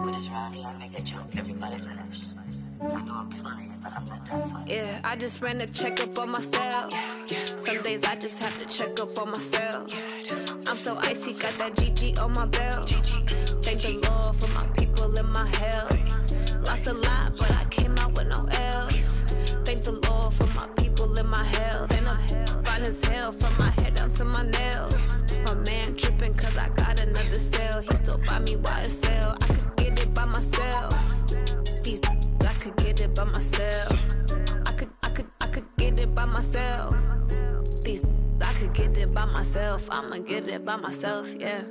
With this round, I make a joke, everybody laughs. I know I'm funny, but I'm not that funny. Yeah, I just ran to check up on myself. Some days I just have to check up on myself. I'm so icy, got that GG on my belt. Thank the Lord for my people in my health. Lost a lot, but I came out with no L's. Thank the Lord for my people in my health. And I'm fine as hell from my head down to my nails. My man tripping cause I got another cell. He still buy me YSL. I could get it by myself. These I could get it by myself. I could get it by myself. These I could get it by myself. I'ma get it by myself, yeah.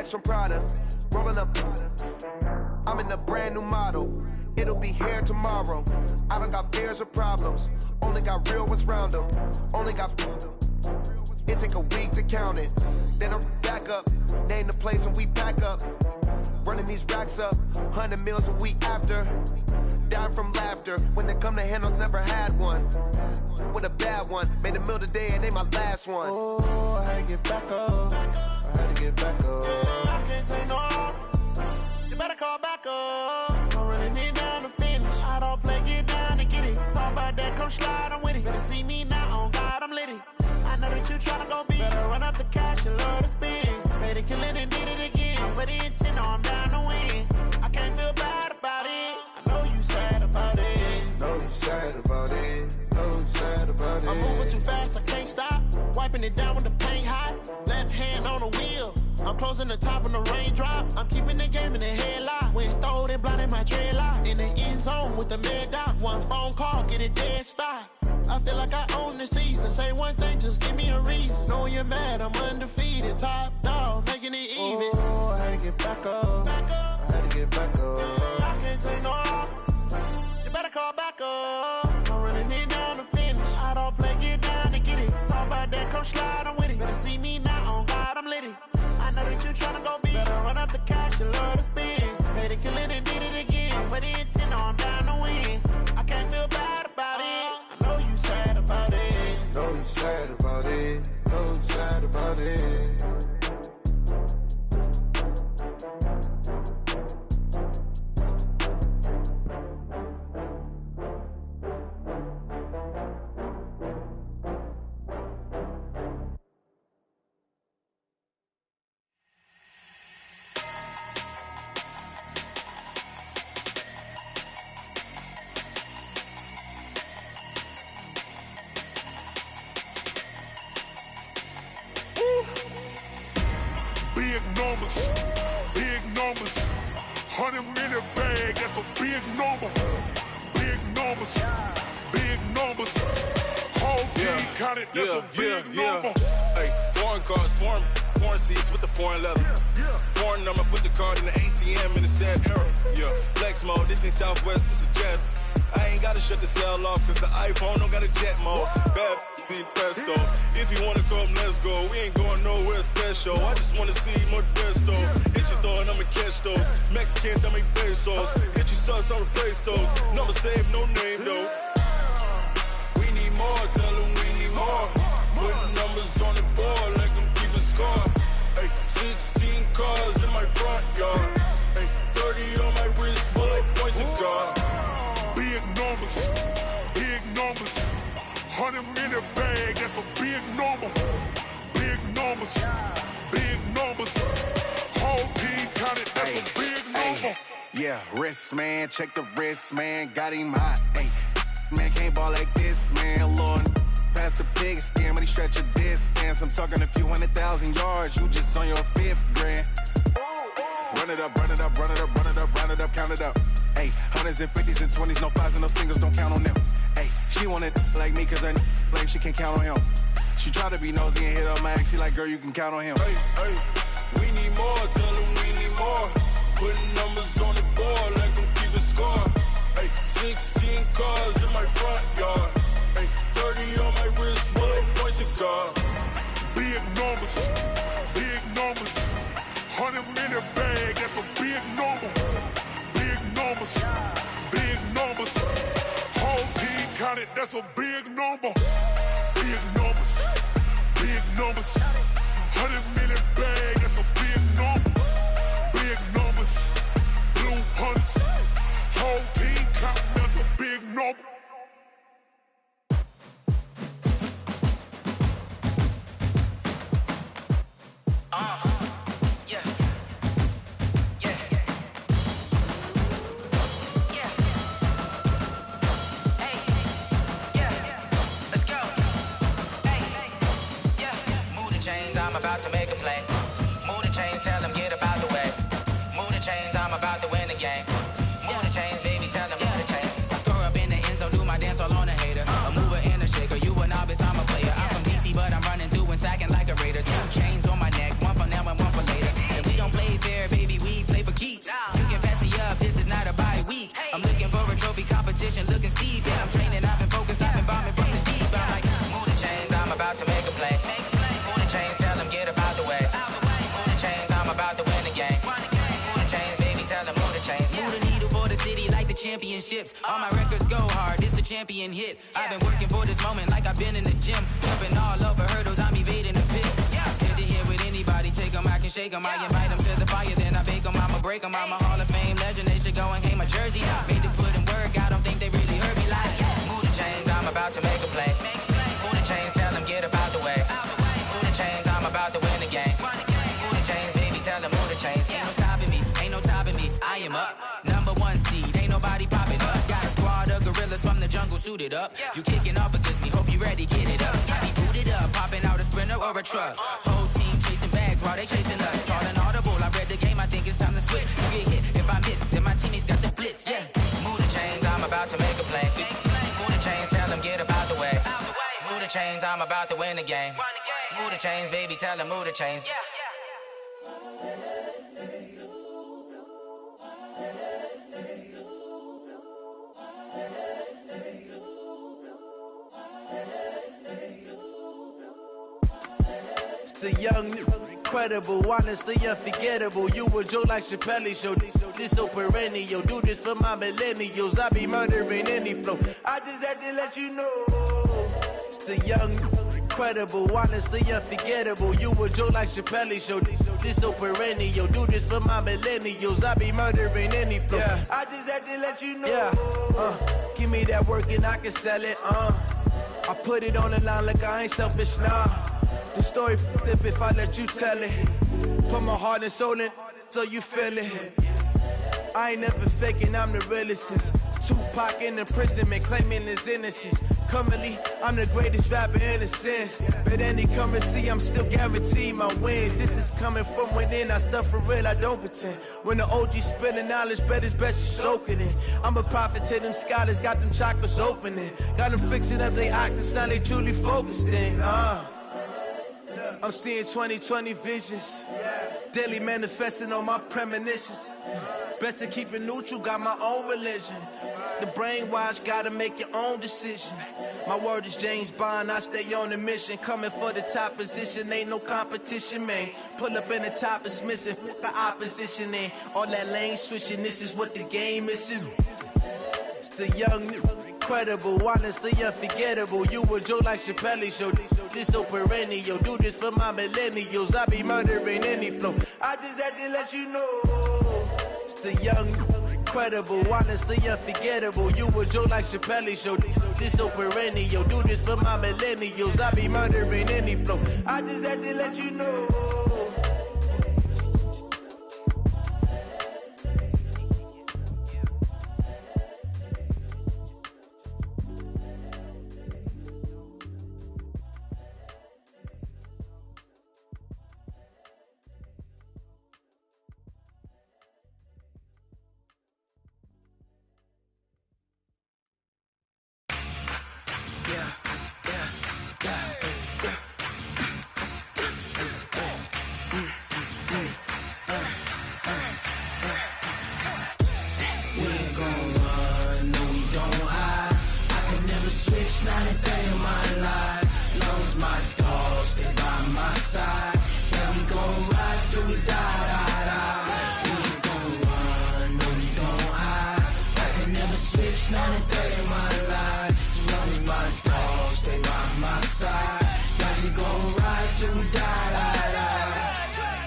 From Prada, rolling up. I'm in a brand new model. It'll be here tomorrow. I don't got fears or problems. Only got real ones round them. Only got. It take a week to count it. Then I'm back up. Name the place and we pack up. Running these racks up. 100 meals a week after. Dying from laughter. When it come to handles, never had one. With a bad one. Made a meal today and they my last one. Oh, I had to get back up. I had to get back up. I can't take no loss. You better call back up. I'm running it down to finish. I don't play, get down and get it. Talk about that, come slide, I'm with it. Better see me now, on God, I'm litty. I know that you tryna go big. Better run up the cash, you love to spend. Better kill it and did it again. I'm with the intent, no, I'm down to win. I can't feel bad about it. I know you sad about it. Know you sad about it. Know you sad about it. I'm moving too fast, I can't stop. Wiping it down with the paint hot. Left hand on the wheel. I'm closing the top on the raindrop. I'm keeping the game in the headlock. When throwed and blinded my dreadlock. In the end zone with the mad dot. One phone call, get it dead stop. I feel like I own the season. Say one thing, just give me a reason. Knowing you're mad, I'm undefeated. Top dog, making it even. Oh, I had to get back up. I had to get back up. I can't take no loss. You better better call back up. I'm running it down to finish. I don't play, get down to get it. Talk about that, come slide, I'm with it. Better see me now, on God, I'm litty. I know that you tryna go big. Better run up the cash, you love to spend. Better kill it and did it again. But the intent, I'm down to win. I can't feel bad about it. I know you sad about it. Know you sad about it. Know you sad about it. Big numbers, big numbers. 100-minute bag, that's a big number. Big numbers, big numbers. Whole team counted, that's a big number. Hey, foreign cars, foreign seats with the foreign leather. Foreign number, put the card in the ATM in the sad era. Yeah, flex mode, this ain't Southwest, this is jet. I ain't gotta shut the cell off, cause the iPhone don't got a jet mode. Bad need pesto. If you wanna come, let's go. We ain't going nowhere special. I just wanna see more Modesto. Hit your throw and I'ma catch those. Mexican, dame pesos. Hit your sus, I'll replace those. Number save, no name though. We need more, tell them we need more. Putting numbers on the board, like them keep a score. Hey, 16 cars in my front yard. Hey, 30 on my wrist, bullet point to God. Big numbers, big numbers. 100-minute bag, that's a big number. Big numbers, big numbers. Whole team counted, that's a big number. Yeah, wrist man, check the wrist man, got him hot. Ay, man can't ball like this, man. Lord, past the pig skin when he stretch a distance. I'm talking a few 100,000 yards, you just on your 5th grand. Run it up, run it up, run it up, run it up, run it up, count it up. Ay, 100s and 50s and 20s, no 5s and no singles, don't count on them. Ay, she want it like me, cause her like she can't count on him. She try to be nosy and hit up my ex, she like, girl, you can count on him. Hey, we need more, tell them we need more. Putting numbers on the board, like them keep a score. Hey, 16 cars in my front yard. Hey, 30 on my wrist, bullet point to God. Big numbers, big numbers. 100-minute bag, that's a big number. Big numbers, big numbers. Whole team counted, that's a big number. Big numbers, big numbers. 100-minute bag, that's a big number. Big numbers, blue hunts. Whole team counting, that's a big number. I'm about to make a play. Move the chains, tell them get about the way. Move the chains, I'm about to win the game. Move the chains, baby, tell them move the chains. I score up in the end zone, do my dance all on a hater. A mover and a shaker, you a novice, I'm a player. I'm from DC, but I'm running through and sacking like a raider. 2 chains on my neck, one for now and one for later. And we don't play fair, baby, we play for keeps. You can pass me up, this is not a bye week. I'm looking for a trophy competition, looking steep. And I'm training, I've been focused, I've been bombing from the deep. I'm like, move the chains, I'm about to make a play. Move the chains, tell them get about the way. Move the chains, I'm about to win the game. Move the chains, baby, tell them move the chains. Move the needle for the city like the championships. All my records go hard, this a champion hit. I've been working for this moment like I've been in the gym. Jumping all over hurdles, I'm evading the pit. Head to head with anybody, take them, I can shake them. I invite them to the fire, then I bake them, I'ma break them. I'm a Hall of Fame legend, they should go and hang my jersey. Made to put in work, I don't think they really heard me like, move the chains, I'm about to make a play. Move the chains, tell them get about the way. Move the chains, I'm about to win the game. Move the chains, baby, tell them move the chains. Ain't no stopping me, ain't no topping me, I am up. Number 1 seed, ain't nobody popping up. Got a squad of gorillas from the jungle suited up. You kicking off against me, hope you ready, get it up. I be booted up, popping out a sprinter or a truck. Whole team chasing bags while they chasing us. Calling audible, I read the game, I think it's time to switch. You get hit, if I miss, then my teammates got the blitz, yeah. Move the chains, I'm about to make a play. Move the chains, tell them get about the way. Move the chains, I'm about to win the game. Move the chains, baby, tell them move the chains. The young, incredible, honestly unforgettable. You a Joe like Chappelle show. This so perennial. Do this for my millennials. I be murdering any flow. I just had to let you know. It's the young, incredible, honestly unforgettable. You a Joe like Chappelle show. This so perennial. Do this for my millennials. I be murdering any flow. Yeah. I just had to let you know. Yeah. Give me that work and I can sell it. I put it on the line like I ain't selfish, nah. The story flip if I let you tell it. Put my heart and soul in so you feel it. I ain't never faking, I'm the realest since Tupac in imprisonment, claiming his innocence. Currently, I'm the greatest rapper in a sense. But any currency, I'm still guaranteed my wins. This is coming from within, I stuff for real, I don't pretend. When the OG spilling knowledge, bet it's best you soak it in. I'm a prophet to them scholars, got them chakras opening. Got them fixing up they octaves, now they truly focused in. I'm seeing 2020 visions, daily manifesting on my premonitions. Best to keep it neutral, got my own religion. The brainwash, gotta make your own decision. My word is James Bond, I stay on the mission. Coming for the top position, ain't no competition, man. Pull up in the top, it's missing, the opposition ain't. All that lane switching, this is what the game is. It's the young, incredible, honestly unforgettable. You a Joe like Chappelle show. This so perennial. Do this for my millennials. I be murdering any flow. I just had to let you know. It's the young, incredible, honestly unforgettable. You a Joe like Chappelle show. This so perennial. Do this for my millennials. I be murdering any flow. I just had to let you know.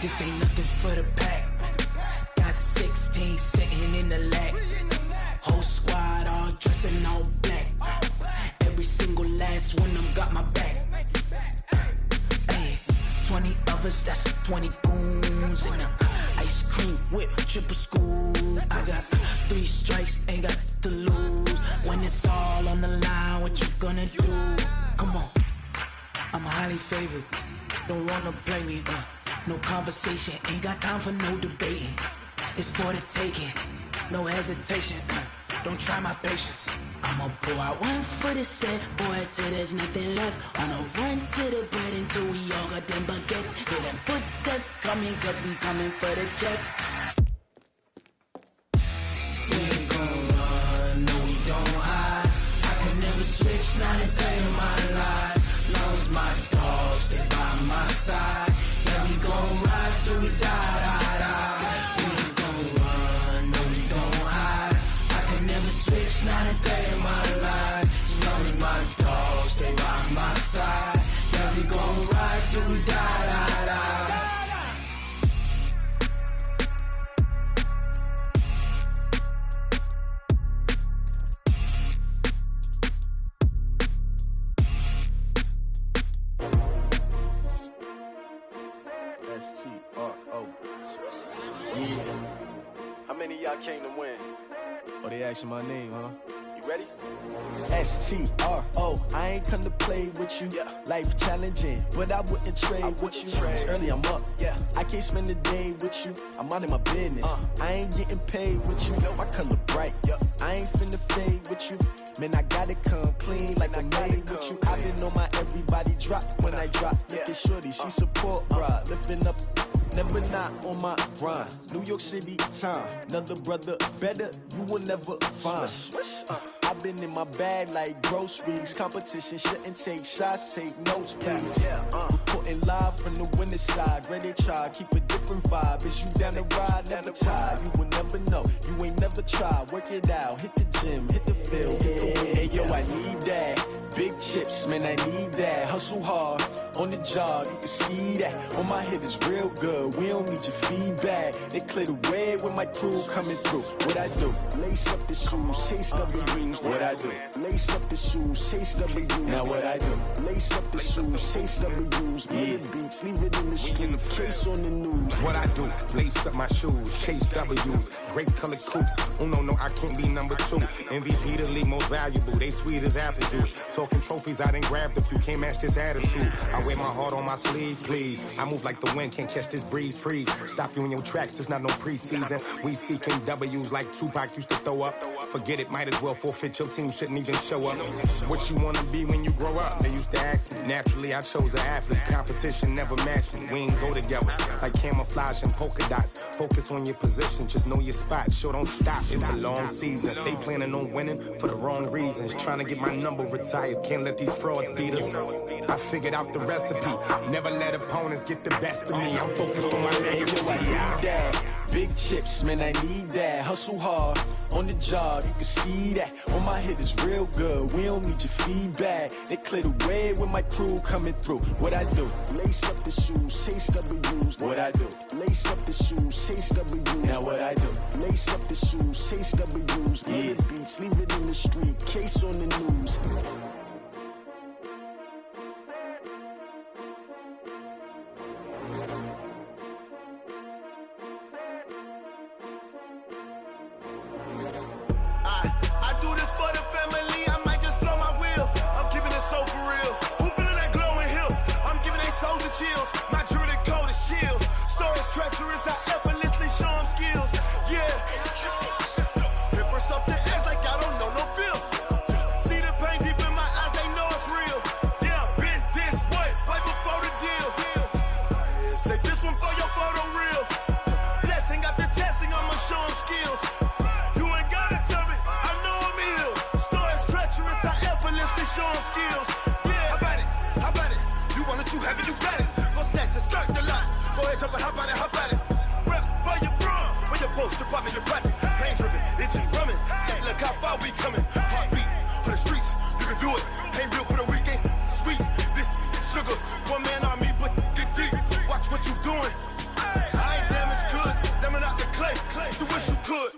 This ain't nothing for the pack. Got 16 sitting in the lap. Whole squad all dressing all black. Every single last one of them got my back. Hey, 20 of us, that's 20 goons in them. Ice cream whip, triple school. I got 3 strikes, ain't got to lose. When it's all on the line, what you gonna do? Come on, I'm highly favored. Don't wanna play me, no conversation, ain't got time for no debating. It's for the taking, no hesitation. Don't try my patience. I'ma pour out one for the set, boy, till there's nothing left. On a run to the bread until we all got them baguettes. Hear them footsteps coming, cause we coming for the check. We ain't gon' run, no we don't hide. I can never switch, not a day in my life. Long as my dogs, they by my side. Yeah, we gon' ride till we die. We ain't gon' run, no we don't hide. I can never switch, not a day in my life. As long as my dogs, they by my side. Yeah, we gon' ride till we die. S-T-R-O. Yeah. How many of y'all came to win? Oh, they asking my name, huh? You ready? S-T-R-O. I ain't come to play with you. Life challenging, but I wouldn't trade with you. It's early, I'm up. I can't spend the day with you. I'm minding my business. I ain't getting paid with you. My color bright. I ain't finna fade with you. Man, I gotta come clean like I made with you. I've been on my everybody drop when I drop. Look at shorty, she support, bruh. Lifting up, never not on my grind. New York City time. Another brother better, you will never find. I've been in my bag like groceries. Competition shouldn't take shots, take notes, please. Reporting Reporting live from the winter side. Great they try, keep a different vibe. Is you down the ride, never tired. You will never know, you ain't never tried. Work it out, hit the gym, hit the field, hit the win. Hey yo, I need that. Big chips, man, I need that. Hustle hard, on the job, you can see that. On my head is real good, we don't need your feedback. They clear the way with my crew coming through. What I do? Lace up the shoes, chase W's. What I do? Lace up the shoes, chase W's. Now what I do? Lace up the shoes, chase W's. Yeah. Beats, leave it in the street, case on the news. What I do? Lace up my shoes, chase W's. Great colored coops. Oh no, I can't be number 2. MVP the league most valuable. They sweet as apple juice. Talking trophies, I done grabbed a few. Can't match this attitude. I wear my heart on my sleeve, please. I move like the wind, can't catch this breeze. Freeze. Stop you in your tracks, there's not no preseason. We seeking W's like Tupac used to throw up. Forget it, might as well forfeit. Your team shouldn't even show up. What you wanna be when you grow up? They used to ask me. Naturally, I chose an athlete. Competition never matched me. We ain't go together like camouflage and polka dots. Focus on your position, just know your spot. Sure, don't stop. It's a long season. They planning on winning for the wrong reasons. Trying to get my number retired. Can't let these frauds beat us. I figured out the recipe. Never let opponents get the best of me. I'm focused on my legacy. I need that. Big chips, man, I need that. Hustle hard, on the job, you can see that. On my head is real good, we don't need your feedback. They clear the way with my crew coming through. What I do? Lace up the shoes, chase W's. What I do? Lace up the shoes, chase W's. Now what I do? Lace up the shoes, chase W's. Yeah. Beats, leave it in the street, case on the news. I do this for the family, I might just blow my wheel. I'm keeping it so for real. Who feeling that glowing hill? I'm giving they soldier chills. My jewelry code is chill. Stories treacherous, I effortlessly show them skills. Yeah. Paper stuff the edge like I don't know no feel. See the pain deep in my eyes, they know it's real. Yeah, been this way, right before the deal. Say this one for your photo reel. Blessing after testing, I'ma show them skills. You ain't gotta tell me, I know I'm ill. Stories treacherous, I effortlessly show them skills. Yeah, how about it? You want it, you have it, you got it. Go snatch it, skirt the lot. Go ahead, jump it, how about it? Rep for your brum, when your post department, your projects. Pain driven, itching, drumming. Hey, look how far we coming. Heartbeat on the streets, you can do it. Ain't real for the weekend, sweet. This sugar, one man army, but get deep. Watch what you doing. I ain't damaged goods, damn out the clay. You wish you could.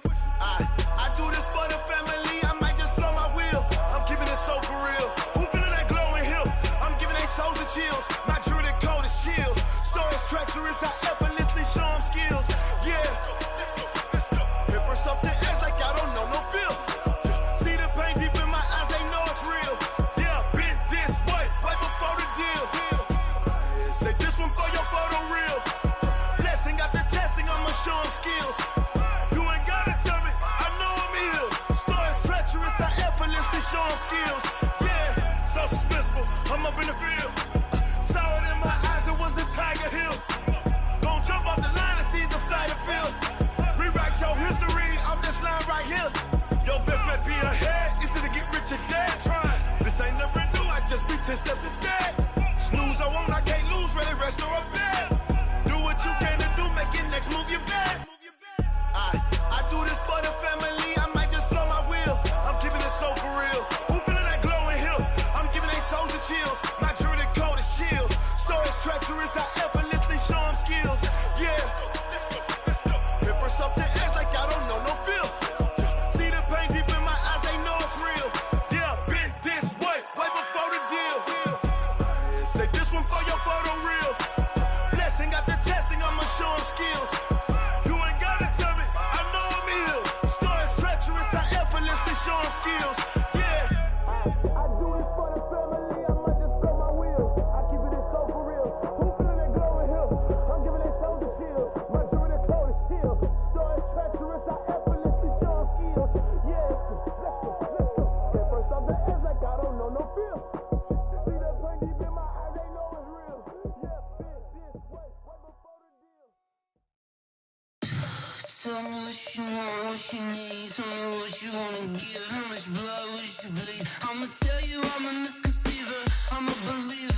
I do this for the family, I might just blow my wheel. I'm keeping it so for real. Who feeling that glowing hill? I'm giving they soldier chills. My jewelry code is chill. Stories treacherous, I effortlessly show them skills. Yeah. Paper stuff the edge like I don't know no feel. See the pain deep in my eyes, they know it's real. Yeah, been this way, right before the deal. Say this one for your photo reel. Blessing after testing, I'ma show them skills. You ain't gotta tell me, I know I'm ill. Stories treacherous, I effortlessly show them skills. Yeah, so suspenseful, I'm up in the field. Saw it in my eyes, it was the Tiger Hill. Gon' jump off the line and see the flight of field. Rewrite your history off this line right here. Your best bet be ahead, easy to get rich or dead. Trying, this ain't never new, I just be 10 steps instead. Snooze I won't, I can't lose, ready, rest or a bed. Do what you can to do, make your next move your best. I do this for the family, I might just blow my wheel. I'm keeping it so for real. Who feeling that glowing hill? I'm giving they soldier chills. My jewelry code is chill. Stories treacherous, I effortlessly show them skills. Yeah. Paper stuff the edge like I don't know no feel. See the pain deep in my eyes, they know it's real. Yeah, been this way, right before the deal. Say this one for your photo reel. Blessing after testing, I'ma show them skills. You ain't gotta tell me, I know I'm ill. Stories treacherous, I effortlessly show them skills. Yeah. I do this for the family, I might just blow my wheel. I keep it so for real. Who feeling that glowing hill? I'm giving they soldier chills. My jewelry code is chill. Stories treacherous, I effortlessly show them skills. Yeah, let's go. Get first off the edge like I don't know no feel. See that pain deep in my eyes, they know it's real. Yeah, been this way, right before the deal. Tell me what you want, what you need. Tell me what you wanna give. How much blood would you bleed? I'ma tell you I'm a misconceiver. I'm a believer.